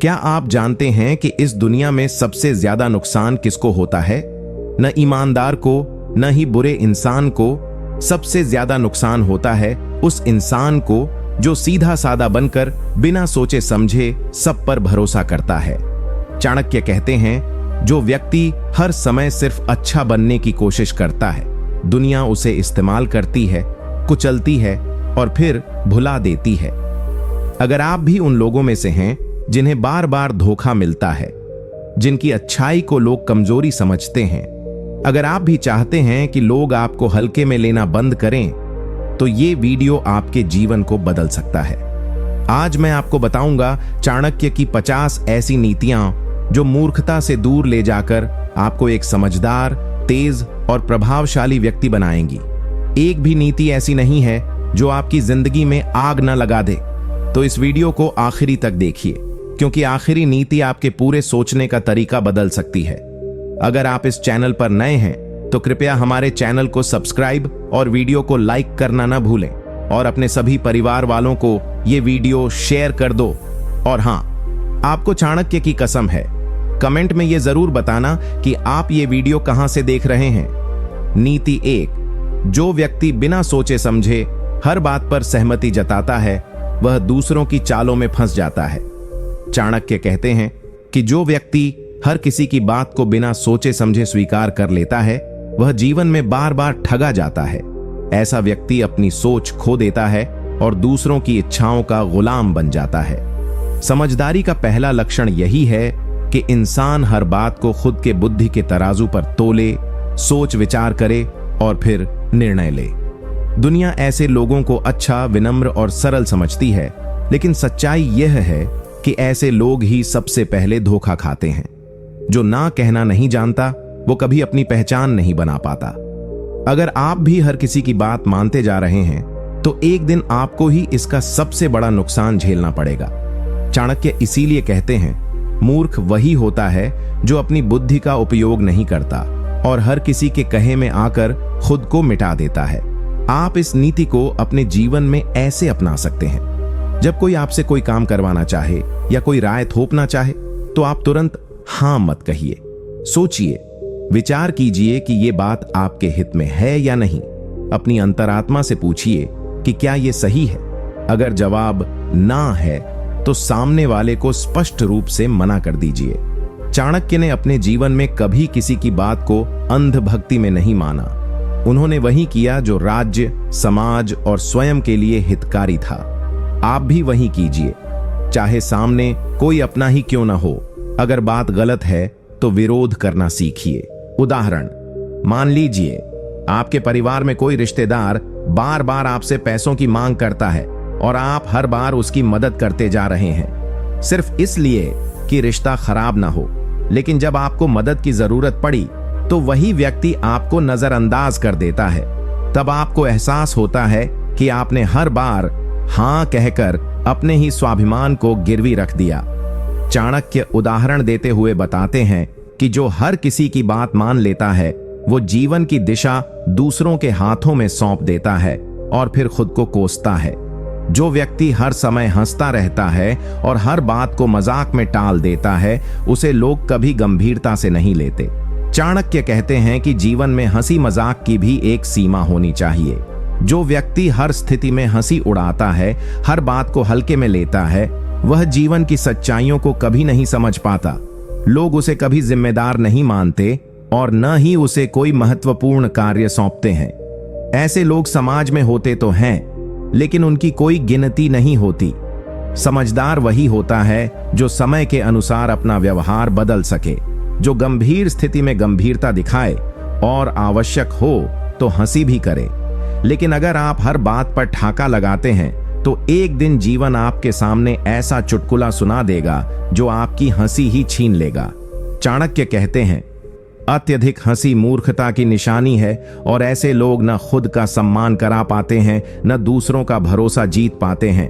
क्या आप जानते हैं कि इस दुनिया में सबसे ज्यादा नुकसान किसको होता है? न ईमानदार को, न ही बुरे इंसान को। सबसे ज्यादा नुकसान होता है उस इंसान को जो सीधा सादा बनकर बिना सोचे समझे सब पर भरोसा करता है। चाणक्य कहते हैं, जो व्यक्ति हर समय सिर्फ अच्छा बनने की कोशिश करता है, दुनिया उसे इस्तेमाल करती है, कुचलती है और फिर भुला देती है। अगर आप भी उन लोगों में से हैं जिन्हें बार बार धोखा मिलता है, जिनकी अच्छाई को लोग कमजोरी समझते हैं, अगर आप भी चाहते हैं कि लोग आपको हल्के में लेना बंद करें, तो ये वीडियो आपके जीवन को बदल सकता है। आज मैं आपको बताऊंगा चाणक्य की 50 ऐसी नीतियां जो मूर्खता से दूर ले जाकर आपको एक समझदार, तेज और प्रभावशाली व्यक्ति बनाएंगी। एक भी नीति ऐसी नहीं है जो आपकी जिंदगी में आग न लगा दे। तो इस वीडियो को आखिरी तक देखिए, क्योंकि आखिरी नीति आपके पूरे सोचने का तरीका बदल सकती है। अगर आप इस चैनल पर नए हैं तो कृपया हमारे चैनल को सब्सक्राइब और वीडियो को लाइक करना न भूलें और अपने सभी परिवार वालों को ये वीडियो शेयर कर दो। और हाँ, आपको चाणक्य की कसम है, कमेंट में ये जरूर बताना कि आप ये वीडियो कहां से देख रहे हैं। नीति 1, जो व्यक्ति बिना सोचे समझे हर बात पर सहमति जताता है, वह दूसरों की चालों में फंस जाता है। चाणक्य कहते हैं कि जो व्यक्ति हर किसी की बात को बिना सोचे समझे स्वीकार कर लेता है, वह जीवन में बार बार ठगा जाता है। ऐसा व्यक्ति अपनी सोच खो देता है और दूसरों की इच्छाओं का गुलाम बन जाता है। समझदारी का पहला लक्षण यही है कि इंसान हर बात को खुद के बुद्धि के तराजू पर तोले, सोच विचार करे और फिर निर्णय ले। दुनिया ऐसे लोगों को अच्छा, विनम्र और सरल समझती है, लेकिन सच्चाई यह है कि ऐसे लोग ही सबसे पहले धोखा खाते हैं। जो ना कहना नहीं जानता, वो कभी अपनी पहचान नहीं बना पाता। अगर आप भी हर किसी की बात मानते जा रहे हैं, तो एक दिन आपको ही इसका सबसे बड़ा नुकसान झेलना पड़ेगा। चाणक्य इसीलिए कहते हैं, मूर्ख वही होता है जो अपनी बुद्धि का उपयोग नहीं करता और हर किसी के कहे में आकर खुद को मिटा देता है। आप इस नीति को अपने जीवन में ऐसे अपना सकते हैं। जब कोई आपसे कोई काम करवाना चाहे या कोई राय थोपना चाहे, तो आप तुरंत हां मत कहिए। सोचिए, विचार कीजिए कि यह बात आपके हित में है या नहीं। अपनी अंतरात्मा से पूछिए कि क्या यह सही है। अगर जवाब ना है, तो सामने वाले को स्पष्ट रूप से मना कर दीजिए। चाणक्य ने अपने जीवन में कभी किसी की बात को अंधभक्ति में नहीं माना। उन्होंने वही किया जो राज्य, समाज और स्वयं के लिए हितकारी था। आप भी वही कीजिए, चाहे सामने कोई अपना ही क्यों ना हो। अगर बात गलत है तो विरोध करना सीखिए। उदाहरण, मान लीजिए आपके परिवार में कोई रिश्तेदार बार बार आपसे पैसों की मांग करता है और आप हर बार उसकी मदद करते जा रहे हैं, सिर्फ इसलिए कि रिश्ता खराब ना हो। लेकिन जब आपको मदद की जरूरत पड़ी तो वही व्यक्ति आपको नजरअंदाज कर देता है। तब आपको एहसास होता है कि आपने हर बार हां कहकर अपने ही स्वाभिमान को गिरवी रख दिया। चाणक्य उदाहरण देते हुए बताते हैं कि जो हर किसी की बात मान लेता है, वो जीवन की दिशा दूसरों के हाथों में सौंप देता है और फिर खुद को कोसता है। जो व्यक्ति हर समय हंसता रहता है और हर बात को मजाक में टाल देता है, उसे लोग कभी गंभीरता से नहीं लेते। चाणक्य कहते हैं कि जीवन में हंसी मजाक की भी एक सीमा होनी चाहिए। जो व्यक्ति हर स्थिति में हंसी उड़ाता है, हर बात को हल्के में लेता है, वह जीवन की सच्चाइयों को कभी नहीं समझ पाता। लोग उसे कभी जिम्मेदार नहीं मानते और न ही उसे कोई महत्वपूर्ण कार्य सौंपते हैं। ऐसे लोग समाज में होते तो हैं, लेकिन उनकी कोई गिनती नहीं होती। समझदार वही होता है जो समय के अनुसार अपना व्यवहार बदल सके, जो गंभीर स्थिति में गंभीरता दिखाए और आवश्यक हो तो हंसी भी करे। लेकिन अगर आप हर बात पर ठाका लगाते हैं, तो एक दिन जीवन आपके सामने ऐसा चुटकुला सुना देगा जो आपकी हंसी ही छीन लेगा। चाणक्य कहते हैं, अत्यधिक हंसी मूर्खता की निशानी है और ऐसे लोग न खुद का सम्मान करा पाते हैं, न दूसरों का भरोसा जीत पाते हैं।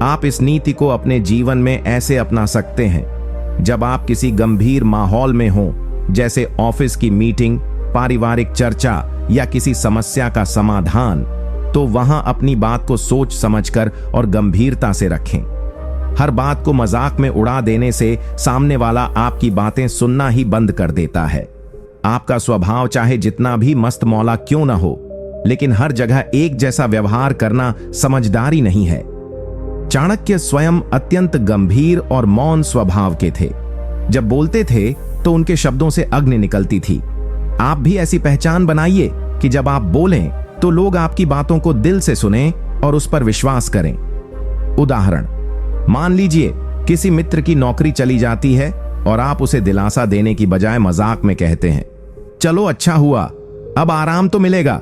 आप इस नीति को अपने जीवन में ऐसे अपना सकते हैं, जब आप किसी गंभीर माहौल में हों, जैसे ऑफिस की मीटिंग, पारिवारिक चर्चा या किसी समस्या का समाधान, तो वहां अपनी बात को सोच समझकर और गंभीरता से रखें। हर बात को मजाक में उड़ा देने से सामने वाला आपकी बातें सुनना ही बंद कर देता है। आपका स्वभाव चाहे जितना भी मस्त मौला क्यों ना हो, लेकिन हर जगह एक जैसा व्यवहार करना समझदारी नहीं है। चाणक्य स्वयं अत्यंत गंभीर और मौन स्वभाव के थे। जब बोलते थे तो उनके शब्दों से अग्नि निकलती थी। आप भी ऐसी पहचान बनाइए कि जब आप बोलें तो लोग आपकी बातों को दिल से सुनें और उस पर विश्वास करें। उदाहरण, मान लीजिए किसी मित्र की नौकरी चली जाती है और आप उसे दिलासा देने की बजाय मजाक में कहते हैं, चलो अच्छा हुआ, अब आराम तो मिलेगा।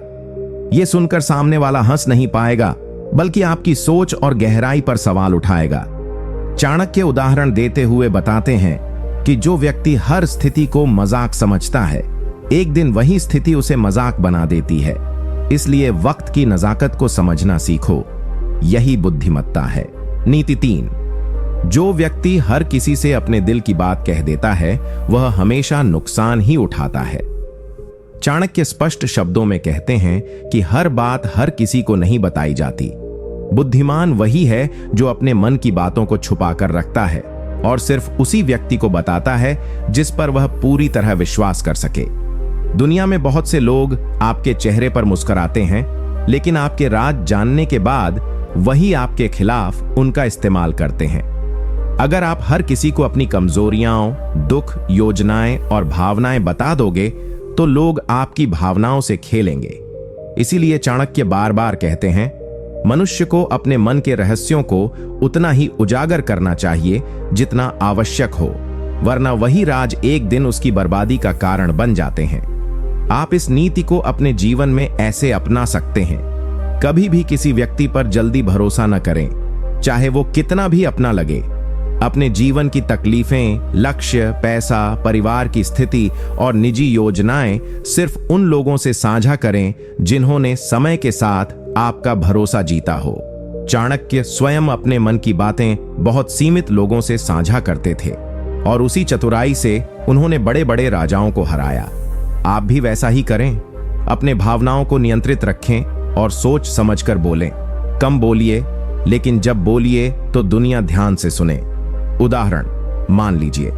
यह सुनकर सामने वाला हंस नहीं पाएगा, बल्कि आपकी सोच और गहराई पर सवाल उठाएगा। चाणक्य उदाहरण देते हुए बताते हैं कि जो व्यक्ति हर स्थिति को मजाक समझता है, एक दिन वही स्थिति उसे मजाक बना देती है। इसलिए वक्त की नजाकत को समझना सीखो, यही बुद्धिमत्ता है। नीति 3, जो व्यक्ति हर किसी से अपने दिल की बात कह देता है वह हमेशा नुकसान ही उठाता है। चाणक्य स्पष्ट शब्दों में कहते हैं कि हर बात हर किसी को नहीं बताई जाती। बुद्धिमान वही है जो अपने मन की बातों को छुपा कर रखता है और सिर्फ उसी व्यक्ति को बताता है जिस पर वह पूरी तरह विश्वास कर सके। दुनिया में बहुत से लोग आपके चेहरे पर मुस्कुराते हैं, लेकिन आपके राज जानने के बाद वही आपके खिलाफ उनका इस्तेमाल करते हैं। अगर आप हर किसी को अपनी कमजोरियां, दुख, योजनाएं और भावनाएं बता दोगे तो लोग आपकी भावनाओं से खेलेंगे। इसीलिए चाणक्य बार बार कहते हैं, मनुष्य को अपने मन के रहस्यों को उतना ही उजागर करना चाहिए जितना आवश्यक हो, वरना वही राज एक दिन उसकी बर्बादी का कारण बन जाते हैं। आप इस नीति को अपने जीवन में ऐसे अपना सकते हैं। कभी भी किसी व्यक्ति पर जल्दी भरोसा न करें, चाहे वो कितना भी अपना लगे। अपने जीवन की तकलीफें, लक्ष्य, पैसा, परिवार की स्थिति और निजी योजनाएं सिर्फ उन लोगों से साझा करें जिन्होंने समय के साथ आपका भरोसा जीता हो। चाणक्य स्वयं अपने मन की बातें बहुत सीमित लोगों से साझा करते थे और उसी चतुराई से उन्होंने बड़े बड़े राजाओं को हराया। आप भी वैसा ही करें। अपने भावनाओं को नियंत्रित रखें और सोच समझकर बोलें। कम बोलिए, लेकिन जब बोलिए तो दुनिया ध्यान से सुने। उदाहरण, मान लीजिए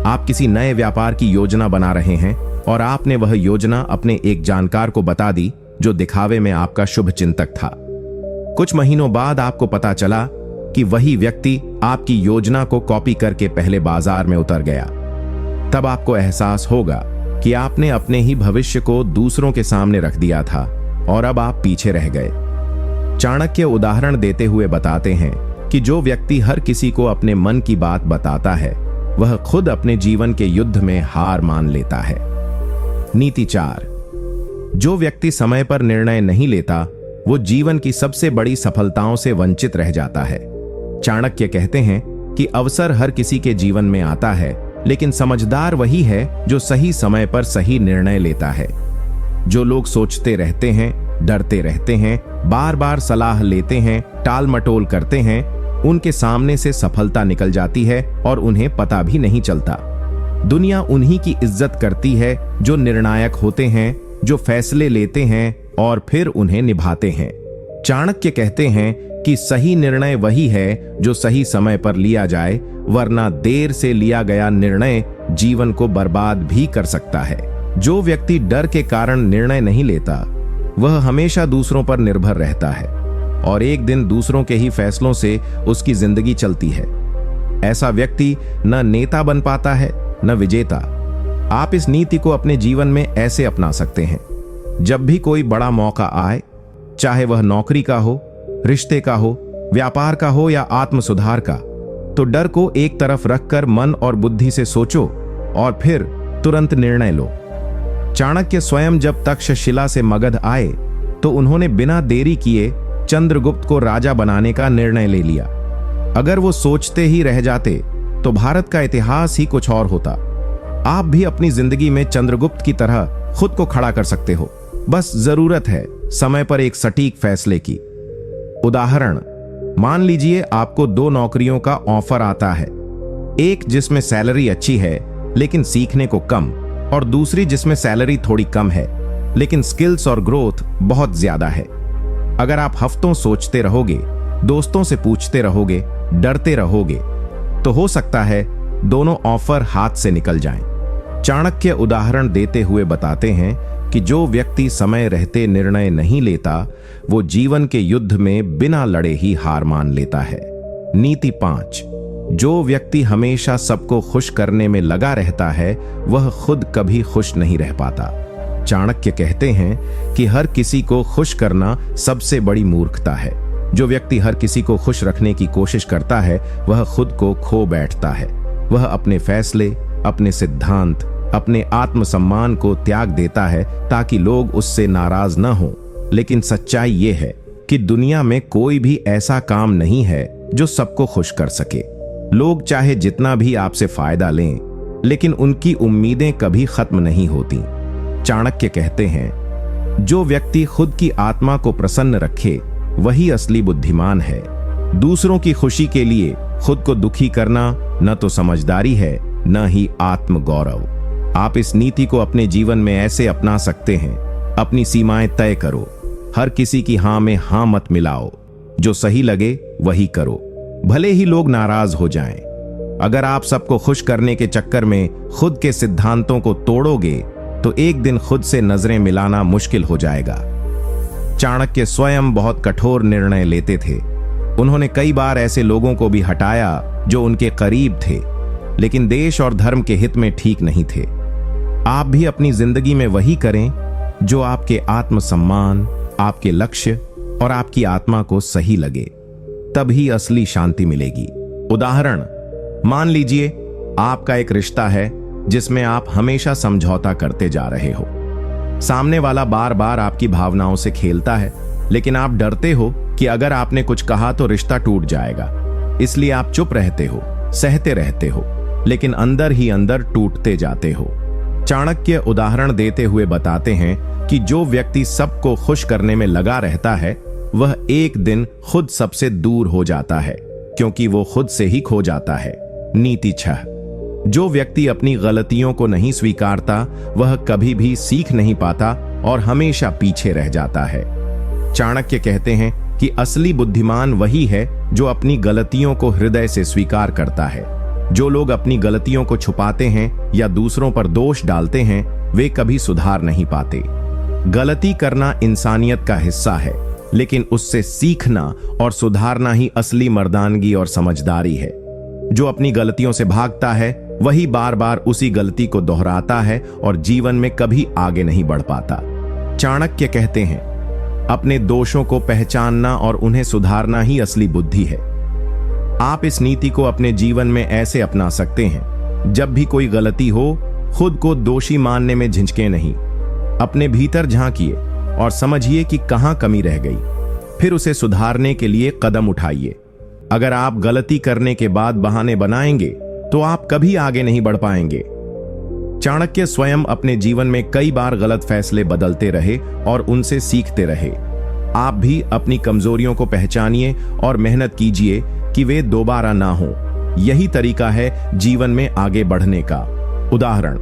आप किसी नए व्यापार की योजना बना रहे हैं और आपने वह योजना अपने एक जानकार को बता दी जो दिखावे में आपका शुभ चिंतक था। कुछ महीनों बाद आपको पता चला कि वही व्यक्ति आपकी योजना को कॉपी करके पहले बाजार में उतर गया। तब आपको एहसास होगा कि आपने अपने ही भविष्य को दूसरों के सामने रख दिया था और अब आप पीछे रह गए। चाणक्य उदाहरण देते हुए बताते हैं कि जो व्यक्ति हर किसी को अपने मन की बात बताता है वह खुद अपने जीवन के युद्ध में हार मान लेता है। नीति 4, जो व्यक्ति समय पर निर्णय नहीं लेता वो जीवन की सबसे बड़ी सफलताओं से वंचित रह जाता है। चाणक्य कहते हैं कि अवसर हर किसी के जीवन में आता है, लेकिन समझदार वही है जो सही समय पर सही निर्णय लेता है। जो लोग सोचते रहते हैं, डरते रहते हैं, बार बार सलाह लेते हैं, टाल मटोल करते हैं, उनके सामने से सफलता निकल जाती है और उन्हें पता भी नहीं चलता। दुनिया उन्हीं की इज्जत करती है जो निर्णायक होते हैं, जो फैसले लेते हैं और फिर उन्हें निभाते हैं। चाणक्य कहते हैं कि सही निर्णय वही है जो सही समय पर लिया जाए, वरना देर से लिया गया निर्णय जीवन को बर्बाद भी कर सकता है। जो व्यक्ति डर के कारण निर्णय नहीं लेता वह हमेशा दूसरों पर निर्भर रहता है और एक दिन दूसरों के ही फैसलों से उसकी जिंदगी चलती है। ऐसा व्यक्ति न नेता बन पाता है न विजेता। आप इस नीति को अपने जीवन में ऐसे अपना सकते हैं, जब भी कोई बड़ा मौका आए, चाहे वह नौकरी का हो, रिश्ते का हो, व्यापार का हो या आत्म सुधार का, तो डर को एक तरफ रखकर मन और बुद्धि से सोचो और फिर तुरंत निर्णय लो। चाणक्य स्वयं जब तक्षशिला से मगध आए तो उन्होंने बिना देरी किए चंद्रगुप्त को राजा बनाने का निर्णय ले लिया। अगर वो सोचते ही रह जाते तो भारत का इतिहास ही कुछ और होता। आप भी अपनी जिंदगी में चंद्रगुप्त की तरह खुद को खड़ा कर सकते हो, बस जरूरत है समय पर एक सटीक फैसले की। उदाहरण, मान लीजिए आपको 2 नौकरियों का ऑफर आता है, एक जिसमें सैलरी अच्छी है लेकिन सीखने को कम, और दूसरी जिसमें सैलरी थोड़ी कम है लेकिन स्किल्स और ग्रोथ बहुत ज्यादा है। अगर आप हफ्तों सोचते रहोगे, दोस्तों से पूछते रहोगे, डरते रहोगे तो हो सकता है दोनों ऑफर हाथ से निकल जाएं। चाणक्य उदाहरण देते हुए बताते हैं कि जो व्यक्ति समय रहते निर्णय नहीं लेता वो जीवन के युद्ध में बिना लड़े ही हार मान लेता है। नीति 5, जो व्यक्ति हमेशा सबको खुश करने में लगा रहता है वह खुद कभी खुश नहीं रह पाता। चाणक्य कहते हैं कि हर किसी को खुश करना सबसे बड़ी मूर्खता है। जो व्यक्ति हर किसी को खुश रखने की कोशिश करता है वह खुद को खो बैठता है। वह अपने फैसले, अपने सिद्धांत, अपने आत्मसम्मान को त्याग देता है ताकि लोग उससे नाराज न हो। लेकिन सच्चाई ये है कि दुनिया में कोई भी ऐसा काम नहीं है जो सबको खुश कर सके। लोग चाहे जितना भी आपसे फायदा लें, लेकिन उनकी उम्मीदें कभी खत्म नहीं होती। चाणक्य कहते हैं, जो व्यक्ति खुद की आत्मा को प्रसन्न रखे वही असली बुद्धिमान है। दूसरों की खुशी के लिए खुद को दुखी करना न तो समझदारी है न ही आत्मगौरव। आप इस नीति को अपने जीवन में ऐसे अपना सकते हैं। अपनी सीमाएं तय करो। हर किसी की हां में हां मत मिलाओ। जो सही लगे वही करो, भले ही लोग नाराज हो जाएं। अगर आप सबको खुश करने के चक्कर में खुद के सिद्धांतों को तोड़ोगे तो एक दिन खुद से नजरें मिलाना मुश्किल हो जाएगा। चाणक्य स्वयं बहुत कठोर निर्णय लेते थे। उन्होंने कई बार ऐसे लोगों को भी हटाया जो उनके करीब थे, लेकिन देश और धर्म के हित में ठीक नहीं थे। आप भी अपनी जिंदगी में वही करें जो आपके आत्मसम्मान, आपके लक्ष्य और आपकी आत्मा को सही लगे, तभी असली शांति मिलेगी। उदाहरण, मान लीजिए आपका एक रिश्ता है जिसमें आप हमेशा समझौता करते जा रहे हो। सामने वाला बार बार आपकी भावनाओं से खेलता है, लेकिन आप डरते हो कि अगर आपने कुछ कहा तो रिश्ता टूट जाएगा। इसलिए आप चुप रहते हो, सहते रहते हो, लेकिन अंदर ही अंदर टूटते जाते हो। चाणक्य उदाहरण देते हुए बताते हैं कि जो व्यक्ति सबको खुश करने में लगा रहता है वह एक दिन खुद सबसे दूर हो जाता है, क्योंकि वो खुद से ही खो जाता है। नीति 6, जो व्यक्ति अपनी गलतियों को नहीं स्वीकारता वह कभी भी सीख नहीं पाता और हमेशा पीछे रह जाता है। चाणक्य कहते हैं कि असली बुद्धिमान वही है जो अपनी गलतियों को हृदय से स्वीकार करता है। जो लोग अपनी गलतियों को छुपाते हैं या दूसरों पर दोष डालते हैं वे कभी सुधार नहीं पाते। गलती करना इंसानियत का हिस्सा है, लेकिन उससे सीखना और सुधारना ही असली मर्दानगी और समझदारी है। जो अपनी गलतियों से भागता है वही बार बार उसी गलती को दोहराता है और जीवन में कभी आगे नहीं बढ़ पाता। चाणक्य कहते हैं, अपने दोषों को पहचानना और उन्हें सुधारना ही असली बुद्धि है। आप इस नीति को अपने जीवन में ऐसे अपना सकते हैं, जब भी कोई गलती हो खुद को दोषी मानने में झिझके नहीं। अपने भीतर झांकिए और समझिए कि कहां कमी रह गई, फिर उसे सुधारने के लिए कदम उठाइए। अगर आप गलती करने के बाद बहाने बनाएंगे तो आप कभी आगे नहीं बढ़ पाएंगे। चाणक्य स्वयं अपने जीवन में कई बार गलत फैसले बदलते रहे और उनसे सीखते रहे। आप भी अपनी कमजोरियों को पहचानिए और मेहनत कीजिए कि वे दोबारा ना हो। यही तरीका है जीवन में आगे बढ़ने का। उदाहरण,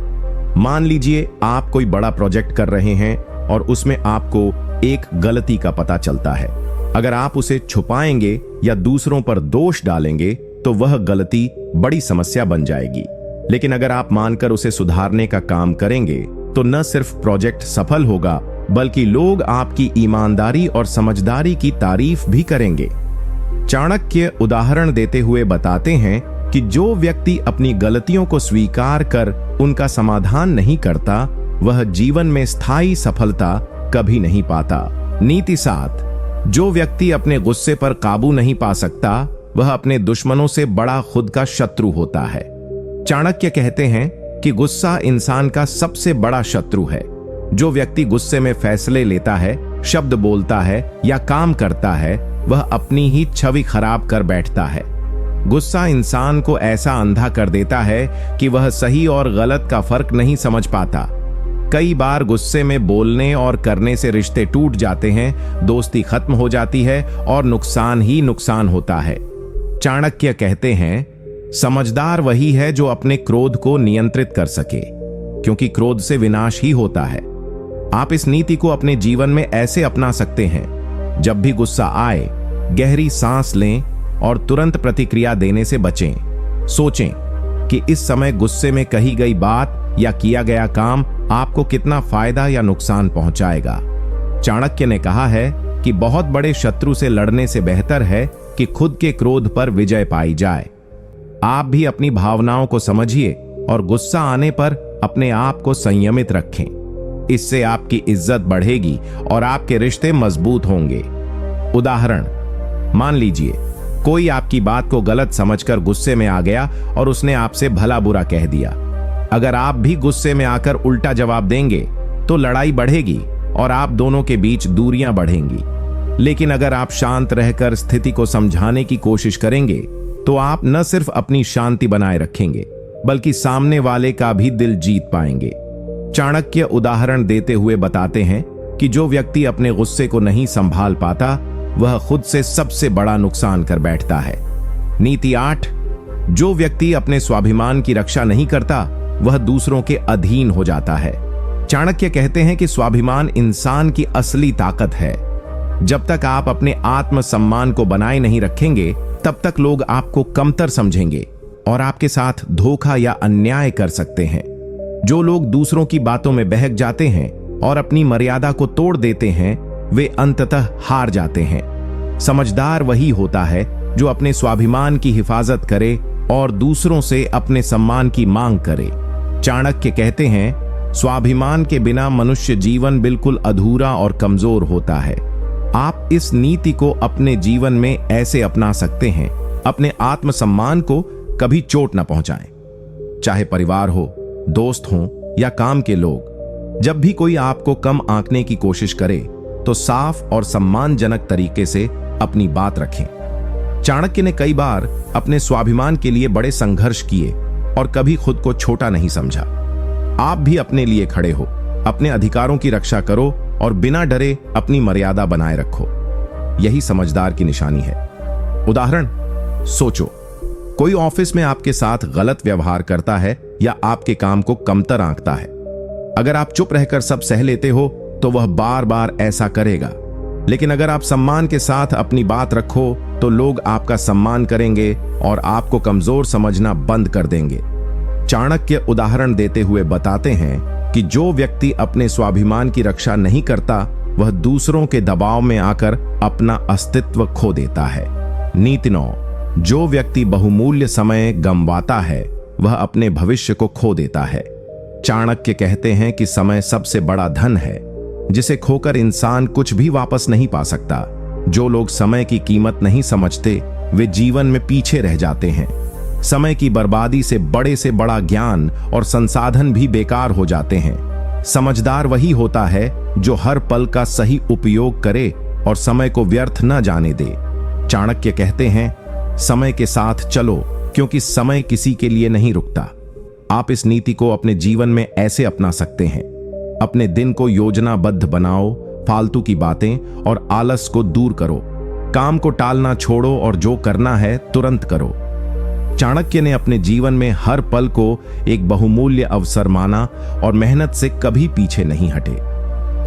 मान लीजिए आप कोई बड़ा प्रोजेक्ट कर रहे हैं और उसमें आपको एक गलती का पता चलता है। अगर आप उसे छुपाएंगे या दूसरों पर दोष डालेंगे तो वह गलती बड़ी समस्या बन जाएगी। लेकिन अगर आप मानकर उसे सुधारने का काम करेंगे तो न सिर्फ प्रोजेक्ट सफल होगा बल्कि लोग आपकी ईमानदारी और समझदारी की तारीफ भी करेंगे। चाणक्य उदाहरण देते हुए बताते हैं कि जो व्यक्ति अपनी गलतियों को स्वीकार कर उनका समाधान नहीं करता वह जीवन में स्थायी सफलता कभी नहीं पाता। नीति 7, जो व्यक्ति अपने गुस्से पर काबू नहीं पा सकता वह अपने दुश्मनों से बड़ा खुद का शत्रु होता है। चाणक्य कहते हैं कि गुस्सा इंसान का सबसे बड़ा शत्रु है। जो व्यक्ति गुस्से में फैसले लेता है, शब्द बोलता है या काम करता है वह अपनी ही छवि खराब कर बैठता है। गुस्सा इंसान को ऐसा अंधा कर देता है कि वह सही और गलत का फर्क नहीं समझ पाता। कई बार गुस्से में बोलने और करने से रिश्ते टूट जाते हैं, दोस्ती खत्म हो जाती है और नुकसान ही नुकसान होता है। चाणक्य कहते हैं, समझदार वही है जो अपने क्रोध को नियंत्रित कर सके, क्योंकि क्रोध से विनाश ही होता है। आप इस नीति को अपने जीवन में ऐसे अपना सकते हैं, जब भी गुस्सा आए गहरी सांस लें और तुरंत प्रतिक्रिया देने से बचें। सोचें कि इस समय गुस्से में कही गई बात या किया गया काम आपको कितना फायदा या नुकसान पहुंचाएगा। चाणक्य ने कहा है कि बहुत बड़े शत्रु से लड़ने से बेहतर है कि खुद के क्रोध पर विजय पाई जाए। आप भी अपनी भावनाओं को समझिए और गुस्सा आने पर अपने आप को संयमित रखें। इससे आपकी इज्जत बढ़ेगी और आपके रिश्ते मजबूत होंगे। उदाहरण, मान लीजिए कोई आपकी बात को गलत समझकर गुस्से में आ गया और उसने आपसे भला बुरा कह दिया। अगर आप भी गुस्से में आकर उल्टा जवाब देंगे तो लड़ाई बढ़ेगी और आप दोनों के बीच दूरियां बढ़ेंगी। लेकिन अगर आप शांत रहकर स्थिति को समझाने की कोशिश करेंगे तो आप न सिर्फ अपनी शांति बनाए रखेंगे बल्कि सामने वाले का भी दिल जीत पाएंगे। चाणक्य उदाहरण देते हुए बताते हैं कि जो व्यक्ति अपने गुस्से को नहीं संभाल पाता वह खुद से सबसे बड़ा नुकसान कर बैठता है। नीति 8, जो व्यक्ति अपने स्वाभिमान की रक्षा नहीं करता वह दूसरों के अधीन हो जाता है। चाणक्य कहते हैं कि स्वाभिमान इंसान की असली ताकत है। जब तक आप अपने आत्मसम्मान को बनाए नहीं रखेंगे तब तक लोग आपको कमतर समझेंगे और आपके साथ धोखा या अन्याय कर सकते हैं। जो लोग दूसरों की बातों में बहक जाते हैं और अपनी मर्यादा को तोड़ देते हैं वे अंततः हार जाते हैं। समझदार वही होता है जो अपने स्वाभिमान की हिफाजत करे और दूसरों से अपने सम्मान की मांग करे। चाणक्य कहते हैं, स्वाभिमान के बिना मनुष्य जीवन बिल्कुल अधूरा और कमजोर होता है। आप इस नीति को अपने जीवन में ऐसे अपना सकते हैं, अपने आत्मसम्मान को कभी चोट न पहुंचाएं। चाहे परिवार हो, दोस्त हो या काम के लोग, जब भी कोई आपको कम आंकने की कोशिश करे तो साफ और सम्मानजनक तरीके से अपनी बात रखें। चाणक्य ने कई बार अपने स्वाभिमान के लिए बड़े संघर्ष किए और कभी खुद को छोटा नहीं समझा। आप भी अपने लिए खड़े हो, अपने अधिकारों की रक्षा करो और बिना डरे अपनी मर्यादा बनाए रखो। यही समझदार की निशानी है। उदाहरण, सोचो कोई ऑफिस में आपके साथ गलत व्यवहार करता है या आपके काम को कमतर आंकता है। अगर आप चुप रहकर सब सह लेते हो तो वह बार बार ऐसा करेगा। लेकिन अगर आप सम्मान के साथ अपनी बात रखो तो लोग आपका सम्मान करेंगे और आपको कमजोर समझना बंद कर देंगे। चाणक्य उदाहरण देते हुए बताते हैं कि जो व्यक्ति अपने स्वाभिमान की रक्षा नहीं करता वह दूसरों के दबाव में आकर अपना अस्तित्व खो देता है। नीति 9, जो व्यक्ति बहुमूल्य समय गंवाता है वह अपने भविष्य को खो देता है। चाणक्य कहते हैं कि समय सबसे बड़ा धन है जिसे खोकर इंसान कुछ भी वापस नहीं पा सकता। जो लोग समय की कीमत नहीं समझते वे जीवन में पीछे रह जाते हैं। समय की बर्बादी से बड़ा ज्ञान और संसाधन भी बेकार हो जाते हैं। समझदार वही होता है जो हर पल का सही उपयोग करे और समय को व्यर्थ न जाने दे। चाणक्य कहते हैं, समय के साथ चलो क्योंकि समय किसी के लिए नहीं रुकता। आप इस नीति को अपने जीवन में ऐसे अपना सकते हैं। अपने दिन को योजनाबद्ध बनाओ, फालतू की बातें और आलस को दूर करो। काम को टालना छोड़ो और जो करना है तुरंत करो। चाणक्य ने अपने जीवन में हर पल को एक बहुमूल्य अवसर माना और मेहनत से कभी पीछे नहीं हटे।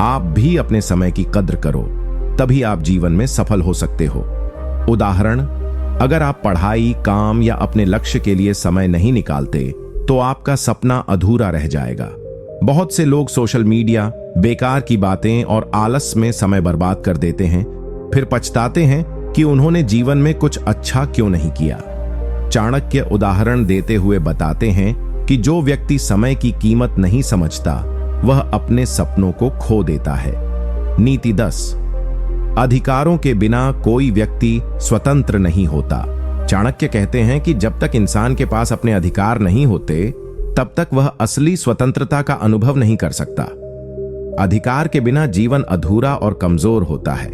आप भी अपने समय की कद्र करो, तभी आप जीवन में सफल हो सकते हो। उदाहरण, अगर आप पढ़ाई, काम या अपने लक्ष्य के लिए समय नहीं निकालते तो आपका सपना अधूरा रह जाएगा। बहुत से लोग सोशल मीडिया, बेकार की बातें और आलस में समय बर्बाद कर देते हैं, फिर पछताते हैं कि उन्होंने जीवन में कुछ अच्छा क्यों नहीं किया। चाणक्य उदाहरण देते हुए बताते हैं कि जो व्यक्ति समय की कीमत नहीं समझता वह अपने सपनों को खो देता है। नीति 10, अधिकारों के बिना कोई व्यक्ति स्वतंत्र नहीं होता। चाणक्य कहते हैं कि जब तक इंसान के पास अपने अधिकार नहीं होते तब तक वह असली स्वतंत्रता का अनुभव नहीं कर सकता। अधिकार के बिना जीवन अधूरा और कमजोर होता है।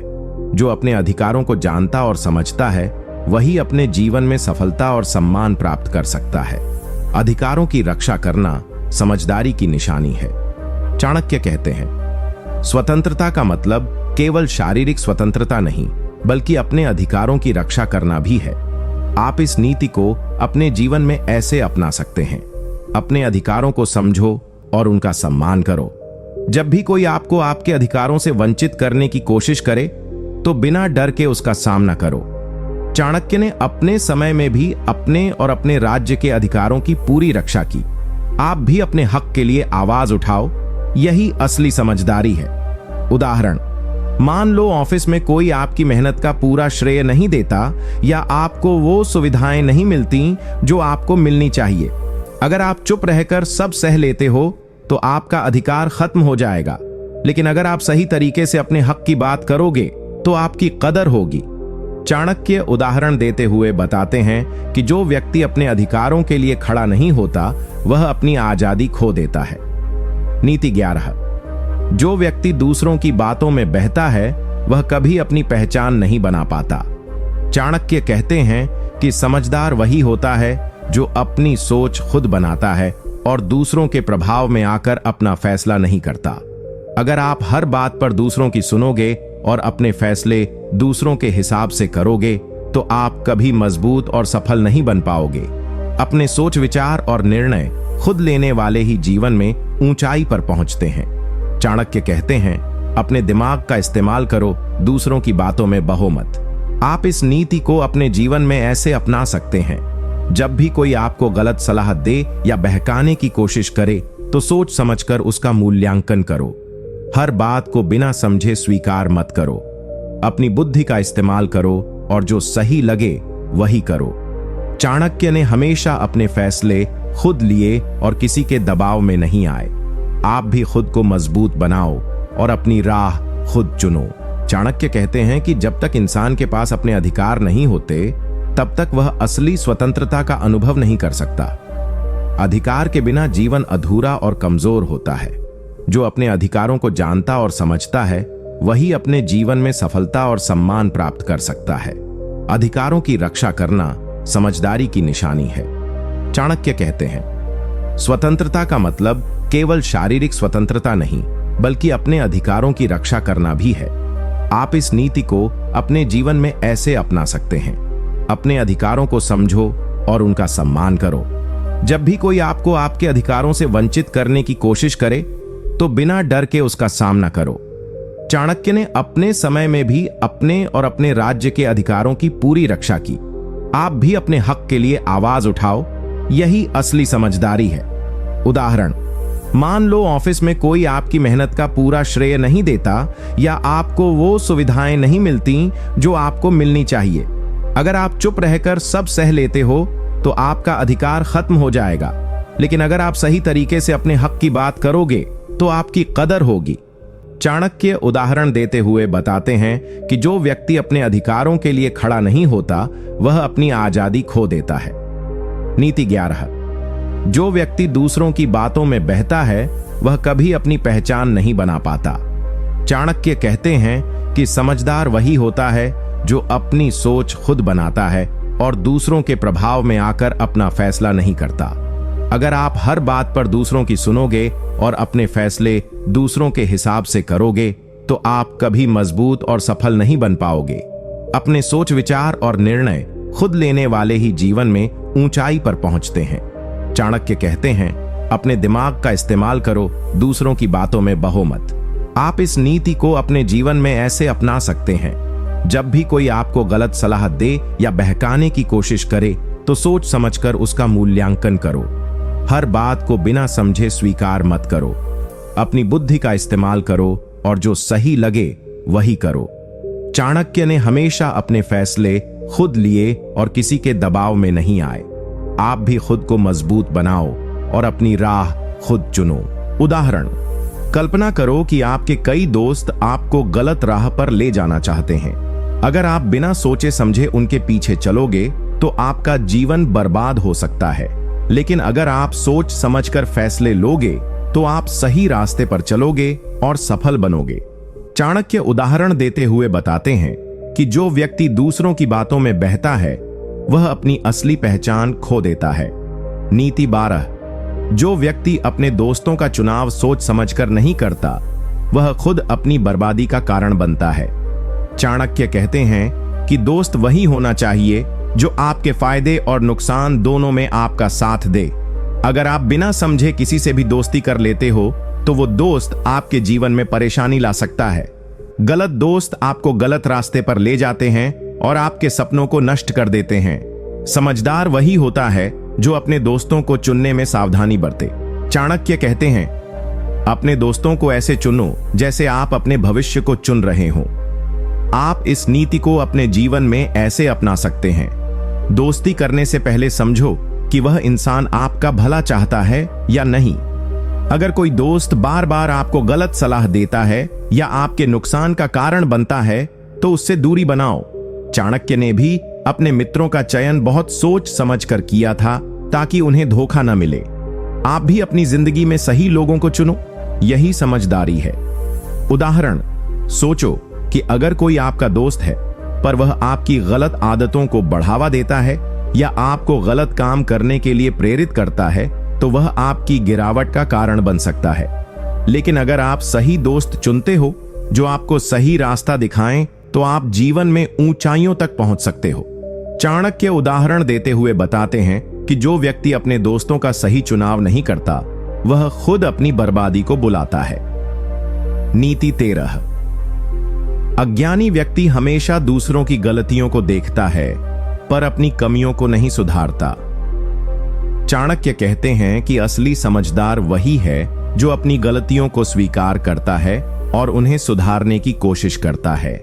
जो अपने अधिकारों को जानता और समझता है वही अपने जीवन में सफलता और सम्मान प्राप्त कर सकता है। अधिकारों की रक्षा करना समझदारी की निशानी है। चाणक्य कहते हैं, स्वतंत्रता का मतलब केवल शारीरिक स्वतंत्रता नहीं बल्कि अपने अधिकारों की रक्षा करना भी है। आप इस नीति को अपने जीवन में ऐसे अपना सकते हैं। अपने अधिकारों को समझो और उनका सम्मान करो। जब भी कोई आपको आपके अधिकारों से वंचित करने की कोशिश करे तो बिना डर के उसका सामना करो। चाणक्य ने अपने समय में भी अपने और अपने राज्य के अधिकारों की पूरी रक्षा की। आप भी अपने हक के लिए आवाज उठाओ, यही असली समझदारी है। उदाहरण, मान लो ऑफिस में कोई आपकी मेहनत का पूरा श्रेय नहीं देता या आपको वो सुविधाएं नहीं मिलती जो आपको मिलनी चाहिए। अगर आप चुप रहकर सब सह लेते हो तो आपका अधिकार खत्म हो जाएगा, लेकिन अगर आप सही तरीके से अपने हक की बात करोगे तो आपकी कदर होगी। चाणक्य उदाहरण देते हुए बताते हैं कि जो व्यक्ति अपने अधिकारों के लिए खड़ा नहीं होता वह अपनी आजादी खो देता है। नीति 11, जो व्यक्ति दूसरों की बातों में बहता है वह कभी अपनी पहचान नहीं बना पाता। चाणक्य कहते हैं कि समझदार वही होता है जो अपनी सोच खुद बनाता है और दूसरों के प्रभाव में आकर अपना फैसला नहीं करता। अगर आप हर बात पर दूसरों की सुनोगे और अपने फैसले दूसरों के हिसाब से करोगे तो आप कभी मजबूत और सफल नहीं बन पाओगे। अपने सोच विचार और निर्णय खुद लेने वाले ही जीवन में ऊंचाई पर पहुंचते हैं। चाणक्य कहते हैं, अपने दिमाग का इस्तेमाल करो, दूसरों की बातों में बहो मत। आप इस नीति को अपने जीवन में ऐसे अपना सकते हैं, जब भी कोई आपको गलत सलाह दे या बहकाने की कोशिश करे तो सोच समझकर उसका मूल्यांकन करो। हर बात को बिना समझे स्वीकार मत करो। अपनी बुद्धि का इस्तेमाल करो और जो सही लगे वही करो। चाणक्य ने हमेशा अपने फैसले खुद लिए और किसी के दबाव में नहीं आए। आप भी खुद को मजबूत बनाओ और अपनी राह खुद चुनो। चाणक्य कहते हैं कि जब तक इंसान के पास अपने अधिकार नहीं होते तब तक वह असली स्वतंत्रता का अनुभव नहीं कर सकता। अधिकार के बिना जीवन अधूरा और कमजोर होता है। जो अपने अधिकारों को जानता और समझता है वही अपने जीवन में सफलता और सम्मान प्राप्त कर सकता है। अधिकारों की रक्षा करना समझदारी की निशानी है। चाणक्य कहते हैं, स्वतंत्रता का मतलब केवल शारीरिक स्वतंत्रता नहीं बल्कि अपने अधिकारों की रक्षा करना भी है। आप इस नीति को अपने जीवन में ऐसे अपना सकते हैं। अपने अधिकारों को समझो और उनका सम्मान करो। जब भी कोई आपको आपके अधिकारों से वंचित करने की कोशिश करे तो बिना डर के उसका सामना करो। चाणक्य ने अपने समय में भी अपने और अपने राज्य के अधिकारों की पूरी रक्षा की। आप भी अपने हक के लिए आवाज उठाओ, यही असली समझदारी है। उदाहरण, मान लो ऑफिस में कोई आपकी मेहनत का पूरा श्रेय नहीं देता या आपको वो सुविधाएं नहीं मिलती जो आपको मिलनी चाहिए। अगर आप चुप रहकर सब सह लेते हो तो आपका अधिकार खत्म हो जाएगा, लेकिन अगर आप सही तरीके से अपने हक की बात करोगे तो आपकी कदर होगी। चाणक्य उदाहरण देते हुए बताते हैं कि जो व्यक्ति अपने अधिकारों के लिए खड़ा नहीं होता वह अपनी आजादी खो देता है। नीति 11, जो व्यक्ति दूसरों की बातों में बहता है वह कभी अपनी पहचान नहीं बना पाता। चाणक्य कहते हैं कि समझदार वही होता है जो अपनी सोच खुद बनाता है और दूसरों के प्रभाव में आकर अपना फैसला नहीं करता। अगर आप हर बात पर दूसरों की सुनोगे और अपने फैसले दूसरों के हिसाब से करोगे तो आप कभी मजबूत और सफल नहीं बन पाओगे। अपने सोच विचार और निर्णय खुद लेने वाले ही जीवन में ऊंचाई पर पहुंचते हैं। चाणक्य कहते हैं, अपने दिमाग का इस्तेमाल करो, दूसरों की बातों में बहो मत। आप इस नीति को अपने जीवन में ऐसे अपना सकते हैं, जब भी कोई आपको गलत सलाह दे या बहकाने की कोशिश करे तो सोच समझकर उसका मूल्यांकन करो। हर बात को बिना समझे स्वीकार मत करो। अपनी बुद्धि का इस्तेमाल करो और जो सही लगे वही करो। चाणक्य ने हमेशा अपने फैसले खुद लिए और किसी के दबाव में नहीं आए। आप भी खुद को मजबूत बनाओ और अपनी राह खुद चुनो। उदाहरण, कल्पना करो कि आपके कई दोस्त आपको गलत राह पर ले जाना चाहते हैं। अगर आप बिना सोचे समझे उनके पीछे चलोगे तो आपका जीवन बर्बाद हो सकता है, लेकिन अगर आप सोच समझकर फैसले लोगे तो आप सही रास्ते पर चलोगे और सफल बनोगे। चाणक्य उदाहरण देते हुए बताते हैं कि जो व्यक्ति दूसरों की बातों में बहता है वह अपनी असली पहचान खो देता है। नीति 12, जो व्यक्ति अपने दोस्तों का चुनाव सोच समझकर नहीं करता वह खुद अपनी बर्बादी का कारण बनता है। चाणक्य कहते हैं कि दोस्त वही होना चाहिए जो आपके फायदे और नुकसान दोनों में आपका साथ दे। अगर आप बिना समझे किसी से भी दोस्ती कर लेते हो तो वो दोस्त आपके जीवन में परेशानी ला सकता है। गलत दोस्त आपको गलत रास्ते पर ले जाते हैं और आपके सपनों को नष्ट कर देते हैं। समझदार वही होता है जो अपने दोस्तों को चुनने में सावधानी बरते। चाणक्य कहते हैं, अपने दोस्तों को ऐसे चुनो जैसे आप अपने भविष्य को चुन रहे हो। आप इस नीति को अपने जीवन में ऐसे अपना सकते हैं। दोस्ती करने से पहले समझो कि वह इंसान आपका भला चाहता है या नहीं। अगर कोई दोस्त बार बार आपको गलत सलाह देता है या आपके नुकसान का कारण बनता है तो उससे दूरी बनाओ। चाणक्य ने भी अपने मित्रों का चयन बहुत सोच समझ कर किया था ताकि उन्हें धोखा न मिले। आप भी अपनी जिंदगी में सही लोगों को चुनो, यही समझदारी है। उदाहरण, सोचो कि अगर कोई आपका दोस्त है पर वह आपकी गलत आदतों को बढ़ावा देता है या आपको गलत काम करने के लिए प्रेरित करता है तो वह आपकी गिरावट का कारण बन सकता है। लेकिन अगर आप सही दोस्त चुनते हो जो आपको सही रास्ता दिखाएं तो आप जीवन में ऊंचाइयों तक पहुंच सकते हो। चाणक्य उदाहरण देते हुए बताते हैं कि जो व्यक्ति अपने दोस्तों का सही चुनाव नहीं करता वह खुद अपनी बर्बादी को बुलाता है। नीति 13। अज्ञानी व्यक्ति हमेशा दूसरों की गलतियों को देखता है पर अपनी कमियों को नहीं सुधारता। चाणक्य कहते हैं कि असली समझदार वही है जो अपनी गलतियों को स्वीकार करता है और उन्हें सुधारने की कोशिश करता है।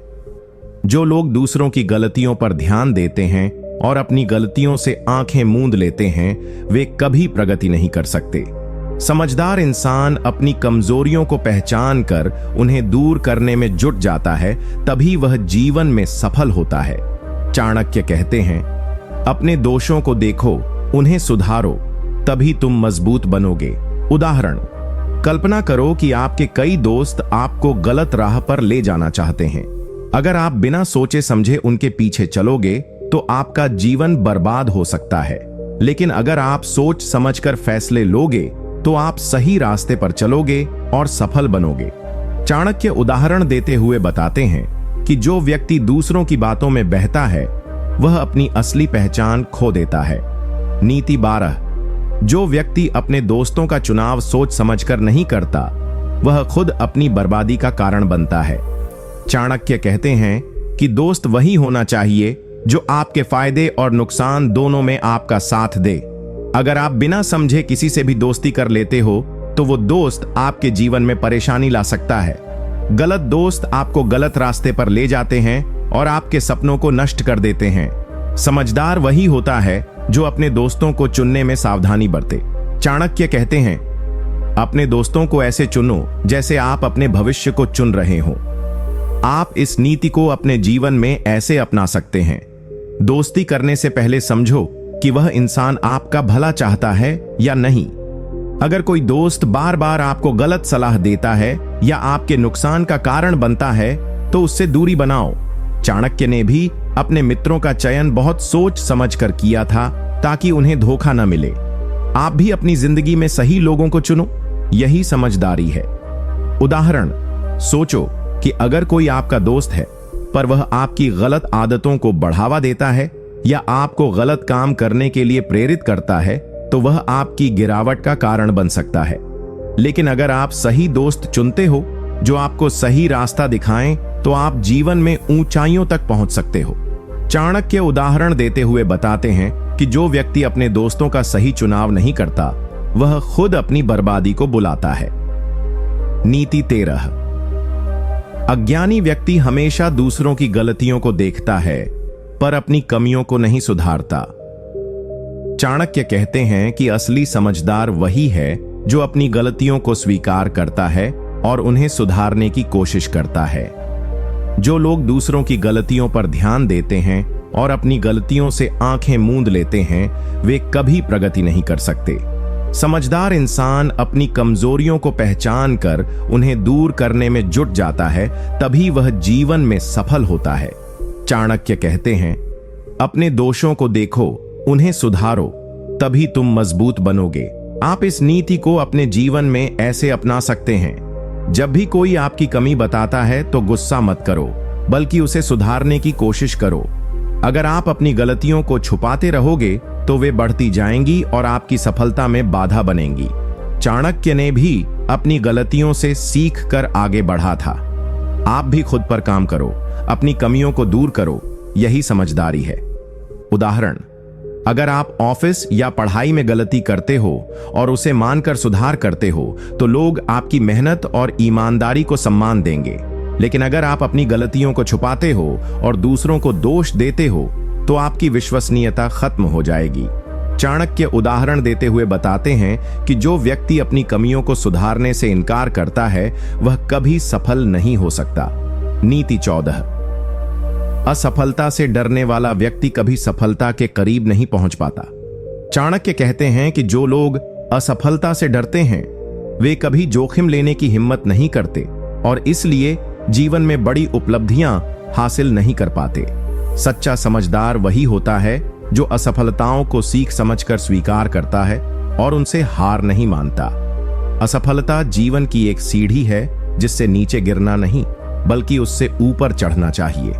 जो लोग दूसरों की गलतियों पर ध्यान देते हैं और अपनी गलतियों से आंखें मूंद लेते हैं वे कभी प्रगति नहीं कर सकते। समझदार इंसान अपनी कमजोरियों को पहचान कर उन्हें दूर करने में जुट जाता है, तभी वह जीवन में सफल होता है। चाणक्य कहते हैं, अपने दोषों को देखो, उन्हें सुधारो, तभी तुम मजबूत बनोगे। उदाहरण, कल्पना करो कि आपके कई दोस्त आपको गलत राह पर ले जाना चाहते हैं। अगर आप बिना सोचे समझे उनके पीछे चलोगे तो आपका जीवन बर्बाद हो सकता है। लेकिन अगर आप सोच समझकर फैसले लोगे तो आप सही रास्ते पर चलोगे और सफल बनोगे। चाणक्य उदाहरण देते हुए बताते हैं कि जो व्यक्ति दूसरों की बातों में बहता है वह अपनी असली पहचान खो देता है। नीति 12। जो व्यक्ति अपने दोस्तों का चुनाव सोच समझकर नहीं करता वह खुद अपनी बर्बादी का कारण बनता है। चाणक्य कहते हैं कि दोस्त वही होना चाहिए जो आपके फायदे और नुकसान दोनों में आपका साथ दे। अगर आप बिना समझे किसी से भी दोस्ती कर लेते हो तो वो दोस्त आपके जीवन में परेशानी ला सकता है। गलत दोस्त आपको गलत रास्ते पर ले जाते हैं और आपके सपनों को नष्ट कर देते हैं। समझदार वही होता है जो अपने दोस्तों को चुनने में सावधानी बरते। चाणक्य कहते हैं, अपने दोस्तों को ऐसे चुनो जैसे आप अपने भविष्य को चुन रहे हो। आप इस नीति को अपने जीवन में ऐसे अपना सकते हैं। दोस्ती करने से पहले समझो कि वह इंसान आपका भला चाहता है या नहीं। अगर कोई दोस्त बार बार आपको गलत सलाह देता है या आपके नुकसान का कारण बनता है तो उससे दूरी बनाओ। चाणक्य ने भी अपने मित्रों का चयन बहुत सोच समझ कर किया था ताकि उन्हें धोखा न मिले। आप भी अपनी जिंदगी में सही लोगों को चुनो, यही समझदारी है। उदाहरण, सोचो कि अगर कोई आपका दोस्त है पर वह आपकी गलत आदतों को बढ़ावा देता है या आपको गलत काम करने के लिए प्रेरित करता है तो वह आपकी गिरावट का कारण बन सकता है। लेकिन अगर आप सही दोस्त चुनते हो जो आपको सही रास्ता दिखाएं तो आप जीवन में ऊंचाइयों तक पहुंच सकते हो। चाणक्य उदाहरण देते हुए बताते हैं कि जो व्यक्ति अपने दोस्तों का सही चुनाव नहीं करता वह खुद अपनी बर्बादी को बुलाता है। नीति 13। अज्ञानी व्यक्ति हमेशा दूसरों की गलतियों को देखता है पर अपनी कमियों को नहीं सुधारता। चाणक्य कहते हैं कि असली समझदार वही है जो अपनी गलतियों को स्वीकार करता है और उन्हें सुधारने की कोशिश करता है। जो लोग दूसरों की गलतियों पर ध्यान देते हैं और अपनी गलतियों से आंखें मूंद लेते हैं वे कभी प्रगति नहीं कर सकते। समझदार इंसान अपनी कमजोरियों को पहचान कर उन्हें दूर करने में जुट जाता है, तभी वह जीवन में सफल होता है। चाणक्य कहते हैं, अपने दोषों को देखो, उन्हें सुधारो, तभी तुम मजबूत बनोगे। आप इस नीति को अपने जीवन में ऐसे अपना सकते हैं। जब भी कोई आपकी कमी बताता है तो गुस्सा मत करो, बल्कि उसे सुधारने की कोशिश करो। अगर आप अपनी गलतियों को छुपाते रहोगे तो वे बढ़ती जाएंगी और आपकी सफलता में बाधा बनेंगी। चाणक्य ने भी अपनी गलतियों से सीख कर आगे बढ़ा था। आप भी खुद पर काम करो, अपनी कमियों को दूर करो यही समझदारी है। उदाहरण, अगर आप ऑफिस या पढ़ाई में गलती करते हो और उसे मानकर सुधार करते हो तो लोग आपकी मेहनत और ईमानदारी को सम्मान देंगे। लेकिन अगर आप अपनी गलतियों को छुपाते हो और दूसरों को दोष देते हो तो आपकी विश्वसनीयता खत्म हो जाएगी। चाणक्य उदाहरण देते हुए बताते हैं कि जो व्यक्ति अपनी कमियों को सुधारने से इनकार करता है वह कभी सफल नहीं हो सकता। नीति 14। असफलता से डरने वाला व्यक्ति कभी सफलता के करीब नहीं पहुंच पाता। चाणक्य कहते हैं कि जो लोग असफलता से डरते हैं वे कभी जोखिम लेने की हिम्मत नहीं करते और इसलिए जीवन में बड़ी उपलब्धियां हासिल नहीं कर पाते। सच्चा समझदार वही होता है जो असफलताओं को सीख समझकर स्वीकार करता है और उनसे हार नहीं मानता। असफलता जीवन की एक सीढ़ी है जिससे नीचे गिरना नहीं बल्कि उससे ऊपर चढ़ना चाहिए।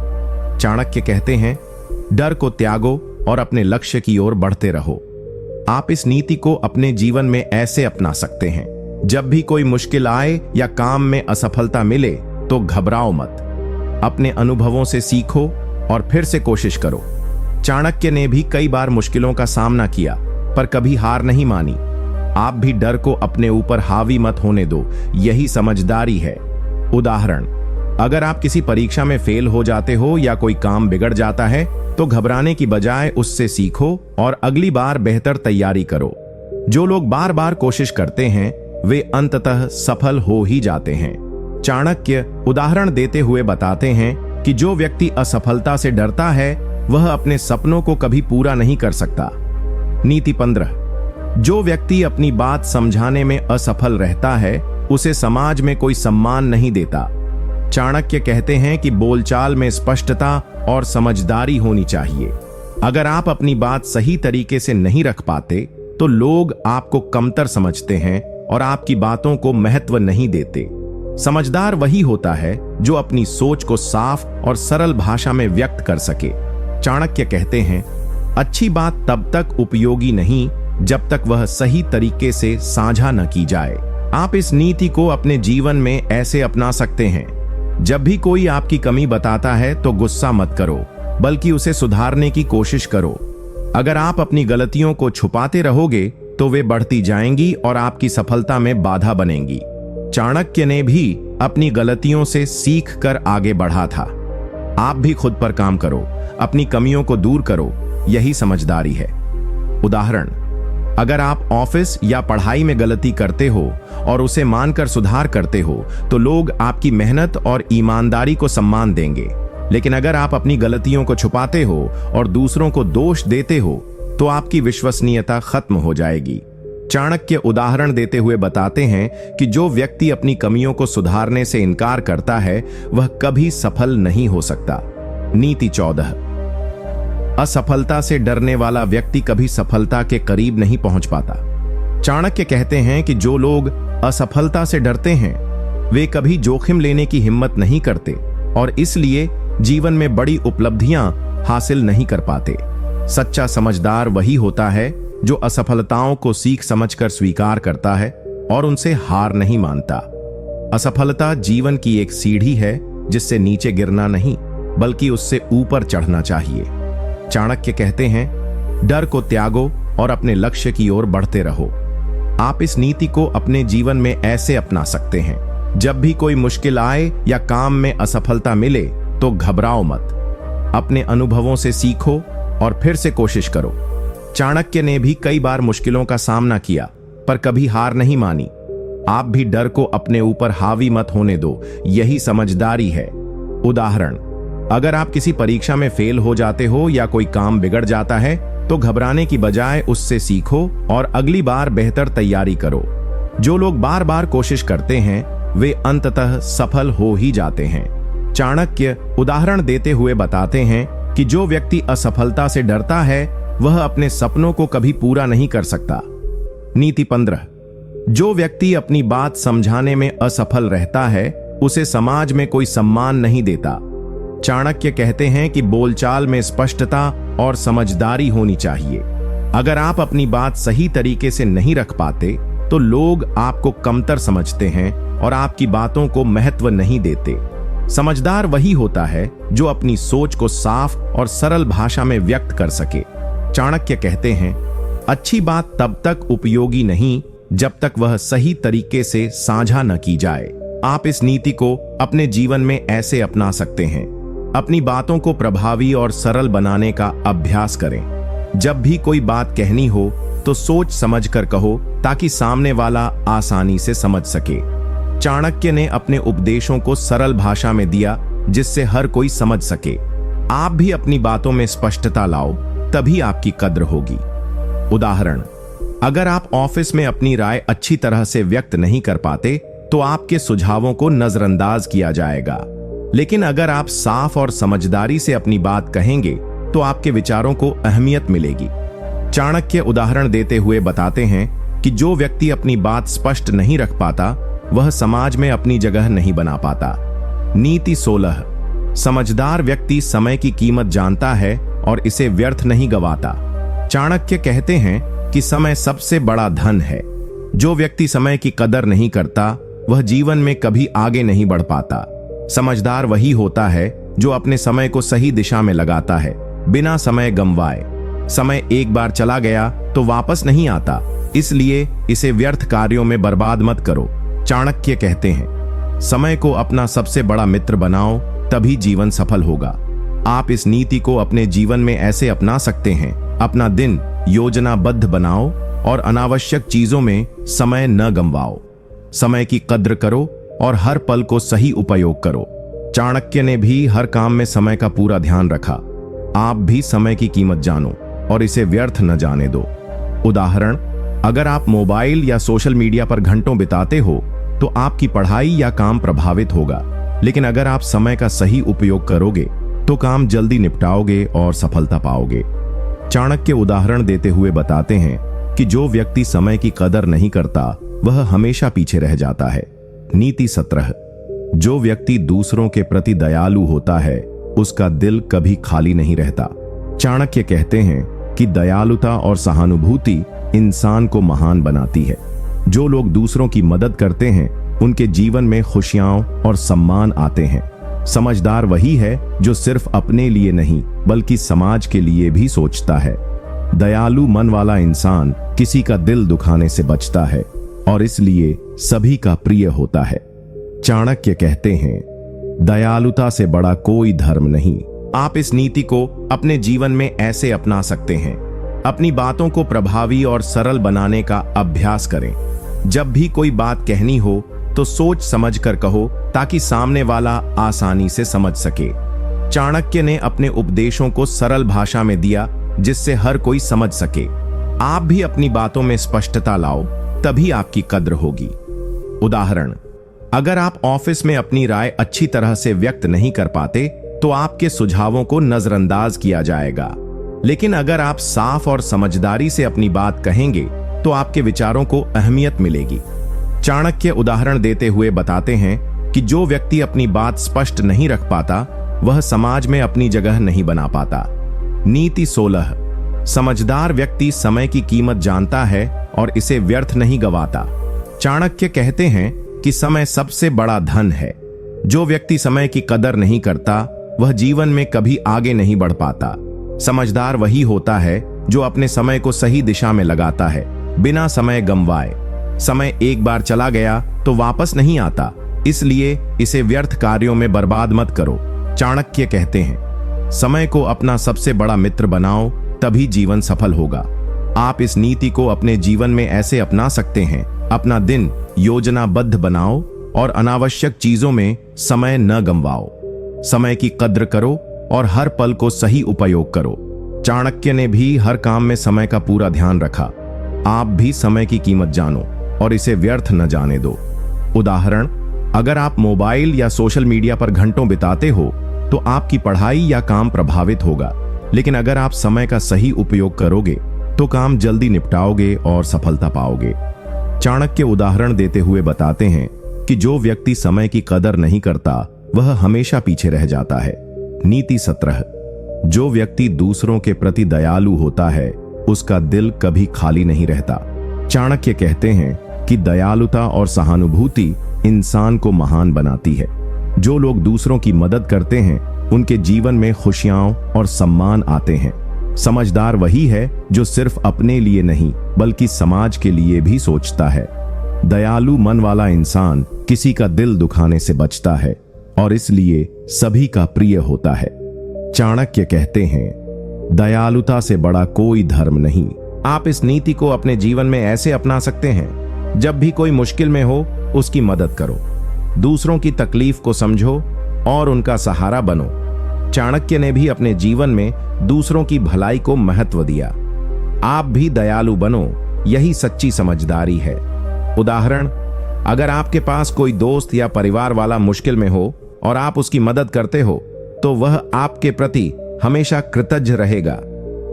चाणक्य कहते हैं, डर को त्यागो और अपने लक्ष्य की ओर बढ़ते रहो। आप इस नीति को अपने जीवन में ऐसे अपना सकते हैं, जब भी कोई मुश्किल आए या काम में असफलता मिले तो घबराओ मत, अपने अनुभवों से सीखो और फिर से कोशिश करो। चाणक्य ने भी कई बार मुश्किलों का सामना किया पर कभी हार नहीं मानी। आप भी डर को अपने ऊपर हावी मत होने दो, यही समझदारी है। उदाहरण, अगर आप किसी परीक्षा में फेल हो जाते हो या कोई काम बिगड़ जाता है तो घबराने की बजाय उससे सीखो और अगली बार बेहतर तैयारी करो। जो लोग बार बार कोशिश करते हैं वे अंततः सफल हो ही जाते हैं। चाणक्य उदाहरण देते हुए बताते हैं कि जो व्यक्ति असफलता से डरता है वह अपने सपनों को कभी पूरा नहीं कर सकता। नीति 15। जो व्यक्ति अपनी बात समझाने में असफल रहता है उसे समाज में कोई सम्मान नहीं देता। चाणक्य कहते हैं कि बोलचाल में स्पष्टता और समझदारी होनी चाहिए। अगर आप अपनी बात सही तरीके से नहीं रख पाते तो लोग आपको कमतर समझते हैं और आपकी बातों को महत्व नहीं देते। समझदार वही होता है जो अपनी सोच को साफ और सरल भाषा में व्यक्त कर सके। चाणक्य कहते हैं, अच्छी बात तब तक उपयोगी नहीं जब तक वह सही तरीके से साझा न की जाए। आप इस नीति को अपने जीवन में ऐसे अपना सकते हैं, जब भी कोई आपकी कमी बताता है तो गुस्सा मत करो बल्कि उसे सुधारने की कोशिश करो। अगर आप अपनी गलतियों को छुपाते रहोगे तो वे बढ़ती जाएंगी और आपकी सफलता में बाधा बनेंगी। चाणक्य ने भी अपनी गलतियों से सीख कर आगे बढ़ा था। आप भी खुद पर काम करो, अपनी कमियों को दूर करो, यही समझदारी है। उदाहरण, अगर आप ऑफिस या पढ़ाई में गलती करते हो और उसे मानकर सुधार करते हो तो लोग आपकी मेहनत और ईमानदारी को सम्मान देंगे। लेकिन अगर आप अपनी गलतियों को छुपाते हो और दूसरों को दोष देते हो तो आपकी विश्वसनीयता खत्म हो जाएगी। चाणक्य उदाहरण देते हुए बताते हैं कि जो व्यक्ति अपनी कमियों को सुधारने से इनकार करता है वह कभी सफल नहीं हो सकता। नीति 14। असफलता से डरने वाला व्यक्ति कभी सफलता के करीब नहीं पहुंच पाता। चाणक्य कहते हैं कि जो लोग असफलता से डरते हैं वे कभी जोखिम लेने की हिम्मत नहीं करते और इसलिए जीवन में बड़ी उपलब्धियां हासिल नहीं कर पाते। सच्चा समझदार वही होता है जो असफलताओं को सीख समझकर स्वीकार करता है और उनसे हार नहीं मानता। असफलता जीवन की एक सीढ़ी है जिससे नीचे गिरना नहीं बल्कि उससे ऊपर चढ़ना चाहिए। चाणक्य कहते हैं, डर को त्यागो और अपने लक्ष्य की ओर बढ़ते रहो। आप इस नीति को अपने जीवन में ऐसे अपना सकते हैं, जब भी कोई मुश्किल आए या काम में असफलता मिले तो घबराओ मत, अपने अनुभवों से सीखो और फिर से कोशिश करो। चाणक्य ने भी कई बार मुश्किलों का सामना किया पर कभी हार नहीं मानी। आप भी डर को अपने ऊपर हावी मत होने दो, यही समझदारी है। उदाहरण, अगर आप किसी परीक्षा में फेल हो जाते हो या कोई काम बिगड़ जाता है तो घबराने की बजाय उससे सीखो और अगली बार बेहतर तैयारी करो। जो लोग बार बार कोशिश करते हैं वे अंततः सफल हो ही जाते हैं। चाणक्य उदाहरण देते हुए बताते हैं कि जो व्यक्ति असफलता से डरता है वह अपने सपनों को कभी पूरा नहीं कर सकता। नीति 15। जो व्यक्ति अपनी बात समझाने में असफल रहता है उसे समाज में कोई सम्मान नहीं देता। चाणक्य कहते हैं कि बोलचाल में स्पष्टता और समझदारी होनी चाहिए। अगर आप अपनी बात सही तरीके से नहीं रख पाते तो लोग आपको कमतर समझते हैं और आपकी बातों को महत्व नहीं देते। समझदार वही होता है जो अपनी सोच को साफ और सरल भाषा में व्यक्त कर सके। चाणक्य कहते हैं, अच्छी बात तब तक उपयोगी नहीं जब तक वह सही तरीके से साझा न की जाए। आप इस नीति को अपने जीवन में ऐसे अपना सकते हैं। अपनी बातों को प्रभावी और सरल बनाने का अभ्यास करें। जब भी कोई बात कहनी हो तो सोच समझकर कहो ताकि सामने वाला आसानी से समझ सके। चाणक्य ने अपने उपदेशों को सरल भाषा में दिया जिससे हर कोई समझ सके। आप भी अपनी बातों में स्पष्टता लाओ, तभी आपकी कद्र होगी। उदाहरण, अगर आप ऑफिस में अपनी राय अच्छी तरह से व्यक्त नहीं कर पाते तो आपके सुझावों को नजरअंदाज किया जाएगा। लेकिन अगर आप साफ और समझदारी से अपनी बात कहेंगे तो आपके विचारों को अहमियत मिलेगी। चाणक्य उदाहरण देते हुए बताते हैं कि जो व्यक्ति अपनी बात स्पष्ट नहीं रख पाता वह समाज में अपनी जगह नहीं बना पाता। नीति 16, समझदार व्यक्ति समय की कीमत जानता है और इसे व्यर्थ नहीं गवाता। चाणक्य कहते हैं कि समय सबसे बड़ा धन है। जो व्यक्ति समय की कदर नहीं करता वह जीवन में कभी आगे नहीं बढ़ पाता। समझदार वही होता है जो अपने समय को सही दिशा में लगाता है, बिना समय गंवाए। समय एक बार चला गया तो वापस नहीं आता, इसलिए इसे व्यर्थ कार्यों में बर्बाद मत करो। चाणक्य कहते हैं, समय को अपना सबसे बड़ा मित्र बनाओ, तभी जीवन सफल होगा। आप इस नीति को अपने जीवन में ऐसे अपना सकते हैं। अपना दिन योजनाबद्ध बनाओ और अनावश्यक चीजों में समय न गंवाओ। समय की कद्र करो और हर पल को सही उपयोग करो। चाणक्य ने भी हर काम में समय का पूरा ध्यान रखा। आप भी समय की कीमत जानो और इसे व्यर्थ न जाने दो। उदाहरण, अगर आप मोबाइल या सोशल मीडिया पर घंटों बिताते हो तो आपकी पढ़ाई या काम प्रभावित होगा। लेकिन अगर आप समय का सही उपयोग करोगे तो काम जल्दी निपटाओगे और सफलता पाओगे। चाणक्य उदाहरण देते हुए बताते हैं कि जो व्यक्ति समय की कदर नहीं करता वह हमेशा पीछे रह जाता है। नीति 17, जो व्यक्ति दूसरों के प्रति दयालु होता है उसका दिल कभी खाली नहीं रहता। चाणक्य कहते हैं कि दयालुता और सहानुभूति इंसान को महान बनाती है। जो लोग दूसरों की मदद करते हैं उनके जीवन में खुशियां और सम्मान आते हैं। समझदार वही है जो सिर्फ अपने लिए नहीं बल्कि समाज के लिए भी सोचता है। दयालु मन वाला इंसान किसी का दिल दुखाने से बचता है और इसलिए सभी का प्रिय होता है। चाणक्य कहते हैं, दयालुता से बड़ा कोई धर्म नहीं। आप इस नीति को अपने जीवन में ऐसे अपना सकते हैं। अपनी बातों को प्रभावी और सरल बनाने का अभ्यास करें। जब भी कोई बात कहनी हो तो सोच समझकर कहो ताकि सामने वाला आसानी से समझ सके। चाणक्य ने अपने उपदेशों को सरल भाषा में दिया जिससे हर कोई समझ सके। आप भी अपनी बातों में स्पष्टता लाओ, तभी आपकी कद्र होगी। उदाहरण, अगर आप ऑफिस में अपनी राय अच्छी तरह से व्यक्त नहीं कर पाते तो आपके सुझावों को नजरअंदाज किया जाएगा। लेकिन अगर आप साफ और समझदारी से अपनी बात कहेंगे तो आपके विचारों को अहमियत मिलेगी। चाणक्य उदाहरण देते हुए बताते हैं कि जो व्यक्ति अपनी बात स्पष्ट नहीं रख पाता वह समाज में अपनी जगह नहीं बना पाता। नीति 16, समझदार व्यक्ति समय की कीमत जानता है और इसे व्यर्थ नहीं गवाता। चाणक्य कहते हैं कि समय सबसे बड़ा धन है। जो व्यक्ति समय की कदर नहीं करता वह जीवन में कभी आगे नहीं बढ़ पाता। समझदार वही होता है जो अपने समय को सही दिशा में लगाता है, बिना समय गंवाए। समय एक बार चला गया तो वापस नहीं आता, इसलिए इसे व्यर्थ कार्यों में बर्बाद मत करो। चाणक्य कहते हैं, समय को अपना सबसे बड़ा मित्र बनाओ, तभी जीवन सफल होगा। आप इस नीति को अपने जीवन में ऐसे अपना सकते हैं। अपना दिन योजनाबद्ध बनाओ और अनावश्यक चीजों में समय न गंवाओ। समय की कद्र करो और हर पल को सही उपयोग करो। चाणक्य ने भी हर काम में समय का पूरा ध्यान रखा। आप भी समय की कीमत जानो और इसे व्यर्थ न जाने दो। उदाहरण, अगर आप मोबाइल या सोशल मीडिया पर घंटों बिताते हो तो आपकी पढ़ाई या काम प्रभावित होगा। लेकिन अगर आप समय का सही उपयोग करोगे तो काम जल्दी निपटाओगे और सफलता पाओगे। चाणक्य उदाहरण देते हुए बताते हैं कि जो व्यक्ति समय की कदर नहीं करता वह हमेशा पीछे रह जाता है। नीति 17, जो व्यक्ति दूसरों के प्रति दयालु होता है उसका दिल कभी खाली नहीं रहता। चाणक्य कहते हैं कि दयालुता और सहानुभूति इंसान को महान बनाती है। जो लोग दूसरों की मदद करते हैं उनके जीवन में खुशियां और सम्मान आते हैं। समझदार वही है जो सिर्फ अपने लिए नहीं बल्कि समाज के लिए भी सोचता है। दयालु मन वाला इंसान किसी का दिल दुखाने से बचता है और इसलिए सभी का प्रिय होता है। चाणक्य कहते हैं, दयालुता से बड़ा कोई धर्म नहीं। आप इस नीति को अपने जीवन में ऐसे अपना सकते हैं, जब भी कोई मुश्किल में हो उसकी मदद करो, दूसरों की तकलीफ को समझो और उनका सहारा बनो। चाणक्य ने भी अपने जीवन में दूसरों की भलाई को महत्व दिया। आप भी दयालु बनो, यही सच्ची समझदारी है। उदाहरण, अगर आपके पास कोई दोस्त या परिवार वाला मुश्किल में हो और आप उसकी मदद करते हो तो वह आपके प्रति हमेशा कृतज्ञ रहेगा।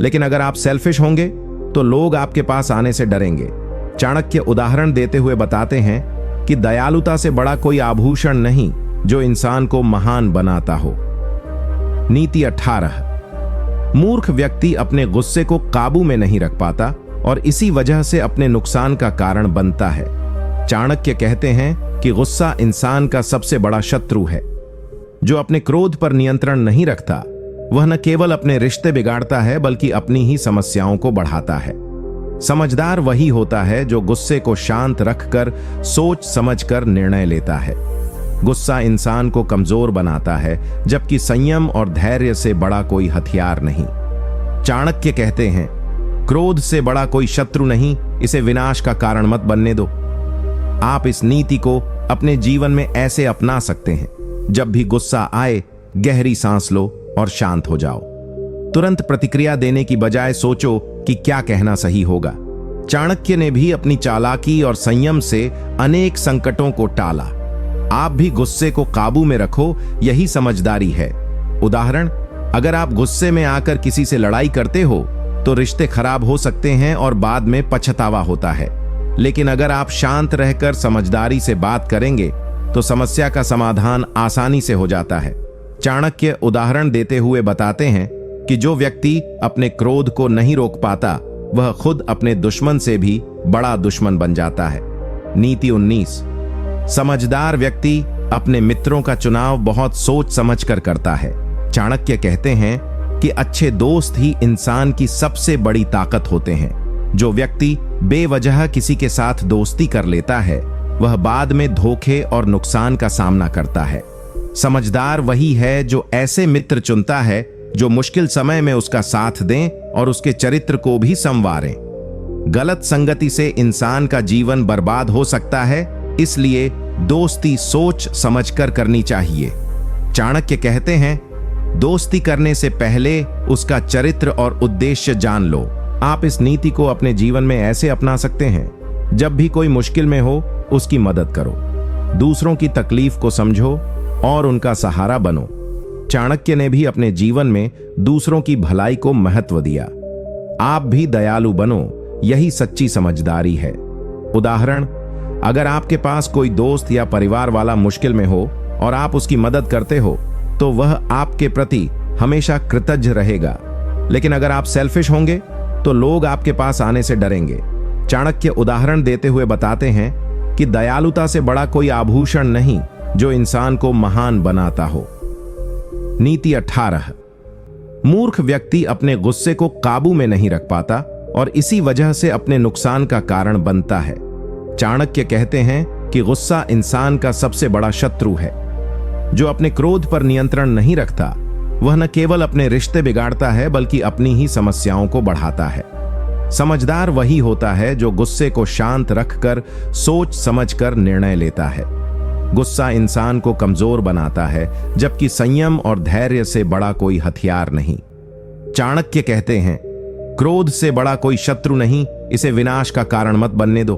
लेकिन अगर आप सेल्फिश होंगे तो लोग आपके पास आने से डरेंगे। चाणक्य उदाहरण देते हुए बताते हैं कि दयालुता से बड़ा कोई आभूषण नहीं जो इंसान को महान बनाता हो। नीति 18। मूर्ख व्यक्ति अपने गुस्से को काबू में नहीं रख पाता और इसी वजह से अपने नुकसान का कारण बनता है। चाणक्य कहते हैं कि गुस्सा इंसान का सबसे बड़ा शत्रु है। जो अपने क्रोध पर नियंत्रण नहीं रखता वह न केवल अपने रिश्ते बिगाड़ता है बल्कि अपनी ही समस्याओं को बढ़ाता है। समझदार वही होता है जो गुस्से को शांत रखकर सोच समझकर निर्णय लेता है। गुस्सा इंसान को कमजोर बनाता है, जबकि संयम और धैर्य से बड़ा कोई हथियार नहीं। चाणक्य कहते हैं, क्रोध से बड़ा कोई शत्रु नहीं, इसे विनाश का कारण मत बनने दो। आप इस नीति को अपने जीवन में ऐसे अपना सकते हैं, जब भी गुस्सा आए गहरी सांस लो और शांत हो जाओ। तुरंत प्रतिक्रिया देने की बजाय सोचो कि क्या कहना सही होगा। चाणक्य ने भी अपनी चालाकी और संयम से अनेक संकटों को टाला। आप भी गुस्से को काबू में रखो, यही समझदारी है। उदाहरण, अगर आप गुस्से में आकर किसी से लड़ाई करते हो तो रिश्ते खराब हो सकते हैं और बाद में पछतावा होता है। लेकिन अगर आप शांत रहकर समझदारी से बात करेंगे तो समस्या का समाधान आसानी से हो जाता है। चाणक्य उदाहरण देते हुए बताते हैं कि जो व्यक्ति अपने क्रोध को नहीं रोक पाता वह खुद अपने दुश्मन से भी बड़ा दुश्मन बन जाता है। नीति 19। समझदार व्यक्ति अपने मित्रों का चुनाव बहुत सोच समझकर करता है। चाणक्य कहते हैं कि अच्छे दोस्त ही इंसान की सबसे बड़ी ताकत होते हैं। जो व्यक्ति बेवजह किसी के साथ दोस्ती कर लेता है वह बाद में धोखे और नुकसान का सामना करता है। समझदार वही है जो ऐसे मित्र चुनता है जो मुश्किल समय में उसका साथ दें और उसके चरित्र को भी संवारें। गलत संगति से इंसान का जीवन बर्बाद हो सकता है, इसलिए दोस्ती सोच समझकर करनी चाहिए। चाणक्य कहते हैं, दोस्ती करने से पहले उसका चरित्र और उद्देश्य जान लो। आप इस नीति को अपने जीवन में ऐसे अपना सकते हैं, जब भी कोई मुश्किल में हो उसकी मदद करो, दूसरों की तकलीफ को समझो और उनका सहारा बनो। चाणक्य ने भी अपने जीवन में दूसरों की भलाई को महत्व दिया। आप भी दयालु बनो, यही सच्ची समझदारी है। उदाहरण, अगर आपके पास कोई दोस्त या परिवार वाला मुश्किल में हो और आप उसकी मदद करते हो तो वह आपके प्रति हमेशा कृतज्ञ रहेगा। लेकिन अगर आप सेल्फिश होंगे तो लोग आपके पास आने से डरेंगे। चाणक्य उदाहरण देते हुए बताते हैं कि दयालुता से बड़ा कोई आभूषण नहीं जो इंसान को महान बनाता हो। नीति 18। मूर्ख व्यक्ति अपने गुस्से को काबू में नहीं रख पाता और इसी वजह से अपने नुकसान का कारण बनता है। चाणक्य कहते हैं कि गुस्सा इंसान का सबसे बड़ा शत्रु है। जो अपने क्रोध पर नियंत्रण नहीं रखता वह न केवल अपने रिश्ते बिगाड़ता है बल्कि अपनी ही समस्याओं को बढ़ाता है। समझदार वही होता है जो गुस्से को शांत रखकर सोच समझकर निर्णय लेता है। गुस्सा इंसान को कमजोर बनाता है, जबकि संयम और धैर्य से बड़ा कोई हथियार नहीं। चाणक्य कहते हैं, क्रोध से बड़ा कोई शत्रु नहीं, इसे विनाश का कारण मत बनने दो।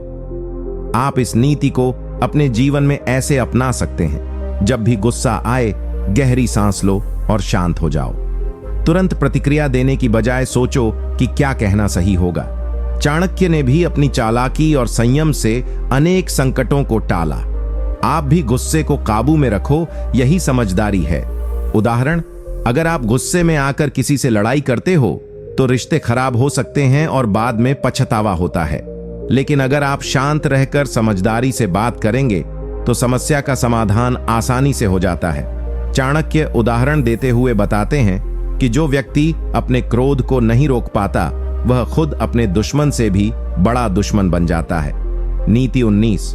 आप इस नीति को अपने जीवन में ऐसे अपना सकते हैं, जब भी गुस्सा आए गहरी सांस लो और शांत हो जाओ। तुरंत प्रतिक्रिया देने की बजाय सोचो कि क्या कहना सही होगा। चाणक्य ने भी अपनी चालाकी और संयम से अनेक संकटों को टाला। आप भी गुस्से को काबू में रखो, यही समझदारी है। उदाहरण, अगर आप गुस्से में आकर किसी से लड़ाई करते हो तो रिश्ते खराब हो सकते हैं और बाद में पछतावा होता है। लेकिन अगर आप शांत रहकर समझदारी से बात करेंगे तो समस्या का समाधान आसानी से हो जाता है। चाणक्य उदाहरण देते हुए बताते हैं कि जो व्यक्ति अपने क्रोध को नहीं रोक पाता वह खुद अपने दुश्मन से भी बड़ा दुश्मन बन जाता है। नीति 19।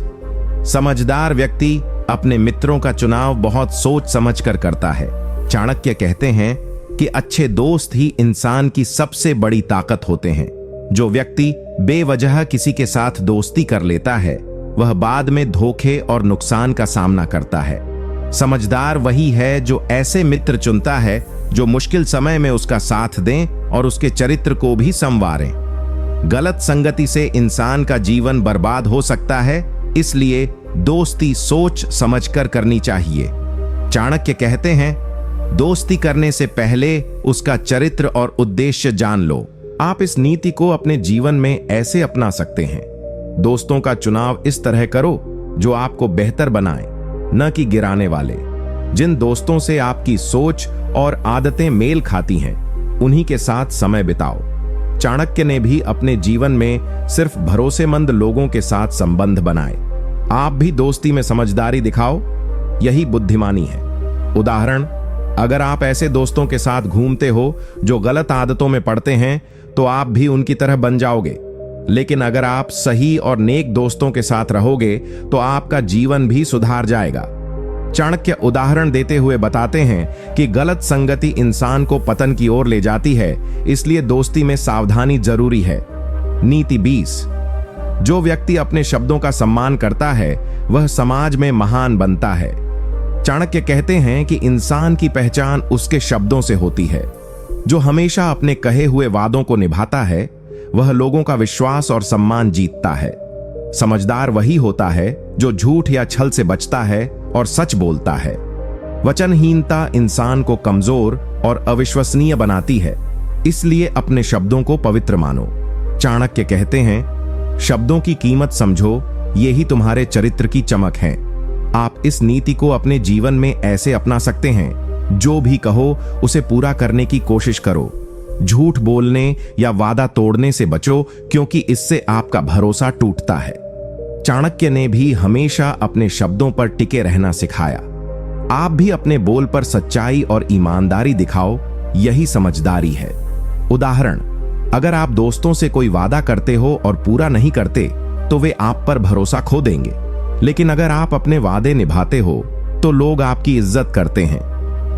समझदार व्यक्ति अपने मित्रों का चुनाव बहुत सोच समझकर करता है। चाणक्य कहते हैं कि अच्छे दोस्त ही इंसान की सबसे बड़ी ताकत होते हैं। जो व्यक्ति बेवजह किसी के साथ दोस्ती कर लेता है वह बाद में धोखे और नुकसान का सामना करता है। समझदार वही है जो ऐसे मित्र चुनता है जो मुश्किल समय में उसका साथ दें और उसके चरित्र को भी संवारें। गलत संगति से इंसान का जीवन बर्बाद हो सकता है, इसलिए दोस्ती सोच समझकर करनी चाहिए। चाणक्य कहते हैं, दोस्ती करने से पहले उसका चरित्र और उद्देश्य जान लो। आप इस नीति को अपने जीवन में ऐसे अपना सकते हैं। दोस्तों का चुनाव इस तरह करो जो आपको बेहतर बनाए, न कि गिराने वाले। जिन दोस्तों से आपकी सोच और आदतें मेल खाती हैं, उन्हीं के साथ समय बिताओ। चाणक्य ने भी अपने जीवन में सिर्फ भरोसेमंद लोगों के साथ संबंध बनाए। आप भी दोस्ती में समझदारी दिखाओ, यही बुद्धिमानी है। उदाहरण, अगर आप ऐसे दोस्तों के साथ घूमते हो जो गलत आदतों में पड़ते हैं तो आप भी उनकी तरह बन जाओगे। लेकिन अगर आप सही और नेक दोस्तों के साथ रहोगे तो आपका जीवन भी सुधार जाएगा। चाणक्य उदाहरण देते हुए बताते हैं कि गलत संगति इंसान को पतन की ओर ले जाती है, इसलिए दोस्ती में सावधानी जरूरी है। नीति 20। जो व्यक्ति अपने शब्दों का सम्मान करता है वह समाज में महान बनता है। चाणक्य कहते हैं कि इंसान की पहचान उसके शब्दों से होती है। जो हमेशा अपने कहे हुए वादों को निभाता है वह लोगों का विश्वास और सम्मान जीतता है। समझदार वही होता है जो झूठ या छल से बचता है और सच बोलता है। वचनहीनता इंसान को कमजोर और अविश्वसनीय बनाती है, इसलिए अपने शब्दों को पवित्र मानो। चाणक्य कहते हैं, शब्दों की कीमत समझो, यही तुम्हारे चरित्र की चमक है। आप इस नीति को अपने जीवन में ऐसे अपना सकते हैं, जो भी कहो उसे पूरा करने की कोशिश करो। झूठ बोलने या वादा तोड़ने से बचो, क्योंकि इससे आपका भरोसा टूटता है। चाणक्य ने भी हमेशा अपने शब्दों पर टिके रहना सिखाया। आप भी अपने बोल पर सच्चाई और ईमानदारी दिखाओ, यही समझदारी है। उदाहरण, अगर आप दोस्तों से कोई वादा करते हो और पूरा नहीं करते तो वे आप पर भरोसा खो देंगे। लेकिन अगर आप अपने वादे निभाते हो तो लोग आपकी इज्जत करते हैं।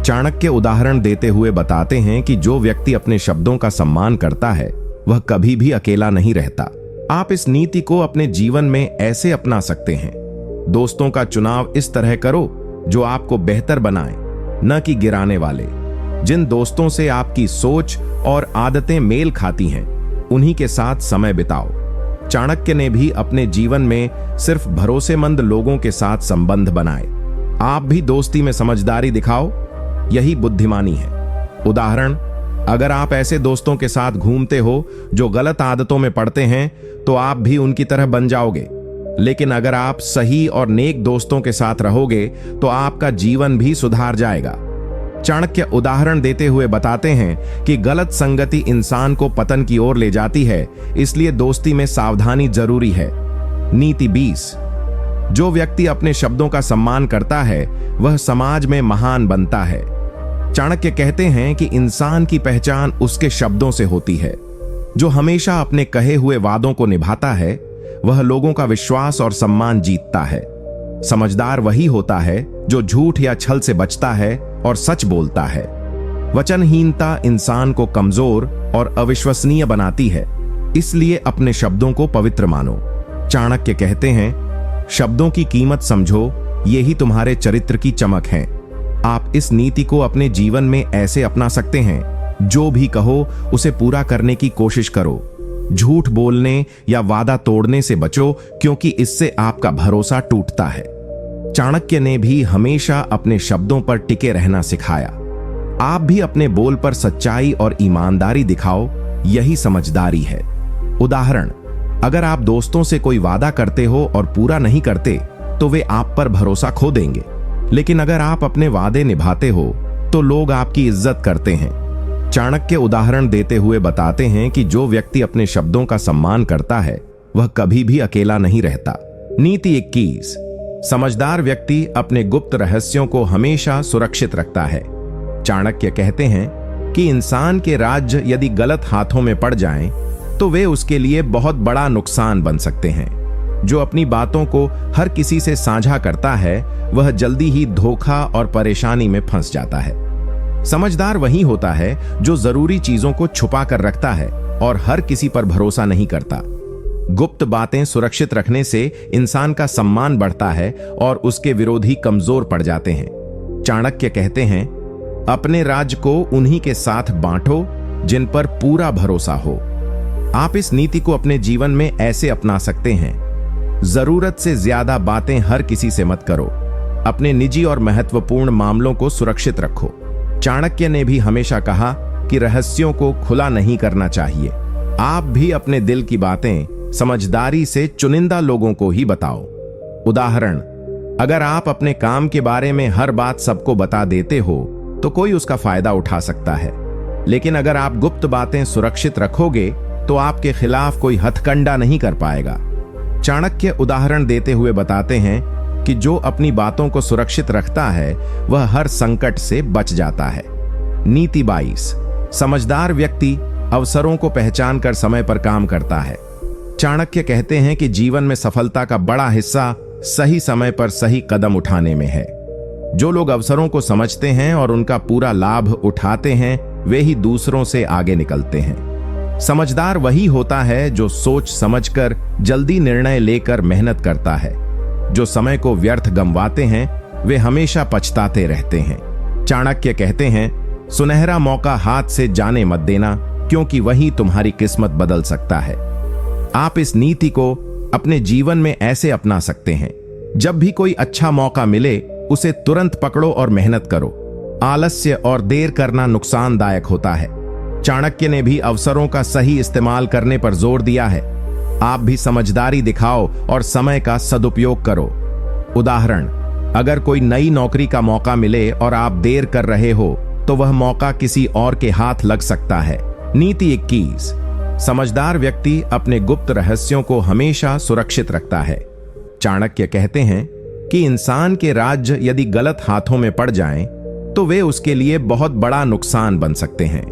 चाणक्य उदाहरण देते हुए बताते हैं कि जो व्यक्ति अपने शब्दों का सम्मान करता है वह कभी भी अकेला नहीं रहता। आप इस नीति को अपने जीवन में ऐसे अपना सकते हैं। दोस्तों का चुनाव इस तरह करो जो आपको बेहतर बनाए, न कि गिराने वाले। जिन दोस्तों से आपकी सोच और आदतें मेल खाती हैं, उन्हीं के साथ समय बिताओ। चाणक्य ने भी अपने जीवन में सिर्फ भरोसेमंद लोगों के साथ संबंध बनाए। आप भी दोस्ती में समझदारी दिखाओ, यही बुद्धिमानी है। उदाहरण, अगर आप ऐसे दोस्तों के साथ घूमते हो जो गलत आदतों में पड़ते हैं तो आप भी उनकी तरह बन जाओगे। लेकिन अगर आप सही और नेक दोस्तों के साथ रहोगे तो आपका जीवन भी सुधार जाएगा। चाणक्य उदाहरण देते हुए बताते हैं कि गलत संगति इंसान को पतन की ओर ले जाती है, इसलिए दोस्ती में सावधानी जरूरी है। नीति 20। जो व्यक्ति अपने शब्दों का सम्मान करता है वह समाज में महान बनता है। चाणक्य कहते हैं कि इंसान की पहचान उसके शब्दों से होती है। जो हमेशा अपने कहे हुए वादों को निभाता है वह लोगों का विश्वास और सम्मान जीतता है। समझदार वही होता है जो झूठ या छल से बचता है और सच बोलता है। वचनहीनता इंसान को कमजोर और अविश्वसनीय बनाती है, इसलिए अपने शब्दों को पवित्र मानो। चाणक्य कहते हैं, शब्दों की कीमत समझो, यही तुम्हारे चरित्र की चमक है। आप इस नीति को अपने जीवन में ऐसे अपना सकते हैं, जो भी कहो उसे पूरा करने की कोशिश करो। झूठ बोलने या वादा तोड़ने से बचो, क्योंकि इससे आपका भरोसा टूटता है। चाणक्य ने भी हमेशा अपने शब्दों पर टिके रहना सिखाया। आप भी अपने बोल पर सच्चाई और ईमानदारी दिखाओ, यही समझदारी है। उदाहरण, अगर आप दोस्तों से कोई वादा करते हो और पूरा नहीं करते तो वे आप पर भरोसा खो देंगे। लेकिन अगर आप अपने वादे निभाते हो तो लोग आपकी इज्जत करते हैं। चाणक्य उदाहरण देते हुए बताते हैं कि जो व्यक्ति अपने शब्दों का सम्मान करता है वह कभी भी अकेला नहीं रहता। नीति 21। समझदार व्यक्ति अपने गुप्त रहस्यों को हमेशा सुरक्षित रखता है। चाणक्य कहते हैं कि इंसान के राज्य यदि गलत हाथों में पड़ जाएं, तो वे उसके लिए बहुत बड़ा नुकसान बन सकते हैं। जो अपनी बातों को हर किसी से साझा करता है, वह जल्दी ही धोखा और परेशानी में फंस जाता है। समझदार वही होता है जो जरूरी चीजों को छुपा कर रखता है और हर किसी पर भरोसा नहीं करता। गुप्त बातें सुरक्षित रखने से इंसान का सम्मान बढ़ता है और उसके विरोधी कमजोर पड़ जाते हैं। चाणक्य कहते हैं, अपने राज्य को उन्हीं के साथ बांटो जिन पर पूरा भरोसा हो। आप इस नीति को अपने जीवन में ऐसे अपना सकते हैं। जरूरत से ज्यादा बातें हर किसी से मत करो। अपने निजी और महत्वपूर्ण मामलों को सुरक्षित रखो। चाणक्य ने भी हमेशा कहा कि रहस्यों को खुला नहीं करना चाहिए। आप भी अपने दिल की बातें समझदारी से चुनिंदा लोगों को ही बताओ। उदाहरण, अगर आप अपने काम के बारे में हर बात सबको बता देते हो तो कोई उसका फायदा उठा सकता है, लेकिन अगर आप गुप्त बातें सुरक्षित रखोगे तो आपके खिलाफ कोई हथकंडा नहीं कर पाएगा। चाणक्य उदाहरण देते हुए बताते हैं कि जो अपनी बातों को सुरक्षित रखता है वह हर संकट से बच जाता है। नीति 22, समझदार व्यक्ति अवसरों को पहचान कर समय पर काम करता है। चाणक्य कहते हैं कि जीवन में सफलता का बड़ा हिस्सा सही समय पर सही कदम उठाने में है। जो लोग अवसरों को समझते हैं और उनका पूरा लाभ उठाते हैं, वे ही दूसरों से आगे निकलते हैं। समझदार वही होता है जो सोच समझकर जल्दी निर्णय लेकर मेहनत करता है। जो समय को व्यर्थ गंवाते हैं, वे हमेशा पछताते रहते हैं। चाणक्य कहते हैं, सुनहरा मौका हाथ से जाने मत देना, क्योंकि वही तुम्हारी किस्मत बदल सकता है। आप इस नीति को अपने जीवन में ऐसे अपना सकते हैं। जब भी कोई अच्छा मौका मिले, उसे तुरंत पकड़ो और मेहनत करो। आलस्य और देर करना नुकसानदायक होता है। चाणक्य ने भी अवसरों का सही इस्तेमाल करने पर जोर दिया है। आप भी समझदारी दिखाओ और समय का सदुपयोग करो। उदाहरण, अगर कोई नई नौकरी का मौका मिले और आप देर कर रहे हो, तो वह मौका किसी और के हाथ लग सकता है। नीति 21, समझदार व्यक्ति अपने गुप्त रहस्यों को हमेशा सुरक्षित रखता है। चाणक्य कहते हैं कि इंसान के राज्य यदि गलत हाथों में पड़ जाएं, तो वे उसके लिए बहुत बड़ा नुकसान बन सकते हैं।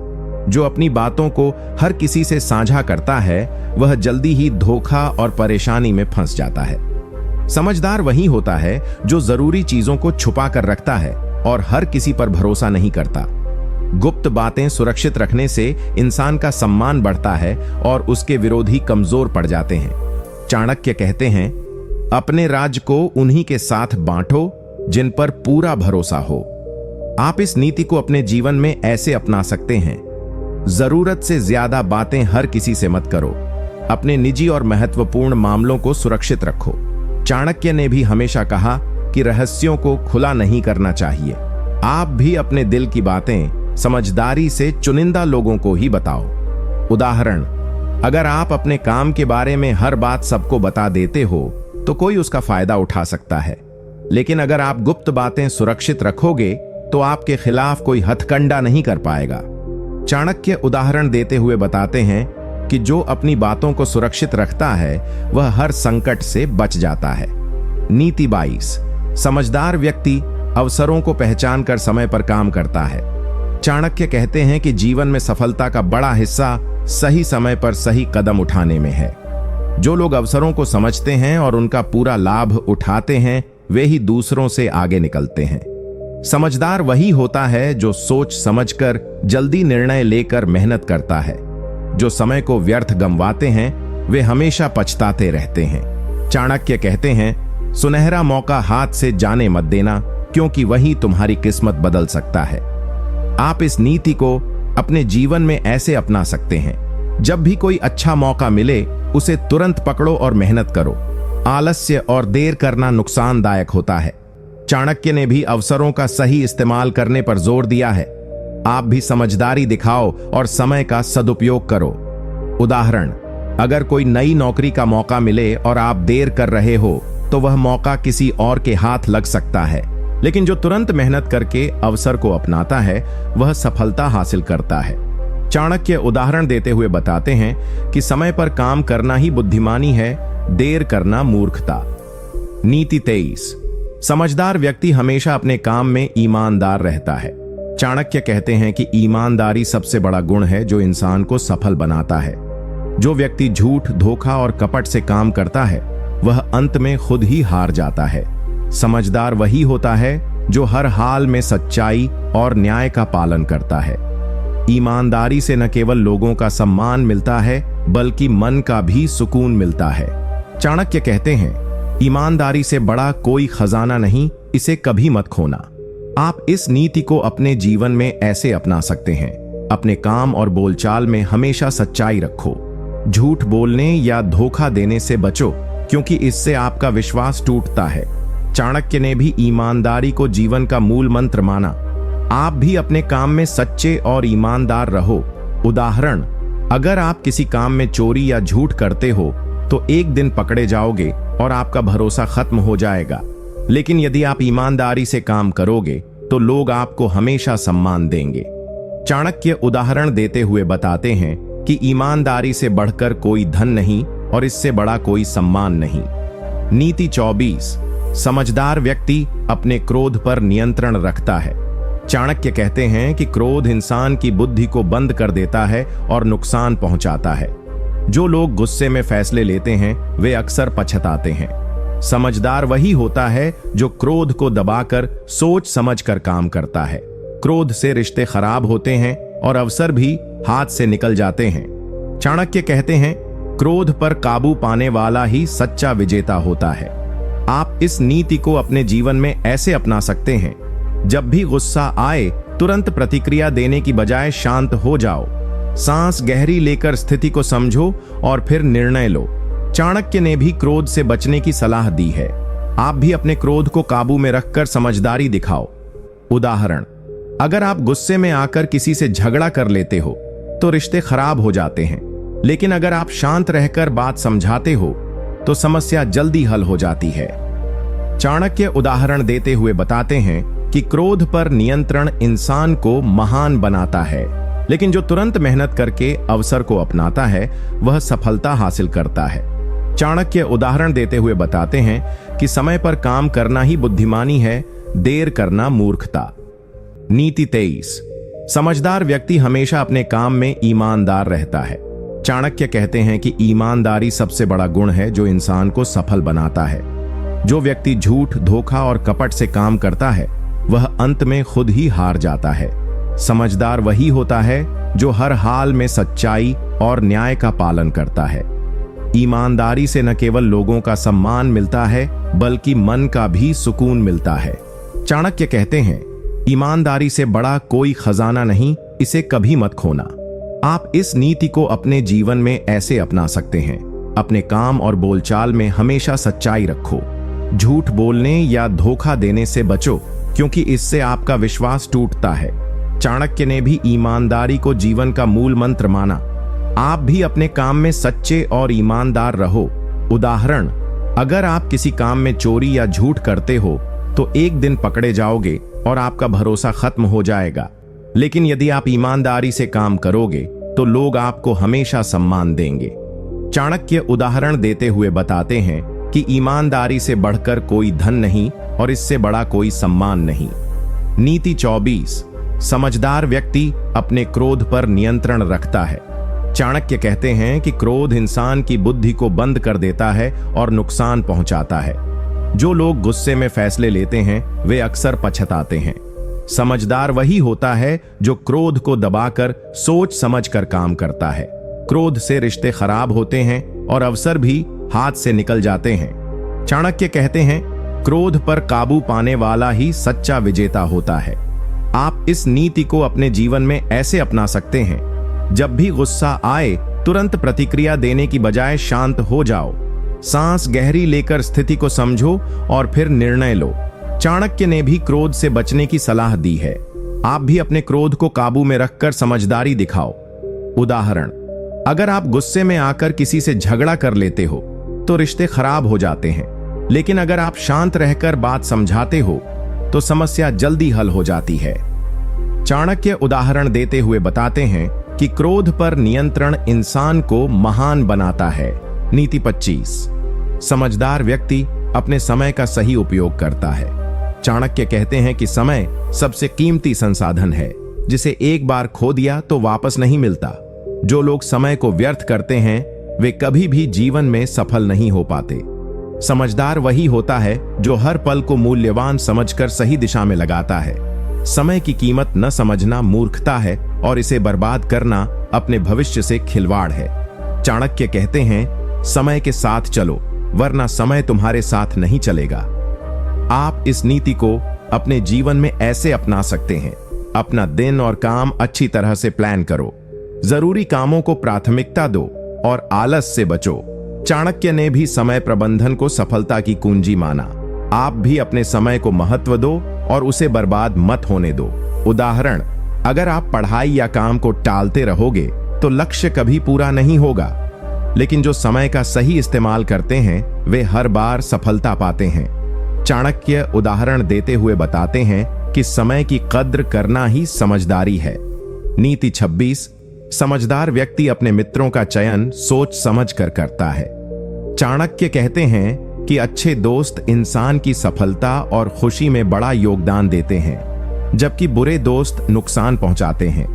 जो अपनी बातों को हर किसी से साझा करता है, वह जल्दी ही धोखा और परेशानी में फंस जाता है। समझदार वही होता है जो जरूरी चीजों को छुपा कर रखता है और हर किसी पर भरोसा नहीं करता। गुप्त बातें सुरक्षित रखने से इंसान का सम्मान बढ़ता है और उसके विरोधी कमजोर पड़ जाते हैं। चाणक्य कहते हैं, अपने राज्य को उन्हीं के साथ बांटो जिन पर पूरा भरोसा हो। आप इस नीति को अपने जीवन में ऐसे अपना सकते हैं। जरूरत से ज्यादा बातें हर किसी से मत करो। अपने निजी और महत्वपूर्ण मामलों को सुरक्षित रखो। चाणक्य ने भी हमेशा कहा कि रहस्यों को खुला नहीं करना चाहिए। आप भी अपने दिल की बातें समझदारी से चुनिंदा लोगों को ही बताओ। उदाहरण, अगर आप अपने काम के बारे में हर बात सबको बता देते हो तो कोई उसका फायदा उठा सकता है, लेकिन अगर आप गुप्त बातें सुरक्षित रखोगे तो आपके खिलाफ कोई हथकंडा नहीं कर पाएगा। चाणक्य उदाहरण देते हुए बताते हैं कि जो अपनी बातों को सुरक्षित रखता है वह हर संकट से बच जाता है। नीति 22, समझदार व्यक्ति अवसरों को पहचान कर समय पर काम करता है। चाणक्य कहते हैं कि जीवन में सफलता का बड़ा हिस्सा सही समय पर सही कदम उठाने में है। जो लोग अवसरों को समझते हैं और उनका पूरा लाभ उठाते हैं, वे ही दूसरों से आगे निकलते हैं। समझदार वही होता है जो सोच समझकर जल्दी निर्णय लेकर मेहनत करता है। जो समय को व्यर्थ गंवाते हैं, वे हमेशा पछताते रहते हैं। चाणक्य कहते हैं, सुनहरा मौका हाथ से जाने मत देना, क्योंकि वही तुम्हारी किस्मत बदल सकता है। आप इस नीति को अपने जीवन में ऐसे अपना सकते हैं। जब भी कोई अच्छा मौका मिले, उसे तुरंत पकड़ो और मेहनत करो। आलस्य और देर करना नुकसानदायक होता है। चाणक्य ने भी अवसरों का सही इस्तेमाल करने पर जोर दिया है। आप भी समझदारी दिखाओ और समय का सदुपयोग करो। उदाहरण, अगर कोई नई नौकरी का मौका मिले और आप देर कर रहे हो, तो वह मौका किसी और के हाथ लग सकता है, लेकिन जो तुरंत मेहनत करके अवसर को अपनाता है, वह सफलता हासिल करता है। चाणक्य उदाहरण देते हुए बताते हैं कि समय पर काम करना ही बुद्धिमानी है, देर करना मूर्खता। नीति 23, समझदार व्यक्ति हमेशा अपने काम में ईमानदार रहता है। चाणक्य कहते हैं कि ईमानदारी सबसे बड़ा गुण है जो इंसान को सफल बनाता है। जो व्यक्ति झूठ, धोखा और कपट से काम करता है वह अंत में खुद ही हार जाता है। समझदार वही होता है जो हर हाल में सच्चाई और न्याय का पालन करता है। ईमानदारी से न केवल लोगों का सम्मान मिलता है बल्कि मन का भी सुकून मिलता है। चाणक्य कहते हैं, ईमानदारी से बड़ा कोई खजाना नहीं, इसे कभी मत खोना। आप इस नीति को अपने जीवन में ऐसे अपना सकते हैं। अपने काम और बोलचाल में हमेशा सच्चाई रखो। झूठ बोलने या धोखा देने से बचो, क्योंकि इससे आपका विश्वास टूटता है। चाणक्य ने भी ईमानदारी को जीवन का मूल मंत्र माना। आप भी अपने काम में सच्चे और ईमानदार रहो। उदाहरण, अगर आप किसी काम में चोरी या झूठ करते हो तो एक दिन पकड़े जाओगे और आपका भरोसा खत्म हो जाएगा। लेकिन यदि आप ईमानदारी से काम करोगे तो लोग आपको हमेशा सम्मान देंगे। चाणक्य उदाहरण देते हुए बताते हैं कि ईमानदारी से बढ़कर कोई धन नहीं और इससे बड़ा कोई सम्मान नहीं। नीति 24, समझदार व्यक्ति अपने क्रोध पर नियंत्रण रखता है। चाणक्य कहते हैं कि क्रोध इंसान की बुद्धि को बंद कर देता है और नुकसान पहुंचाता है। जो लोग गुस्से में फैसले लेते हैं वे अक्सर पछताते हैं। समझदार वही होता है जो क्रोध को दबाकर सोच समझकर काम करता है। क्रोध से रिश्ते खराब होते हैं और अवसर भी हाथ से निकल जाते हैं। चाणक्य कहते हैं, क्रोध पर काबू पाने वाला ही सच्चा विजेता होता है। आप इस नीति को अपने जीवन में ऐसे अपना सकते हैं। जब भी गुस्सा आए तुरंत प्रतिक्रिया देने की बजाय शांत हो जाओ। सांस गहरी लेकर स्थिति को समझो और फिर निर्णय लो। चाणक्य ने भी क्रोध से बचने की सलाह दी है। आप भी अपने क्रोध को काबू में रखकर समझदारी दिखाओ। उदाहरण, अगर आप गुस्से में आकर किसी से झगड़ा कर लेते हो तो रिश्ते खराब हो जाते हैं। लेकिन अगर आप शांत रहकर बात समझाते हो तो समस्या जल्दी हल हो जाती है। चाणक्य उदाहरण देते हुए बताते हैं कि क्रोध पर नियंत्रण इंसान को महान बनाता है, लेकिन जो तुरंत मेहनत करके अवसर को अपनाता है वह सफलता हासिल करता है। चाणक्य उदाहरण देते हुए बताते हैं कि समय पर काम करना ही बुद्धिमानी है, देर करना मूर्खता। नीति 23, समझदार व्यक्ति हमेशा अपने काम में ईमानदार रहता है। चाणक्य कहते हैं कि ईमानदारी सबसे बड़ा गुण है जो इंसान को सफल बनाता है। जो व्यक्ति झूठ, धोखा और कपट से काम करता है वह अंत में खुद ही हार जाता है। समझदार वही होता है जो हर हाल में सच्चाई और न्याय का पालन करता है। ईमानदारी से न केवल लोगों का सम्मान मिलता है बल्कि मन का भी सुकून मिलता है। चाणक्य कहते हैं, ईमानदारी से बड़ा कोई खजाना नहीं, इसे कभी मत खोना। आप इस नीति को अपने जीवन में ऐसे अपना सकते हैं। अपने काम और बोलचाल में हमेशा सच्चाई रखो। झूठ बोलने या धोखा देने से बचो, क्योंकि इससे आपका विश्वास टूटता है। चाणक्य ने भी ईमानदारी को जीवन का मूल मंत्र माना। आप भी अपने काम में सच्चे और ईमानदार रहो। उदाहरण, अगर आप किसी काम में चोरी या झूठ करते हो तो एक दिन पकड़े जाओगे और आपका भरोसा खत्म हो जाएगा। लेकिन यदि आप ईमानदारी से काम करोगे तो लोग आपको हमेशा सम्मान देंगे। चाणक्य उदाहरण देते हुए बताते हैं कि ईमानदारी से बढ़कर कोई धन नहीं और इससे बड़ा कोई सम्मान नहीं। नीति 24, समझदार व्यक्ति अपने क्रोध पर नियंत्रण रखता है। चाणक्य कहते हैं कि क्रोध इंसान की बुद्धि को बंद कर देता है और नुकसान पहुंचाता है। जो लोग गुस्से में फैसले लेते हैं वे अक्सर पछताते हैं। समझदार वही होता है जो क्रोध को दबाकर सोच समझकर काम करता है। क्रोध से रिश्ते खराब होते हैं और अवसर भी हाथ से निकल जाते हैं। चाणक्य कहते हैं, क्रोध पर काबू पाने वाला ही सच्चा विजेता होता है। आप इस नीति को अपने जीवन में ऐसे अपना सकते हैं। जब भी गुस्सा आए तुरंत प्रतिक्रिया देने की बजाय शांत हो जाओ। सांस गहरी लेकर स्थिति को समझो और फिर निर्णय लो। चाणक्य ने भी क्रोध से बचने की सलाह दी है। आप भी अपने क्रोध को काबू में रखकर समझदारी दिखाओ। उदाहरण, अगर आप गुस्से में आकर किसी से झगड़ा कर लेते हो तो रिश्ते खराब हो जाते हैं। लेकिन अगर आप शांत रहकर बात समझाते हो तो समस्या जल्दी हल हो जाती है। चाणक्य उदाहरण देते हुए बताते हैं कि क्रोध पर नियंत्रण इंसान को महान बनाता है। नीति 25, समझदार व्यक्ति अपने समय का सही उपयोग करता है। चाणक्य कहते हैं कि समय सबसे कीमती संसाधन है, जिसे एक बार खो दिया तो वापस नहीं मिलता। जो लोग समय को व्यर्थ करते हैं वे कभी भी जीवन में सफल नहीं हो पाते। समझदार वही होता है जो हर पल को मूल्यवान समझकर सही दिशा में लगाता है। समय की कीमत न समझना मूर्खता है और इसे बर्बाद करना अपने भविष्य से खिलवाड़ है। चाणक्य कहते हैं, समय के साथ चलो, वरना समय तुम्हारे साथ नहीं चलेगा। आप इस नीति को अपने जीवन में ऐसे अपना सकते हैं। अपना दिन और काम अच्छी तरह से प्लान करो, जरूरी कामों को प्राथमिकता दो और आलस से बचो। चाणक्य ने भी समय प्रबंधन को सफलता की कुंजी माना। आप भी अपने समय को महत्व दो और उसे बर्बाद मत होने दो। उदाहरण, अगर आप पढ़ाई या काम को टालते रहोगे तो लक्ष्य कभी पूरा नहीं होगा, लेकिन जो समय का सही इस्तेमाल करते हैं वे हर बार सफलता पाते हैं। चाणक्य उदाहरण देते हुए बताते हैं कि समय की कद्र करना ही समझदारी है। नीति 26, समझदार व्यक्ति अपने मित्रों का चयन सोच समझ कर करता है। चाणक्य कहते हैं कि अच्छे दोस्त इंसान की सफलता और खुशी में बड़ा योगदान देते हैं, जबकि बुरे दोस्त नुकसान पहुंचाते हैं।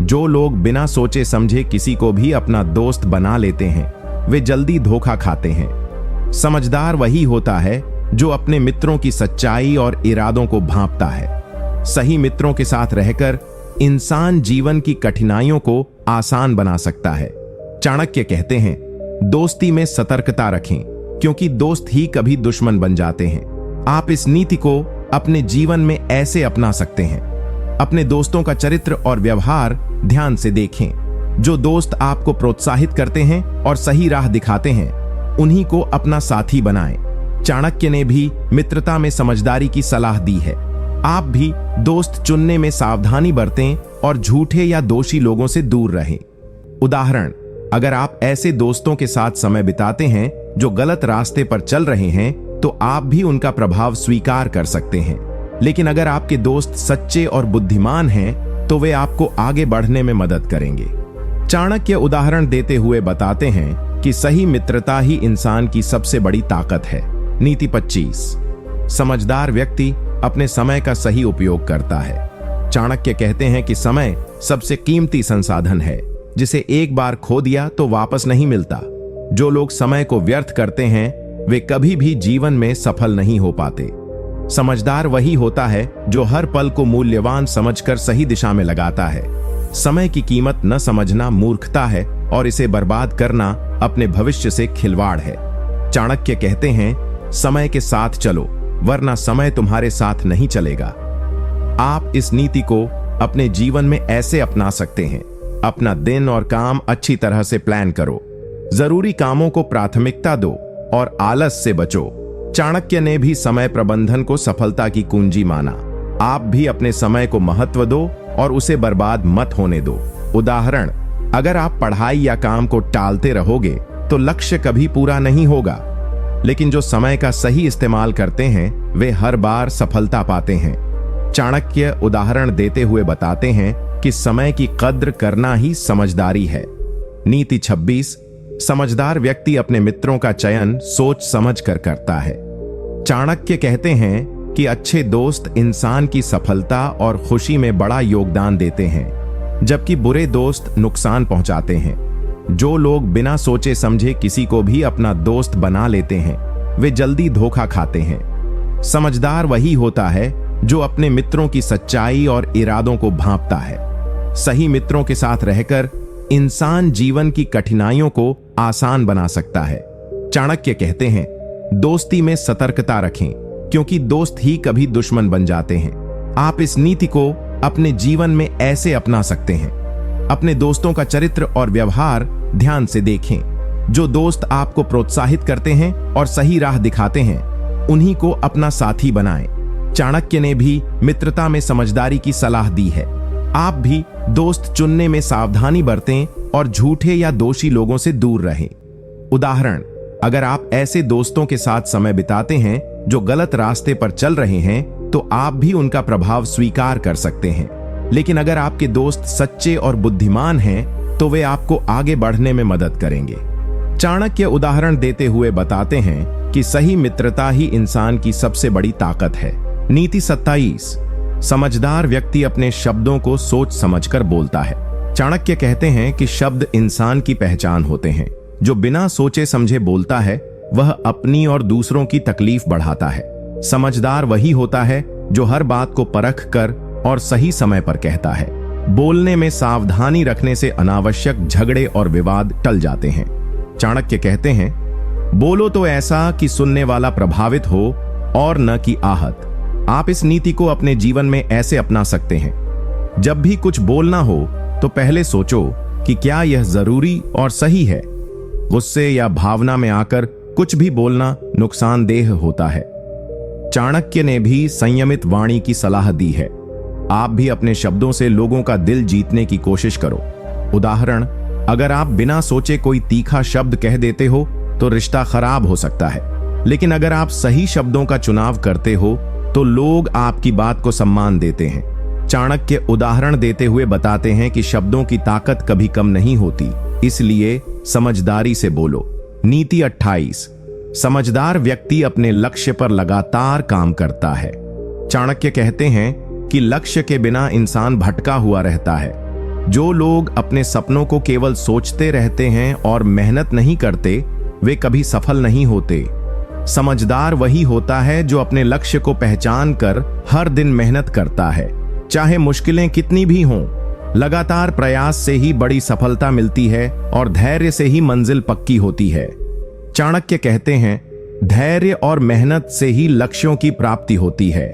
जो लोग बिना सोचे समझे किसी को भी अपना दोस्त बना लेते हैं वे जल्दी धोखा खाते हैं। समझदार वही होता है जो अपने मित्रों की सच्चाई और इरादों को भांपता है। सही मित्रों के साथ रहकर इंसान जीवन की कठिनाइयों को आसान बना सकता है। चाणक्य कहते हैं, दोस्ती में सतर्कता रखें, क्योंकि दोस्त ही कभी दुश्मन बन जाते हैं। आप इस नीति को अपने जीवन में ऐसे अपना सकते हैं। अपने दोस्तों का चरित्र और व्यवहार ध्यान से देखें। जो दोस्त आपको प्रोत्साहित करते हैं और सही राह दिखाते हैं, उन्हीं को अपना साथी बनाएं। चाणक्य ने भी मित्रता में समझदारी की सलाह दी है। आप भी दोस्त चुनने में सावधानी बरतें और झूठे या दोषी लोगों से दूर रहें। उदाहरण, अगर आप ऐसे दोस्तों के साथ समय बिताते हैं जो गलत रास्ते पर चल रहे हैं तो आप भी उनका प्रभाव स्वीकार कर सकते हैं। लेकिन अगर आपके दोस्त सच्चे और बुद्धिमान हैं तो वे आपको आगे बढ़ने में मदद करेंगे। चाणक्य उदाहरण देते हुए बताते हैं कि सही मित्रता ही इंसान की सबसे बड़ी ताकत है। नीति 25, समझदार व्यक्ति अपने समय का सही उपयोग करता है। चाणक्य कहते हैं कि समय सबसे कीमती संसाधन है, जिसे एक बार खो दिया तो वापस नहीं मिलता। जो लोग समय को व्यर्थ करते हैं वे कभी भी जीवन में सफल नहीं हो पाते। समझदार वही होता है जो हर पल को मूल्यवान समझकर सही दिशा में लगाता है। समय की कीमत न समझना मूर्खता है और इसे बर्बाद करना अपने भविष्य से खिलवाड़ है। चाणक्य कहते हैं, समय के साथ चलो, वरना समय तुम्हारे साथ नहीं चलेगा। आप इस नीति को अपने जीवन में ऐसे अपना सकते हैं। अपना दिन और काम अच्छी तरह से प्लान करो, जरूरी कामों को प्राथमिकता दो और आलस से बचो। चाणक्य ने भी समय प्रबंधन को सफलता की कुंजी माना। आप भी अपने समय को महत्व दो और उसे बर्बाद मत होने दो। उदाहरण, अगर आप पढ़ाई या काम को टालते रहोगे तो लक्ष्य कभी पूरा नहीं होगा, लेकिन जो समय का सही इस्तेमाल करते हैं वे हर बार सफलता पाते हैं। चाणक्य उदाहरण देते हुए बताते हैं कि समय की कद्र करना ही समझदारी है। नीति 26, समझदार व्यक्ति अपने मित्रों का चयन सोच समझ कर करता है। चाणक्य कहते हैं कि अच्छे दोस्त इंसान की सफलता और खुशी में बड़ा योगदान देते हैं, जबकि बुरे दोस्त नुकसान पहुंचाते हैं। जो लोग बिना सोचे समझे किसी को भी अपना दोस्त बना लेते हैं वे जल्दी धोखा खाते हैं। समझदार वही होता है जो अपने मित्रों की सच्चाई और इरादों को भांपता है। सही मित्रों के साथ रहकर इंसान जीवन की कठिनाइयों को आसान बना सकता है। चाणक्य कहते हैं, दोस्ती में सतर्कता रखें, क्योंकि दोस्त ही कभी दुश्मन बन जाते हैं। आप इस नीति को अपने जीवन में ऐसे अपना सकते हैं। अपने दोस्तों का चरित्र और व्यवहार ध्यान से देखें। जो दोस्त आपको प्रोत्साहित करते हैं और सही राह दिखाते हैं, उन्हीं को अपना साथी बनाएं। चाणक्य ने भी मित्रता में समझदारी की सलाह दी है। आप भी दोस्त चुनने में सावधानी बरतें और झूठे या दोषी लोगों से दूर रहें। उदाहरण, अगर आप ऐसे दोस्तों के साथ समय बिताते हैं जो गलत रास्ते पर चल रहे हैं तो आप भी उनका प्रभाव स्वीकार कर सकते हैं। लेकिन अगर आपके दोस्त सच्चे और बुद्धिमान हैं तो वे आपको आगे बढ़ने में मदद करेंगे। चाणक्य उदाहरण देते हुए बताते हैं कि सही मित्रता ही इंसान की सबसे बड़ी ताकत है। नीति 27। समझदार व्यक्ति अपने शब्दों को सोच समझकर बोलता है। चाणक्य कहते हैं कि शब्द इंसान की पहचान होते हैं। जो बिना सोचे समझे बोलता है वह अपनी और दूसरों की तकलीफ बढ़ाता है। समझदार वही होता है जो हर बात को परख कर और सही समय पर कहता है। बोलने में सावधानी रखने से अनावश्यक झगड़े और विवाद टल जाते हैं। चाणक्य कहते हैं, बोलो तो ऐसा कि सुनने वाला प्रभावित हो और न कि आहत। आप इस नीति को अपने जीवन में ऐसे अपना सकते हैं। जब भी कुछ बोलना हो तो पहले सोचो कि क्या यह जरूरी और सही है। गुस्से या भावना में आकर कुछ भी बोलना नुकसानदेह होता है। चाणक्य ने भी संयमित वाणी की सलाह दी है। आप भी अपने शब्दों से लोगों का दिल जीतने की कोशिश करो। उदाहरण, अगर आप बिना सोचे कोई तीखा शब्द कह देते हो तो रिश्ता खराब हो सकता है, लेकिन अगर आप सही शब्दों का चुनाव करते हो तो लोग आपकी बात को सम्मान देते हैं। चाणक्य उदाहरण देते हुए बताते हैं कि शब्दों की ताकत कभी कम नहीं होती, इसलिए समझदारी से बोलो। नीति 28। समझदार व्यक्ति अपने लक्ष्य पर लगातार काम करता है। चाणक्य कहते हैं कि लक्ष्य के बिना इंसान भटका हुआ रहता है। जो लोग अपने सपनों को केवल सोचते रहते हैं और मेहनत नहीं करते, वे कभी सफल नहीं होते। समझदार वही होता है जो अपने लक्ष्य को पहचान कर हर दिन मेहनत करता है, चाहे मुश्किलें कितनी भी हों। लगातार प्रयास से ही बड़ी सफलता मिलती है और धैर्य से ही मंजिल पक्की होती है। चाणक्य कहते हैं, धैर्य और मेहनत से ही लक्ष्यों की प्राप्ति होती है।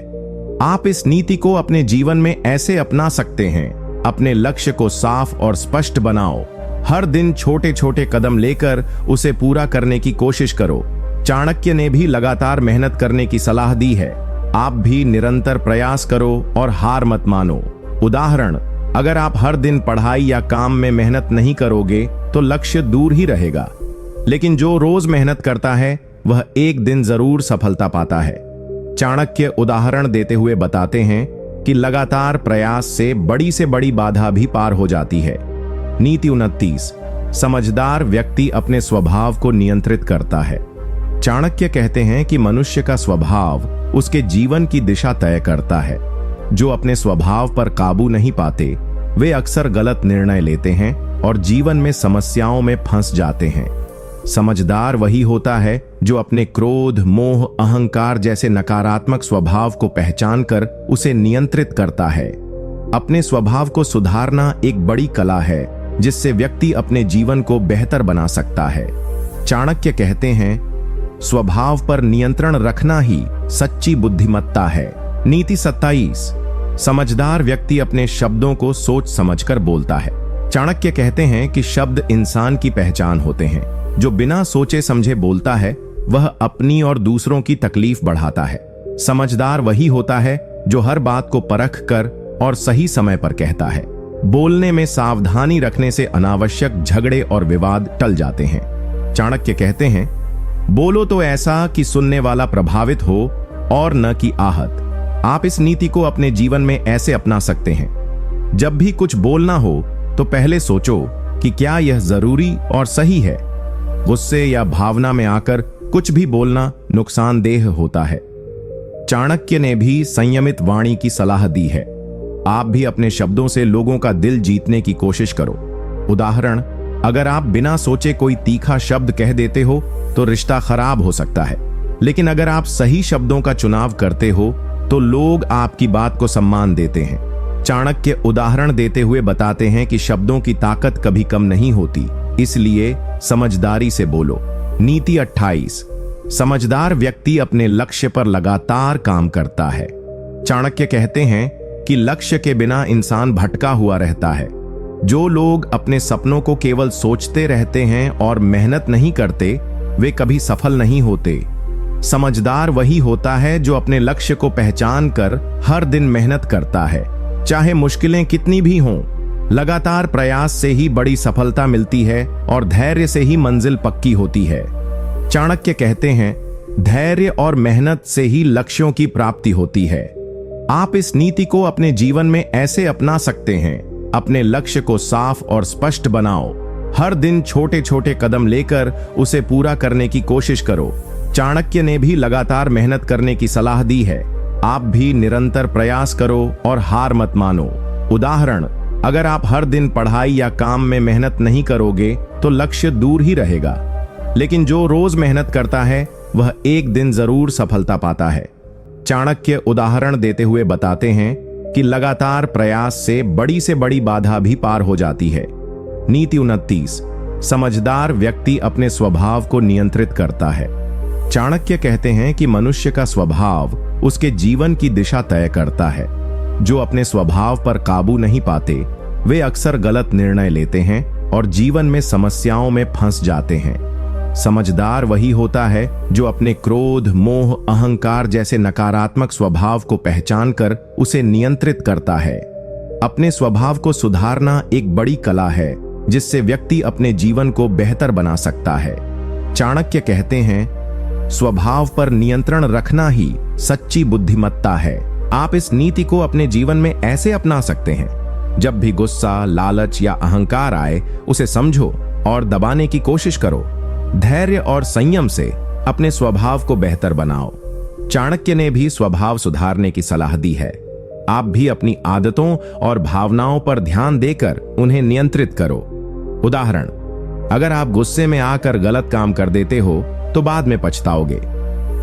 आप इस नीति को अपने जीवन में ऐसे अपना सकते हैं। अपने लक्ष्य को साफ और स्पष्ट बनाओ। हर दिन छोटे छोटे कदम लेकर उसे पूरा करने की कोशिश करो। चाणक्य ने भी लगातार मेहनत करने की सलाह दी है। आप भी निरंतर प्रयास करो और हार मत मानो। उदाहरण, अगर आप हर दिन पढ़ाई या काम में मेहनत नहीं करोगे तो लक्ष्य दूर ही रहेगा, लेकिन जो रोज मेहनत करता है वह एक दिन जरूर सफलता पाता है। चाणक्य उदाहरण देते हुए बताते हैं कि लगातार प्रयास से बड़ी बाधा भी पार हो जाती है। नीति 29। समझदार व्यक्ति अपने स्वभाव को नियंत्रित करता है। चाणक्य कहते हैं कि मनुष्य का स्वभाव उसके जीवन की दिशा तय करता है। जो अपने स्वभाव पर काबू नहीं पाते वे अक्सर गलत निर्णय लेते हैं और जीवन में समस्याओं में फंस जाते हैं। समझदार वही होता है जो अपने क्रोध, मोह, अहंकार जैसे नकारात्मक स्वभाव को पहचान कर उसे नियंत्रित करता है। अपने स्वभाव को सुधारना एक बड़ी कला है जिससे व्यक्ति अपने जीवन को बेहतर बना सकता है। चाणक्य कहते हैं, स्वभाव पर नियंत्रण रखना ही सच्ची बुद्धिमत्ता है। नीति 27। समझदार व्यक्ति अपने शब्दों को सोच समझकर बोलता है। चाणक्य कहते हैं कि शब्द इंसान की पहचान होते हैं। जो बिना सोचे समझे बोलता है वह अपनी और दूसरों की तकलीफ बढ़ाता है। समझदार वही होता है जो हर बात को परख कर और सही समय पर कहता है। बोलने में सावधानी रखने से अनावश्यक झगड़े और विवाद टल जाते हैं। चाणक्य कहते हैं, बोलो तो ऐसा कि सुनने वाला प्रभावित हो और न कि आहत। आप इस नीति को अपने जीवन में ऐसे अपना सकते हैं। जब भी कुछ बोलना हो तो पहले सोचो कि क्या यह जरूरी और सही है। गुस्से या भावना में आकर कुछ भी बोलना नुकसानदेह होता है। चाणक्य ने भी संयमित वाणी की सलाह दी है। आप भी अपने शब्दों से लोगों का दिल जीतने की कोशिश करो। उदाहरण, अगर आप बिना सोचे कोई तीखा शब्द कह देते हो तो रिश्ता खराब हो सकता है, लेकिन अगर आप सही शब्दों का चुनाव करते हो तो लोग आपकी बात को सम्मान देते हैं। चाणक्य उदाहरण देते हुए बताते हैं कि शब्दों की ताकत कभी कम नहीं होती, इसलिए समझदारी से बोलो। नीति 28। समझदार व्यक्ति अपने लक्ष्य पर लगातार काम करता है। चाणक्य कहते हैं कि लक्ष्य के बिना इंसान भटका हुआ रहता है। जो लोग अपने सपनों को केवल सोचते रहते हैं और मेहनत नहीं करते, वे कभी सफल नहीं होते। समझदार वही होता है जो अपने लक्ष्य को पहचान कर हर दिन मेहनत करता है, चाहे मुश्किलें कितनी भी हों। लगातार प्रयास से ही बड़ी सफलता मिलती है और धैर्य से ही मंजिल पक्की होती है। चाणक्य कहते हैं, धैर्य और मेहनत से ही लक्ष्यों की प्राप्ति होती है। आप इस नीति को अपने जीवन में ऐसे अपना सकते हैं। अपने लक्ष्य को साफ और स्पष्ट बनाओ। हर दिन छोटे छोटे कदम लेकर उसे पूरा करने की कोशिश करो। चाणक्य ने भी लगातार मेहनत करने की सलाह दी है। आप भी निरंतर प्रयास करो और हार मत मानो। उदाहरण, अगर आप हर दिन पढ़ाई या काम में मेहनत नहीं करोगे तो लक्ष्य दूर ही रहेगा, लेकिन जो रोज मेहनत करता है वह एक दिन जरूर सफलता पाता है। चाणक्य उदाहरण देते हुए बताते हैं कि लगातार प्रयास से बड़ी बाधा भी पार हो जाती है। नीति 29, समझदार व्यक्ति अपने स्वभाव को नियंत्रित करता है। चाणक्य कहते हैं कि मनुष्य का स्वभाव उसके जीवन की दिशा तय करता है। जो अपने स्वभाव पर काबू नहीं पाते वे अक्सर गलत निर्णय लेते हैं और जीवन में समस्याओं में फंस जाते हैं। समझदार वही होता है जो अपने क्रोध, मोह, अहंकार जैसे नकारात्मक स्वभाव को पहचान कर उसे नियंत्रित करता है। अपने स्वभाव को सुधारना एक बड़ी कला है जिससे व्यक्ति अपने जीवन को बेहतर बना सकता है। चाणक्य कहते हैं, स्वभाव पर नियंत्रण रखना ही सच्ची बुद्धिमत्ता है। आप इस नीति को अपने जीवन में ऐसे अपना सकते हैं, जब भी गुस्सा, लालच या अहंकार आए उसे समझो और दबाने की कोशिश करो। धैर्य और संयम से अपने स्वभाव को बेहतर बनाओ। चाणक्य ने भी स्वभाव सुधारने की सलाह दी है। आप भी अपनी आदतों और भावनाओं पर ध्यान देकर उन्हें नियंत्रित करो। उदाहरण, अगर आप गुस्से में आकर गलत काम कर देते हो तो बाद में पछताओगे,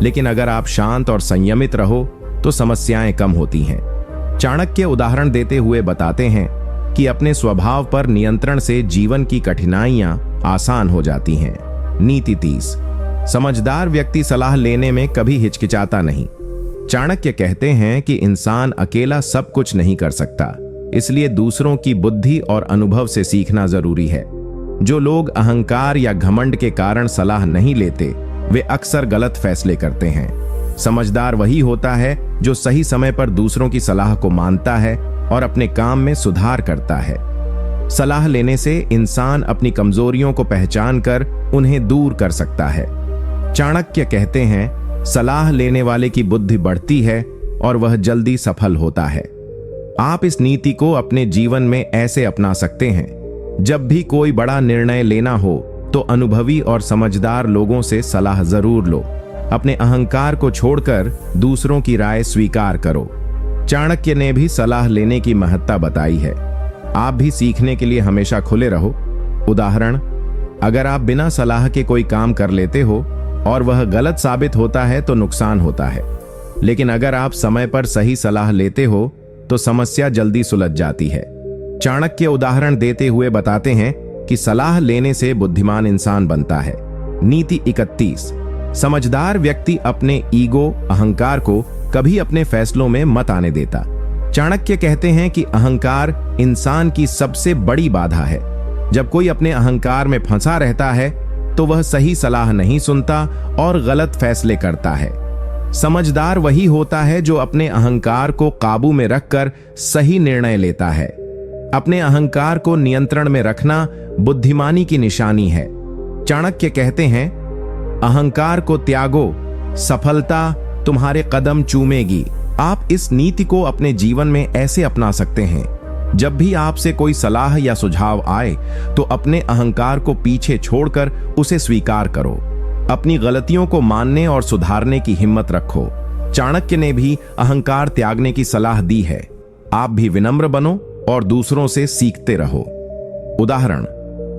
लेकिन अगर आप शांत और संयमित रहो तो समस्याएं कम होती हैं। चाणक्य उदाहरण देते हुए बताते हैं कि अपने स्वभाव पर नियंत्रण से जीवन की कठिनाइयां आसान हो जाती हैं। नीति 30, समझदार व्यक्ति सलाह लेने में कभी हिचकिचाता नहीं। चाणक्य कहते हैं कि इंसान अकेला सब कुछ नहीं कर सकता, इसलिए दूसरों की बुद्धि और अनुभव से सीखना जरूरी है। जो लोग अहंकार या घमंड के कारण सलाह नहीं लेते वे अक्सर गलत फैसले करते हैं। समझदार वही होता है जो सही समय पर दूसरों की सलाह को मानता है और अपने काम में सुधार करता है। सलाह लेने से इंसान अपनी कमजोरियों को पहचान कर उन्हें दूर कर सकता है। चाणक्य कहते हैं, सलाह लेने वाले की बुद्धि बढ़ती है और वह जल्दी सफल होता है। आप इस नीति को अपने जीवन में ऐसे अपना सकते हैं, जब भी कोई बड़ा निर्णय लेना हो तो अनुभवी और समझदार लोगों से सलाह जरूर लो। अपने अहंकार को छोड़कर दूसरों की राय स्वीकार करो। चाणक्य ने भी सलाह लेने की महत्ता बताई है। आप भी सीखने के लिए हमेशा खुले रहो। उदाहरण, अगर आप बिना सलाह के कोई काम कर लेते हो और वह गलत साबित होता है तो नुकसान होता है, लेकिन अगर आप समय पर सही सलाह लेते हो तो समस्या जल्दी सुलझ जाती है। चाणक्य उदाहरण देते हुए बताते हैं कि सलाह लेने से बुद्धिमान इंसान बनता है। नीति 31, समझदार व्यक्ति अपने ईगो, अहंकार को कभी अपने फैसलों में मत आने देता। चाणक्य कहते हैं कि अहंकार इंसान की सबसे बड़ी बाधा है। जब कोई अपने अहंकार में फंसा रहता है तो वह सही सलाह नहीं सुनता और गलत फैसले करता है। समझदार वही होता है जो अपने अहंकार को काबू में रखकर सही निर्णय लेता है। अपने अहंकार को नियंत्रण में रखना बुद्धिमानी की निशानी है। चाणक्य कहते हैं, अहंकार को त्यागो, सफलता तुम्हारे कदम चूमेगी। आप इस नीति को अपने जीवन में ऐसे अपना सकते हैं, जब भी आपसे कोई सलाह या सुझाव आए तो अपने अहंकार को पीछे छोड़कर उसे स्वीकार करो। अपनी गलतियों को मानने और सुधारने की हिम्मत रखो। चाणक्य ने भी अहंकार त्यागने की सलाह दी है। आप भी विनम्र बनो और दूसरों से सीखते रहो। उदाहरण,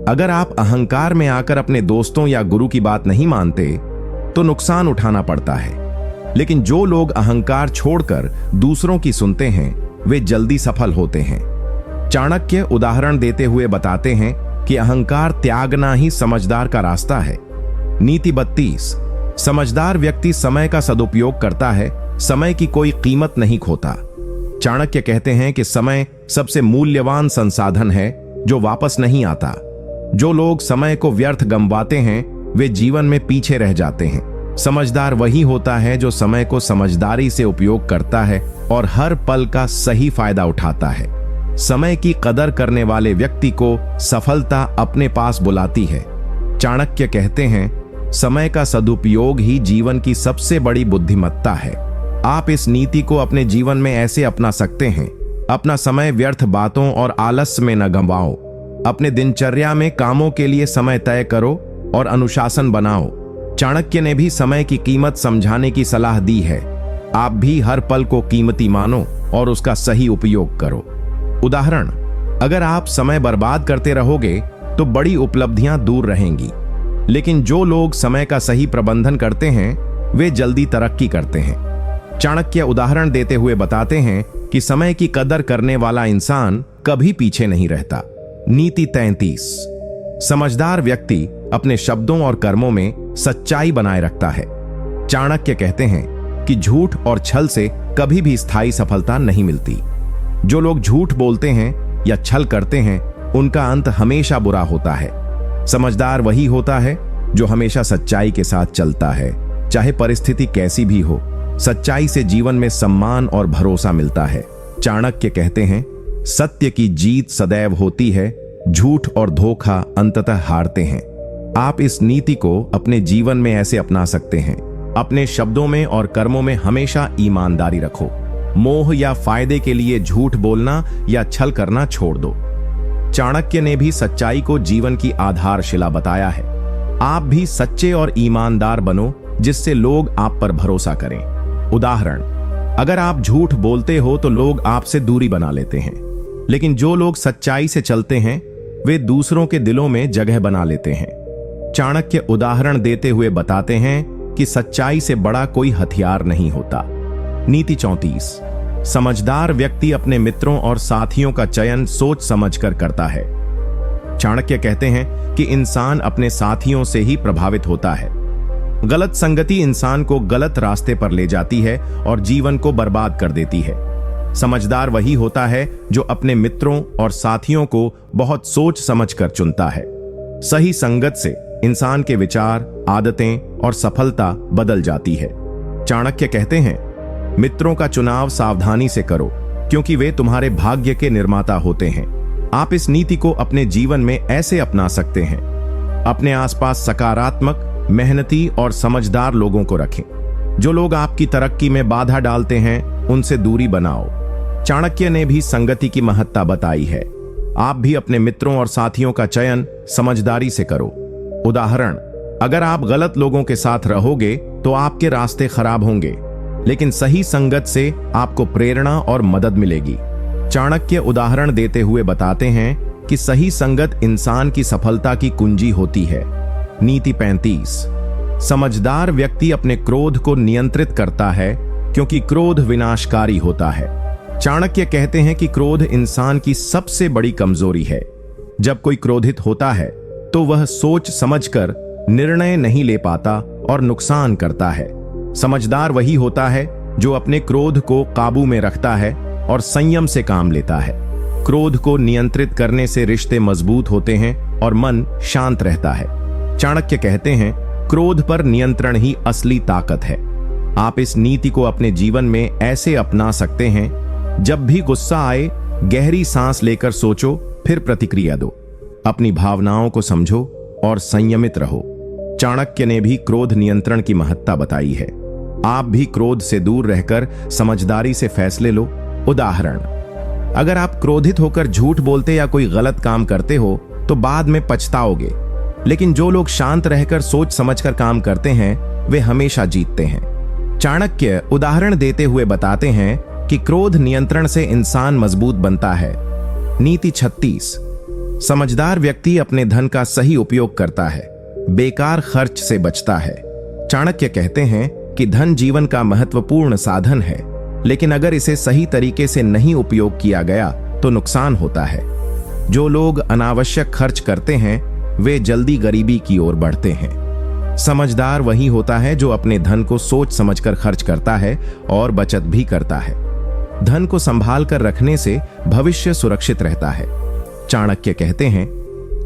अगर आप अहंकार में आकर अपने दोस्तों या गुरु की बात नहीं मानते तो नुकसान उठाना पड़ता है, लेकिन जो लोग अहंकार छोड़कर दूसरों की सुनते हैं वे जल्दी सफल होते हैं। चाणक्य उदाहरण देते हुए बताते हैं कि अहंकार त्यागना ही समझदार का रास्ता है। नीति 32, समझदार व्यक्ति समय का सदुपयोग करता है, समय की कोई कीमत नहीं खोता। चाणक्य कहते हैं कि समय सबसे मूल्यवान संसाधन है जो वापस नहीं आता। जो लोग समय को व्यर्थ गंवाते हैं वे जीवन में पीछे रह जाते हैं। समझदार वही होता है जो समय को समझदारी से उपयोग करता है और हर पल का सही फायदा उठाता है। समय की कदर करने वाले व्यक्ति को सफलता अपने पास बुलाती है। चाणक्य कहते हैं, समय का सदुपयोग ही जीवन की सबसे बड़ी बुद्धिमत्ता है। आप इस नीति को अपने जीवन में ऐसे अपना सकते हैं। अपना समय व्यर्थ बातों और आलस्य में न गंवाओ। अपने दिनचर्या में कामों के लिए समय तय करो और अनुशासन बनाओ। चाणक्य ने भी समय की कीमत समझाने की सलाह दी है। आप भी हर पल को कीमती मानो और उसका सही उपयोग करो। उदाहरण, अगर आप समय बर्बाद करते रहोगे तो बड़ी उपलब्धियां दूर रहेंगी, लेकिन जो लोग समय का सही प्रबंधन करते हैं वे जल्दी तरक्की करते हैं। चाणक्य उदाहरण देते हुए बताते हैं कि समय की कदर करने वाला इंसान कभी पीछे नहीं रहता। नीति 33। समझदार व्यक्ति अपने शब्दों और कर्मों में सच्चाई बनाए रखता है। चाणक्य कहते हैं कि झूठ और छल से कभी भी स्थायी सफलता नहीं मिलती। जो लोग झूठ बोलते हैं या छल करते हैं उनका अंत हमेशा बुरा होता है। समझदार वही होता है जो हमेशा सच्चाई के साथ चलता है, चाहे परिस्थिति कैसी भी हो। सच्चाई से जीवन में सम्मान और भरोसा मिलता है। चाणक्य कहते हैं, सत्य की जीत सदैव होती है, झूठ और धोखा अंततः हारते हैं। आप इस नीति को अपने जीवन में ऐसे अपना सकते हैं। अपने शब्दों में और कर्मों में हमेशा ईमानदारी रखो। मोह या फायदे के लिए झूठ बोलना या छल करना छोड़ दो। चाणक्य ने भी सच्चाई को जीवन की आधारशिला बताया है। आप भी सच्चे और ईमानदार बनो जिससे लोग आप पर भरोसा करें। उदाहरण, अगर आप झूठ बोलते हो तो लोग आपसे दूरी बना लेते हैं, लेकिन जो लोग सच्चाई से चलते हैं वे दूसरों के दिलों में जगह बना लेते हैं। चाणक्य उदाहरण देते हुए बताते हैं कि सच्चाई से बड़ा कोई हथियार नहीं होता। नीति 34। समझदार व्यक्ति अपने मित्रों और साथियों का चयन सोच समझकर करता है। चाणक्य कहते हैं कि इंसान अपने साथियों से ही प्रभावित होता है। गलत संगति इंसान को गलत रास्ते पर ले जाती है और जीवन को बर्बाद कर देती है। समझदार वही होता है जो अपने मित्रों और साथियों को बहुत सोच समझकर चुनता है। सही संगत से इंसान के विचार, आदतें और सफलता बदल जाती है। चाणक्य कहते हैं, मित्रों का चुनाव सावधानी से करो क्योंकि वे तुम्हारे भाग्य के निर्माता होते हैं। आप इस नीति को अपने जीवन में ऐसे अपना सकते हैं। अपने आसपास सकारात्मक, मेहनती और समझदार लोगों को रखें। जो लोग आपकी तरक्की में बाधा डालते हैं उनसे दूरी बनाओ। चाणक्य ने भी संगति की महत्ता बताई है। आप भी अपने मित्रों और साथियों का चयन समझदारी से करो। उदाहरण, अगर आप गलत लोगों के साथ रहोगे तो आपके रास्ते खराब होंगे, लेकिन सही संगत से आपको प्रेरणा और मदद मिलेगी। चाणक्य उदाहरण देते हुए बताते हैं कि सही संगत इंसान की सफलता की कुंजी होती है। नीति 35। समझदार व्यक्ति अपने क्रोध को नियंत्रित करता है क्योंकि क्रोध विनाशकारी होता है। चाणक्य कहते हैं कि क्रोध इंसान की सबसे बड़ी कमजोरी है। जब कोई क्रोधित होता है तो वह सोच समझकर निर्णय नहीं ले पाता और नुकसान करता है। समझदार वही होता है जो अपने क्रोध को काबू में रखता है और संयम से काम लेता है। क्रोध को नियंत्रित करने से रिश्ते मजबूत होते हैं और मन शांत रहता है। चाणक्य कहते हैं, क्रोध पर नियंत्रण ही असली ताकत है। आप इस नीति को अपने जीवन में ऐसे अपना सकते हैं, जब भी गुस्सा आए गहरी सांस लेकर सोचो, फिर प्रतिक्रिया दो। अपनी भावनाओं को समझो और संयमित रहो। चाणक्य ने भी क्रोध नियंत्रण की महत्ता बताई है। आप भी क्रोध से दूर रहकर समझदारी से फैसले लो। उदाहरण, अगर आप क्रोधित होकर झूठ बोलते या कोई गलत काम करते हो तो बाद में पछताओगे, लेकिन जो लोग शांत रहकर सोच समझकर काम करते हैं वे हमेशा जीतते हैं। चाणक्य उदाहरण देते हुए बताते हैं कि क्रोध नियंत्रण से इंसान मजबूत बनता है। नीति 36। समझदार व्यक्ति अपने धन का सही उपयोग करता है, बेकार खर्च से बचता है। चाणक्य कहते हैं कि धन जीवन का महत्वपूर्ण साधन है, लेकिन अगर इसे सही तरीके से नहीं उपयोग किया गया तो नुकसान होता है। जो लोग अनावश्यक खर्च करते हैं वे जल्दी गरीबी की ओर बढ़ते हैं। समझदार वही होता है जो अपने धन को सोच समझकर खर्च करता है और बचत भी करता है। धन को संभाल कर रखने से भविष्य सुरक्षित रहता है। चाणक्य कहते हैं,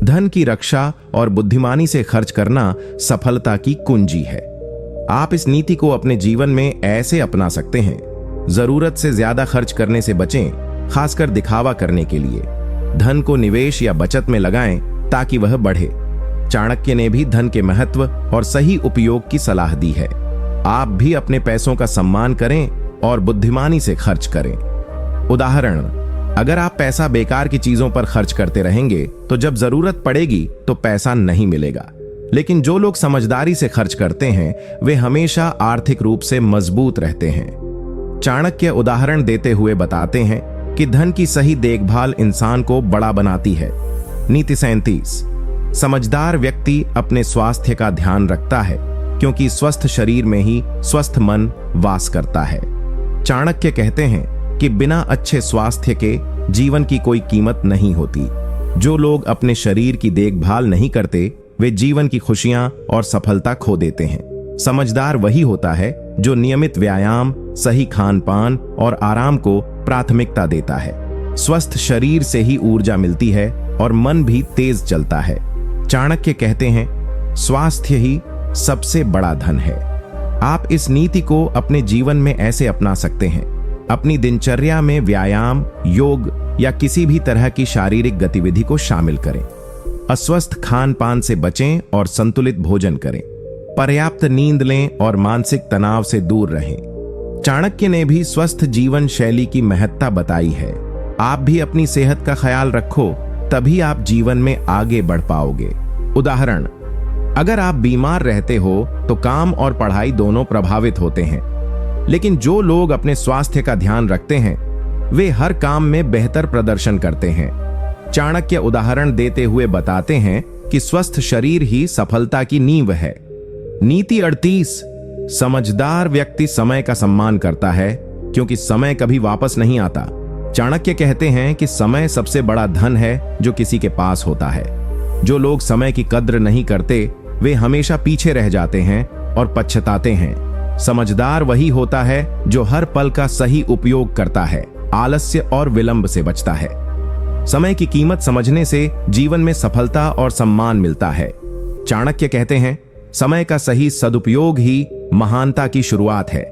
धन की रक्षा और बुद्धिमानी से खर्च करना सफलता की कुंजी है। आप इस नीति को अपने जीवन में ऐसे अपना सकते हैं। जरूरत से ज्यादा खर्च करने से बचें, खासकर दिखावा करने के लिए। धन को निवेश या बचत में लगाएं ताकि वह बढ़े। चाणक्य ने भी धन के महत्व और सही उपयोग की सलाह दी है। आप भी अपने पैसों का सम्मान करें और बुद्धिमानी से खर्च करें। उदाहरण, अगर आप पैसा बेकार की चीजों पर खर्च करते रहेंगे तो जब जरूरत पड़ेगी तो पैसा नहीं मिलेगा, लेकिन जो लोग समझदारी से खर्च करते हैं वे हमेशा आर्थिक रूप से मजबूत रहते हैं। चाणक्य उदाहरण देते हुए बताते हैं कि धन की सही देखभाल इंसान को बड़ा बनाती है। नीति 37। समझदार व्यक्ति अपने स्वास्थ्य का ध्यान रखता है क्योंकि स्वस्थ शरीर में ही स्वस्थ मन वास करता है। चाणक्य कहते हैं कि बिना अच्छे स्वास्थ्य के जीवन की कोई कीमत नहीं होती। जो लोग अपने शरीर की देखभाल नहीं करते वे जीवन की खुशियां और सफलता खो देते हैं। समझदार वही होता है जो नियमित व्यायाम, सही खान पान और आराम को प्राथमिकता देता है। स्वस्थ शरीर से ही ऊर्जा मिलती है और मन भी तेज चलता है। चाणक्य कहते हैं, स्वास्थ्य ही सबसे बड़ा धन है। आप इस नीति को अपने जीवन में ऐसे अपना सकते हैं। अपनी दिनचर्या में व्यायाम, योग या किसी भी तरह की शारीरिक गतिविधि को शामिल करें। अस्वस्थ खान पान से बचें और संतुलित भोजन करें। पर्याप्त नींद लें और मानसिक तनाव से दूर रहें। चाणक्य ने भी स्वस्थ जीवन शैली की महत्ता बताई है। आप भी अपनी सेहत का ख्याल रखो, तभी आप जीवन में आगे बढ़ पाओगे। उदाहरण, अगर आप बीमार रहते हो तो काम और पढ़ाई दोनों प्रभावित होते हैं, लेकिन जो लोग अपने स्वास्थ्य का ध्यान रखते हैं वे हर काम में बेहतर प्रदर्शन करते हैं। चाणक्य उदाहरण देते हुए बताते हैं कि स्वस्थ शरीर ही सफलता की नींव है। नीति 38। समझदार व्यक्ति समय का सम्मान करता है क्योंकि समय कभी वापस नहीं आता। चाणक्य कहते हैं कि समय सबसे बड़ा धन है जो किसी के पास होता है। जो लोग समय की कद्र नहीं करते वे हमेशा पीछे रह जाते हैं और पछताते हैं। समझदार वही होता है जो हर पल का सही उपयोग करता है, आलस्य और विलंब से बचता है। समय की कीमत समझने से जीवन में सफलता और सम्मान मिलता है। चाणक्य कहते हैं, समय का सही सदुपयोग ही महानता की शुरुआत है।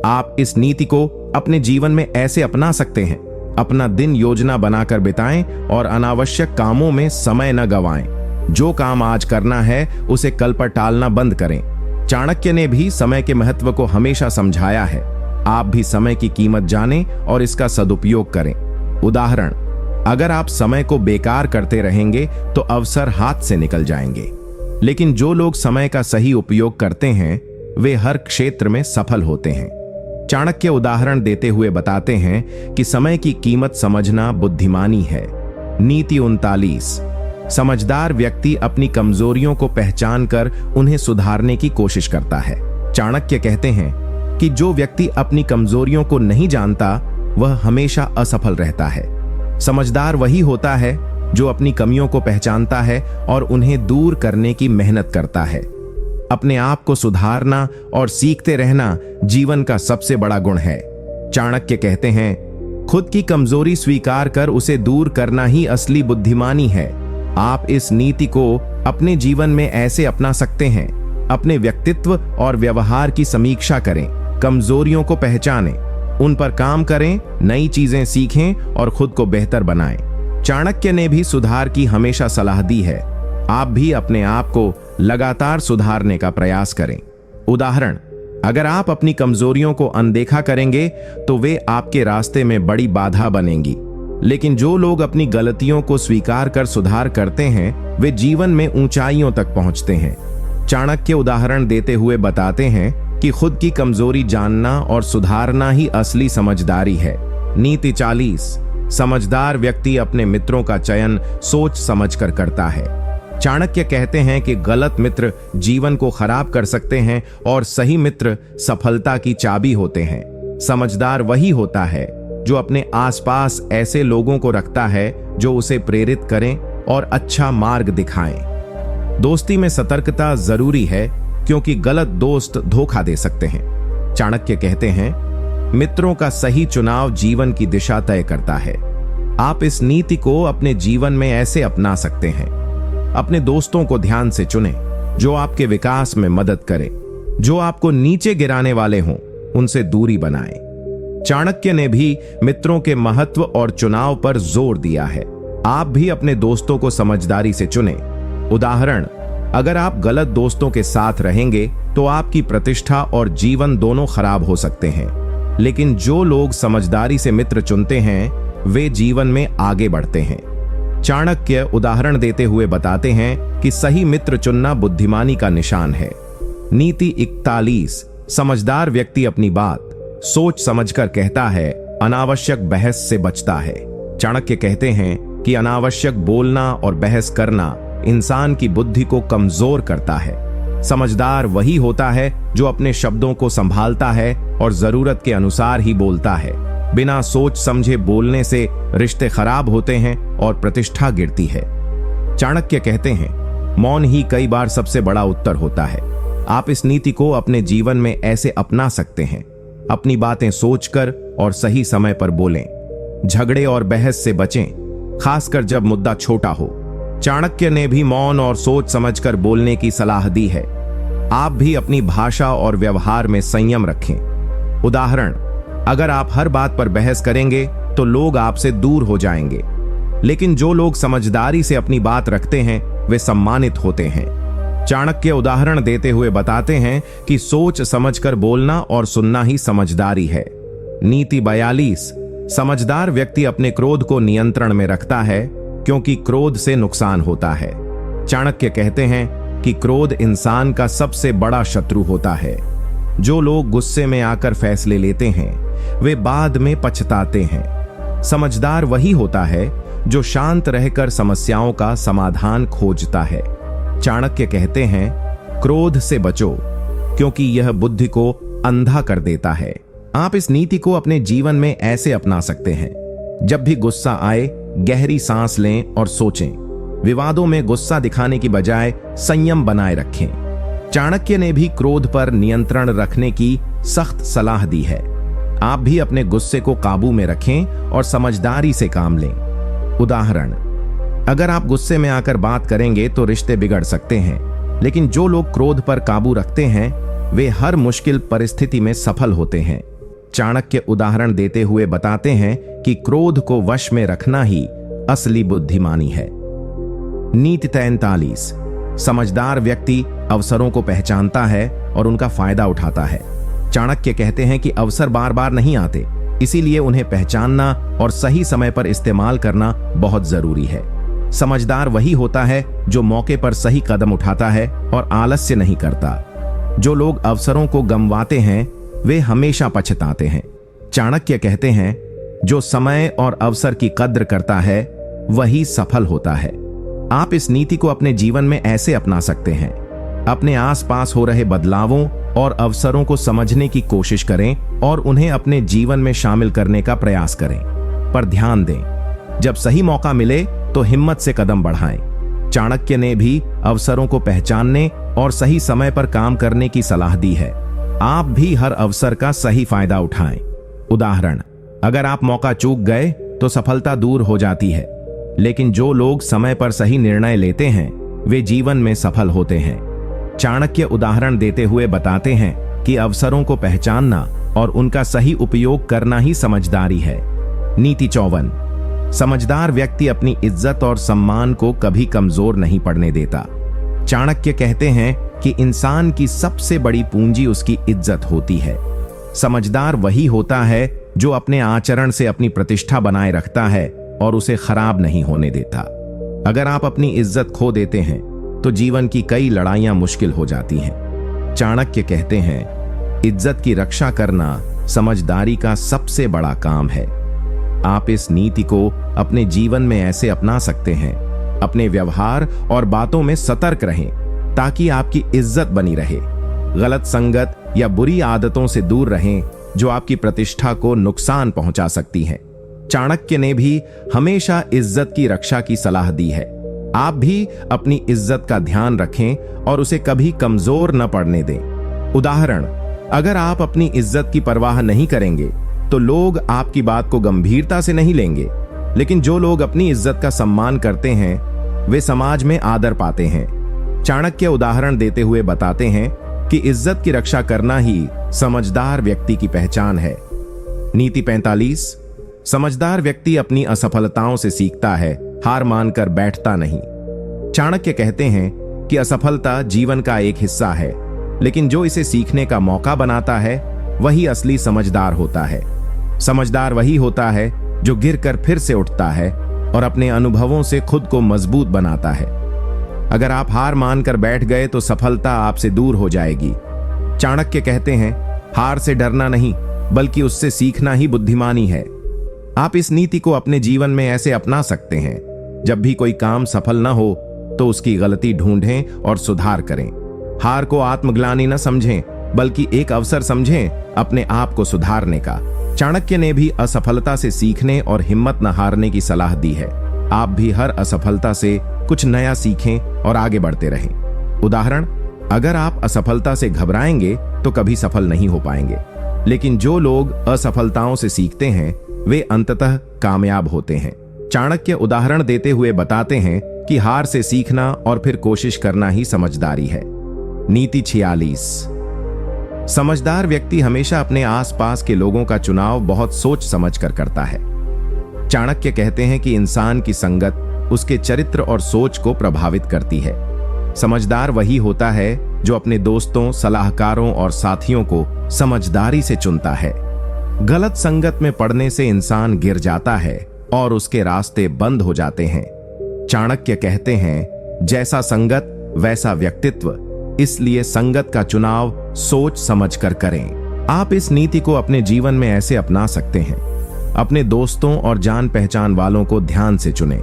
आप इस नीति को अपने जीवन में ऐसे अपना सकते हैं। अपना दिन योजना बनाकर बिताएं और अनावश्यक कामों में समय न गवाएं। जो काम आज करना है उसे कल पर टालना बंद करें। चाणक्य ने भी समय के महत्व को हमेशा समझाया है। आप भी समय की कीमत जानें और इसका सदुपयोग करें। उदाहरण, अगर आप समय को बेकार करते रहेंगे तो अवसर हाथ से निकल जाएंगे, लेकिन जो लोग समय का सही उपयोग करते हैं वे हर क्षेत्र में सफल होते हैं। चाणक्य उदाहरण देते हुए बताते हैं कि समय की कीमत समझना बुद्धिमानी है। नीति 39। समझदार व्यक्ति अपनी कमजोरियों को पहचानकर उन्हें सुधारने की कोशिश करता है। चाणक्य कहते हैं कि जो व्यक्ति अपनी कमजोरियों को नहीं जानता वह हमेशा असफल रहता है। समझदार वही होता है जो अपनी कमियों को पहचानता है और उन्हें दूर करने की मेहनत करता है। अपने आप को सुधारना और सीखते रहना जीवन का सबसे बड़ा गुण है। चाणक्य कहते हैं, खुद की कमजोरी स्वीकार कर उसे दूर करना ही असली बुद्धिमानी है। आप इस नीति को अपने जीवन में ऐसे अपना सकते हैं। अपने व्यक्तित्व और व्यवहार की समीक्षा करें, कमजोरियों को पहचानें, उन पर काम करें, नई चीजें सीखें और खुद को बेहतर बनाएं। चाणक्य ने भी सुधार की हमेशा सलाह दी है। आप भी अपने आप को लगातार सुधारने का प्रयास करें। उदाहरण, अगर आप अपनी कमजोरियों को अनदेखा करेंगे तो वे आपके रास्ते में बड़ी बाधा बनेंगी, लेकिन जो लोग अपनी गलतियों को स्वीकार कर सुधार करते हैं वे जीवन में ऊंचाइयों तक पहुंचते हैं। चाणक्य उदाहरण देते हुए बताते हैं कि खुद की कमजोरी जानना और सुधारना ही असली समझदारी है। नीति 40। समझदार व्यक्ति अपने मित्रों का चयन सोच समझकर करता है। चाणक्य कहते हैं कि गलत मित्र जीवन को खराब कर सकते हैं और सही मित्र सफलता की चाबी होते हैं। समझदार वही होता है जो अपने आसपास ऐसे लोगों को रखता है जो उसे प्रेरित करें और अच्छा मार्ग दिखाएं। दोस्ती में सतर्कता जरूरी है क्योंकि गलत दोस्त धोखा दे सकते हैं। चाणक्य कहते हैं, मित्रों का सही चुनाव जीवन की दिशा तय करता है। आप इस नीति को अपने जीवन में ऐसे अपना सकते हैं। अपने दोस्तों को ध्यान से चुनें जो आपके विकास में मदद करें। जो आपको नीचे गिराने वाले हों उनसे दूरी बनाएं। चाणक्य ने भी मित्रों के महत्व और चुनाव पर जोर दिया है। आप भी अपने दोस्तों को समझदारी से चुनें। उदाहरण, अगर आप गलत दोस्तों के साथ रहेंगे तो आपकी प्रतिष्ठा और जीवन दोनों खराब हो सकते हैं, लेकिन जो लोग समझदारी से मित्र चुनते हैं वे जीवन में आगे बढ़ते हैं। चाणक्य उदाहरण देते हुए बताते हैं कि सही मित्र चुनना बुद्धिमानी का निशान है। नीति 41। समझदार व्यक्ति अपनी बात सोच समझकर कहता है, अनावश्यक बहस से बचता है। चाणक्य कहते हैं कि अनावश्यक बोलना और बहस करना इंसान की बुद्धि को कमजोर करता है। समझदार वही होता है जो अपने शब्दों को संभालता है और जरूरत के अनुसार ही बोलता है। बिना सोच समझे बोलने से रिश्ते खराब होते हैं और प्रतिष्ठा गिरती है। चाणक्य कहते हैं, मौन ही कई बार सबसे बड़ा उत्तर होता है। आप इस नीति को अपने जीवन में ऐसे अपना सकते हैं। अपनी बातें सोचकर और सही समय पर बोलें। झगड़े और बहस से बचें, खासकर जब मुद्दा छोटा हो। चाणक्य ने भी मौन और सोच समझकर बोलने की सलाह दी है। आप भी अपनी भाषा और व्यवहार में संयम रखें। उदाहरण, अगर आप हर बात पर बहस करेंगे तो लोग आपसे दूर हो जाएंगे, लेकिन जो लोग समझदारी से अपनी बात रखते हैं वे सम्मानित होते हैं। चाणक्य उदाहरण देते हुए बताते हैं कि सोच समझकर बोलना और सुनना ही समझदारी है। नीति 42। समझदार व्यक्ति अपने क्रोध को नियंत्रण में रखता है, क्योंकि क्रोध से नुकसान होता है। चाणक्य कहते हैं कि क्रोध इंसान का सबसे बड़ा शत्रु होता है। जो लोग गुस्से में आकर फैसले लेते हैं वे बाद में पछताते हैं। समझदार वही होता है जो शांत रहकर समस्याओं का समाधान खोजता है। चाणक्य कहते हैं, क्रोध से बचो, क्योंकि यह बुद्धि को अंधा कर देता है। आप इस नीति को अपने जीवन में ऐसे अपना सकते हैं। जब भी गुस्सा आए, गहरी सांस लें और सोचें। विवादों में गुस्सा दिखाने की बजाय संयम बनाए रखें। चाणक्य ने भी क्रोध पर नियंत्रण रखने की सख्त सलाह दी है। आप भी अपने गुस्से को काबू में रखें और समझदारी से काम लें। उदाहरण, अगर आप गुस्से में आकर बात करेंगे तो रिश्ते बिगड़ सकते हैं, लेकिन जो लोग क्रोध पर काबू रखते हैं वे हर मुश्किल परिस्थिति में सफल होते हैं। चाणक्य उदाहरण देते हुए बताते हैं कि क्रोध को वश में रखना ही असली बुद्धिमानी है। नीति 43। समझदार व्यक्ति अवसरों को पहचानता है और उनका फायदा उठाता है। चाणक्य कहते हैं कि अवसर बार बार नहीं आते, इसीलिए उन्हें पहचानना और सही समय पर इस्तेमाल करना बहुत जरूरी है। समझदार वही होता है जो मौके पर सही कदम उठाता है और आलस्य नहीं करता। जो लोग अवसरों को गंवाते हैं वे हमेशा पछताते हैं। चाणक्य कहते हैं, जो समय और अवसर की कद्र करता है वही सफल होता है। आप इस नीति को अपने जीवन में ऐसे अपना सकते हैं। अपने आसपास हो रहे बदलावों और अवसरों को समझने की कोशिश करें और उन्हें अपने जीवन में शामिल करने का प्रयास करें। पर ध्यान दें, जब सही मौका मिले तो हिम्मत से कदम बढ़ाएं। चाणक्य ने भी अवसरों को पहचानने और सही समय पर काम करने की सलाह दी है। आप भी हर अवसर का सही फायदा उठाएं। उदाहरण, अगर आप मौका चूक गए तो सफलता दूर हो जाती है, लेकिन जो लोग समय पर सही निर्णय लेते हैं वे जीवन में सफल होते हैं। चाणक्य उदाहरण देते हुए बताते हैं कि अवसरों को पहचानना और उनका सही उपयोग करना ही समझदारी है। नीति 54। समझदार व्यक्ति अपनी इज्जत और सम्मान को कभी कमजोर नहीं पड़ने देता। चाणक्य कहते हैं कि इंसान की सबसे बड़ी पूंजी उसकी इज्जत होती है। समझदार वही होता है जो अपने आचरण से अपनी प्रतिष्ठा बनाए रखता है और उसे खराब नहीं होने देता। अगर आप अपनी इज्जत खो देते हैं तो जीवन की कई लड़ाइयां मुश्किल हो जाती हैं। चाणक्य कहते हैं, इज्जत की रक्षा करना समझदारी का सबसे बड़ा काम है। आप इस नीति को अपने जीवन में ऐसे अपना सकते हैं। अपने व्यवहार और बातों में सतर्क रहें ताकि आपकी इज्जत बनी रहे। गलत संगत या बुरी आदतों से दूर रहें जो आपकी प्रतिष्ठा को नुकसान पहुंचा सकती हैं। चाणक्य ने भी हमेशा इज्जत की रक्षा की सलाह दी है। आप भी अपनी इज्जत का ध्यान रखें और उसे कभी कमजोर न पड़ने दें। उदाहरण, अगर आप अपनी इज्जत की परवाह नहीं करेंगे तो लोग आपकी बात को गंभीरता से नहीं लेंगे, लेकिन जो लोग अपनी इज्जत का सम्मान करते हैं वे समाज में आदर पाते हैं। चाणक्य उदाहरण देते हुए बताते हैं कि इज्जत की रक्षा करना ही समझदार व्यक्ति की पहचान है। नीति 45। समझदार व्यक्ति अपनी असफलताओं से सीखता है, हार मानकर बैठता नहीं। चाणक्य कहते हैं कि असफलता जीवन का एक हिस्सा है, लेकिन जो इसे सीखने का मौका बनाता है वही असली समझदार होता है। समझदार वही होता है जो गिरकर फिर से उठता है और अपने अनुभवों से खुद को मजबूत बनाता है। अगर आप हार मानकर बैठ गए तो सफलता आपसे दूर हो जाएगी। चाणक्य कहते हैं, हार से डरना नहीं बल्कि उससे सीखना ही बुद्धिमानी है। आप इस नीति को अपने जीवन में ऐसे अपना सकते हैं, जब भी कोई काम सफल न हो तो उसकी गलती ढूंढें और सुधार करें। हार को आत्मग्लानि न समझें बल्कि एक अवसर समझें अपने आप को सुधारने का। चाणक्य ने भी असफलता से सीखने और हिम्मत न हारने की सलाह दी है। आप भी हर असफलता से कुछ नया सीखें और आगे बढ़ते रहें। उदाहरण, अगर आप असफलता से घबराएंगे तो कभी सफल नहीं हो पाएंगे, लेकिन जो लोग असफलताओं से सीखते हैं वे अंततः कामयाब होते हैं। चाणक्य उदाहरण देते हुए बताते हैं कि हार से सीखना और फिर कोशिश करना ही समझदारी है। नीति 46। समझदार व्यक्ति हमेशा अपने आसपास के लोगों का चुनाव बहुत सोच समझ कर करता है। चाणक्य कहते हैं कि इंसान की संगत उसके चरित्र और सोच को प्रभावित करती है। समझदार वही होता है जो अपने दोस्तों, सलाहकारों और साथियों को समझदारी से चुनता है। गलत संगत में पड़ने से इंसान गिर जाता है और उसके रास्ते बंद हो जाते हैं। चाणक्य कहते हैं, जैसा संगत वैसा व्यक्तित्व, इसलिए संगत का चुनाव सोच समझकर करें। आप इस नीति को अपने जीवन में ऐसे अपना सकते हैं। अपने दोस्तों और जान पहचान वालों को ध्यान से चुनें।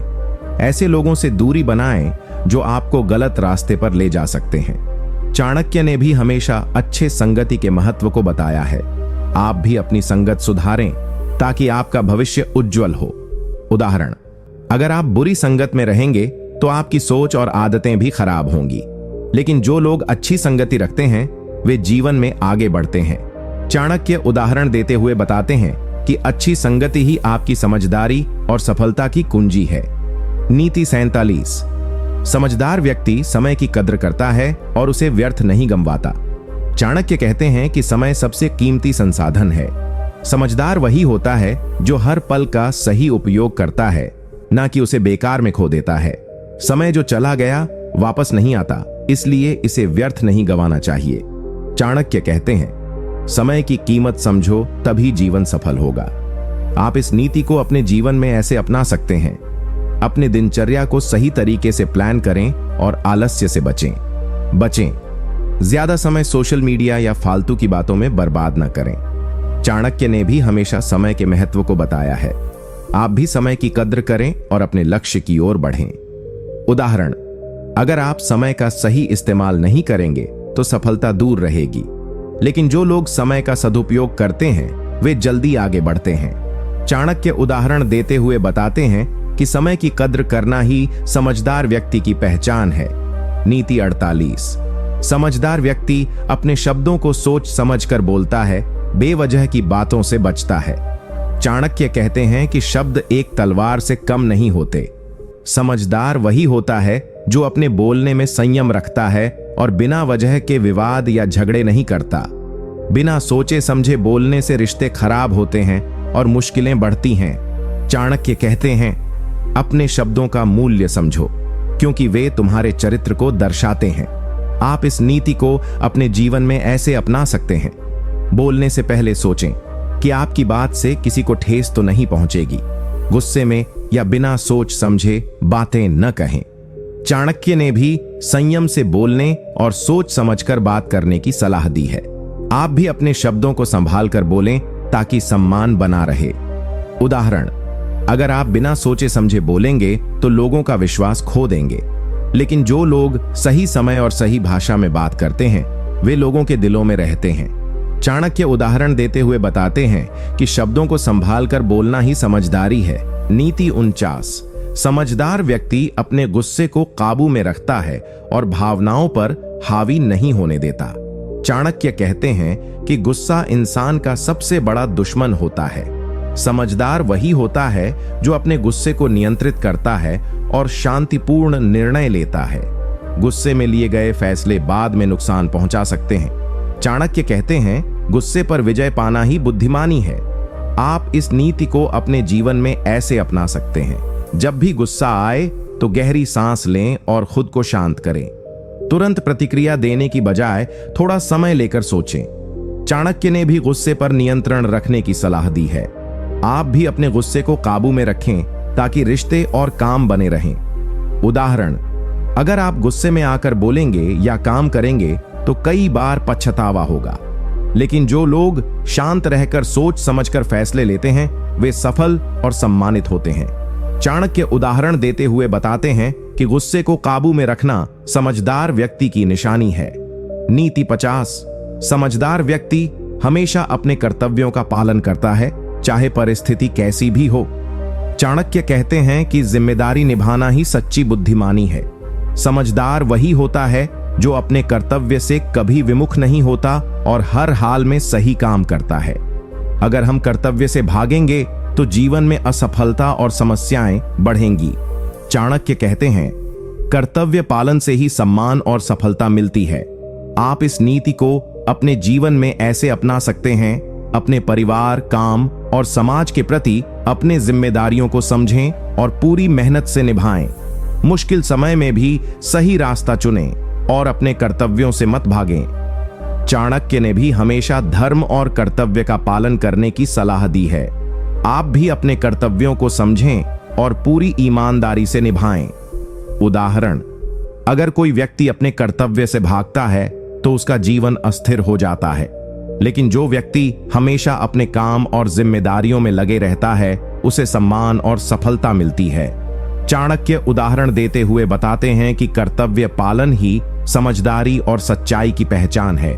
ऐसे लोगों से दूरी बनाएं जो आपको गलत रास्ते पर ले जा सकते हैं। चाणक्य ने भी हमेशा अच्छे संगति के महत्व को बताया है। आप भी अपनी संगत सुधारें ताकि आपका भविष्य उज्जवल हो। उदाहरण, अगर आप बुरी संगत में रहेंगे तो आपकी सोच और आदतें भी खराब होंगी, लेकिन जो लोग अच्छी संगति रखते हैं वे जीवन में आगे बढ़ते हैं। चाणक्य उदाहरण देते हुए बताते हैं कि अच्छी संगति ही आपकी समझदारी और सफलता की कुंजी है। नीति 47। समझदार व्यक्ति समय की कद्र करता है और उसे व्यर्थ नहीं गंवाता। चाणक्य कहते हैं कि समय सबसे कीमती संसाधन है। समझदार वही होता है जो हर पल का सही उपयोग करता है, ना कि उसे बेकार में खो देता है। समय जो चला गया वापस नहीं आता, इसलिए इसे व्यर्थ नहीं गंवाना चाहिए। चाणक्य कहते हैं, समय की कीमत समझो तभी जीवन सफल होगा। आप इस नीति को अपने जीवन में ऐसे अपना सकते हैं। अपने दिनचर्या को सही तरीके से प्लान करें और आलस्य से बचें। ज्यादा समय सोशल मीडिया या फालतू की बातों में बर्बाद न करें। चाणक्य ने भी हमेशा समय के महत्व को बताया है। आप भी समय की कद्र करें और अपने लक्ष्य की ओर बढ़ें। उदाहरण, अगर आप समय का सही इस्तेमाल नहीं करेंगे तो सफलता दूर रहेगी, लेकिन जो लोग समय का सदुपयोग करते हैं वे जल्दी आगे बढ़ते हैं। चाणक्य उदाहरण देते हुए बताते हैं कि समय की कद्र करना ही समझदार व्यक्ति की पहचान है। नीति 48। समझदार व्यक्ति अपने शब्दों को सोच समझकर बोलता है, बेवजह की बातों से बचता है। चाणक्य कहते हैं कि शब्द एक तलवार से कम नहीं होते। समझदार वही होता है जो अपने बोलने में संयम रखता है और बिना वजह के विवाद या झगड़े नहीं करता। बिना सोचे समझे बोलने से रिश्ते खराब होते हैं और मुश्किलें बढ़ती हैं। चाणक्य कहते हैं, अपने शब्दों का मूल्य समझो, क्योंकि वे तुम्हारे चरित्र को दर्शाते हैं। आप इस नीति को अपने जीवन में ऐसे अपना सकते हैं। बोलने से पहले सोचें कि आपकी बात से किसी को ठेस तो नहीं पहुंचेगी। गुस्से में या बिना सोच समझे बातें न कहें। चाणक्य ने भी संयम से बोलने और सोच समझकर बात करने की सलाह दी है। आप भी अपने शब्दों को संभाल कर बोलें ताकि सम्मान बना रहे। उदाहरण, अगर आप बिना सोचे समझे बोलेंगे तो लोगों का विश्वास खो देंगे, लेकिन जो लोग सही समय और सही भाषा में बात करते हैं वे लोगों के दिलों में रहते हैं। चाणक्य उदाहरण देते हुए बताते हैं कि शब्दों को संभाल कर बोलना ही समझदारी है। नीति 49। समझदार व्यक्ति अपने गुस्से को काबू में रखता है और भावनाओं पर हावी नहीं होने देता। चाणक्य कहते हैं कि गुस्सा इंसान का सबसे बड़ा दुश्मन होता है। समझदार वही होता है जो अपने गुस्से को नियंत्रित करता है और शांतिपूर्ण निर्णय लेता है। गुस्से में लिए गए फैसले बाद में नुकसान पहुंचा सकते हैं। चाणक्य कहते हैं, गुस्से पर विजय पाना ही बुद्धिमानी है। आप इस नीति को अपने जीवन में ऐसे अपना सकते हैं। जब भी गुस्सा आए तो गहरी सांस लें और खुद को शांत करें। तुरंत प्रतिक्रिया देने की बजाय थोड़ा समय लेकर सोचें। चाणक्य ने भी गुस्से पर नियंत्रण रखने की सलाह दी है। आप भी अपने गुस्से को काबू में रखें ताकि रिश्ते और काम बने रहें। उदाहरण, अगर आप गुस्से में आकर बोलेंगे या काम करेंगे तो कई बार पछतावा होगा, लेकिन जो लोग शांत रहकर सोच समझकर फैसले लेते हैं वे सफल और सम्मानित होते हैं। चाणक्य उदाहरण देते हुए बताते हैं कि गुस्से को काबू में रखना समझदार व्यक्ति की निशानी है। नीति 50। समझदार व्यक्ति हमेशा अपने कर्तव्यों का पालन करता है, चाहे परिस्थिति कैसी भी हो। चाणक्य कहते हैं कि जिम्मेदारी निभाना ही सच्ची बुद्धिमानी है। समझदार वही होता है जो अपने कर्तव्य से कभी विमुख नहीं होता और हर हाल में सही काम करता है। अगर हम कर्तव्य से भागेंगे तो जीवन में असफलता और समस्याएं बढ़ेंगी। चाणक्य कहते हैं, कर्तव्य पालन से ही सम्मान और सफलता मिलती है। आप इस नीति को अपने जीवन में ऐसे अपना सकते हैं, अपने परिवार, काम और समाज के प्रति अपने जिम्मेदारियों को समझें और पूरी मेहनत से निभाएं। मुश्किल समय में भी सही रास्ता चुनें और अपने कर्तव्यों से मत भागें। चाणक्य ने भी हमेशा धर्म और कर्तव्य का पालन करने की सलाह दी है। आप भी अपने कर्तव्यों को समझें और पूरी ईमानदारी से निभाएं। उदाहरण, अगर कोई व्यक्ति अपने कर्तव्य से भागता है तो उसका जीवन अस्थिर हो जाता है, लेकिन जो व्यक्ति हमेशा अपने काम और जिम्मेदारियों में लगे रहता है उसे सम्मान और सफलता मिलती है। चाणक्य उदाहरण देते हुए बताते हैं कि कर्तव्य पालन ही समझदारी और सच्चाई की पहचान है।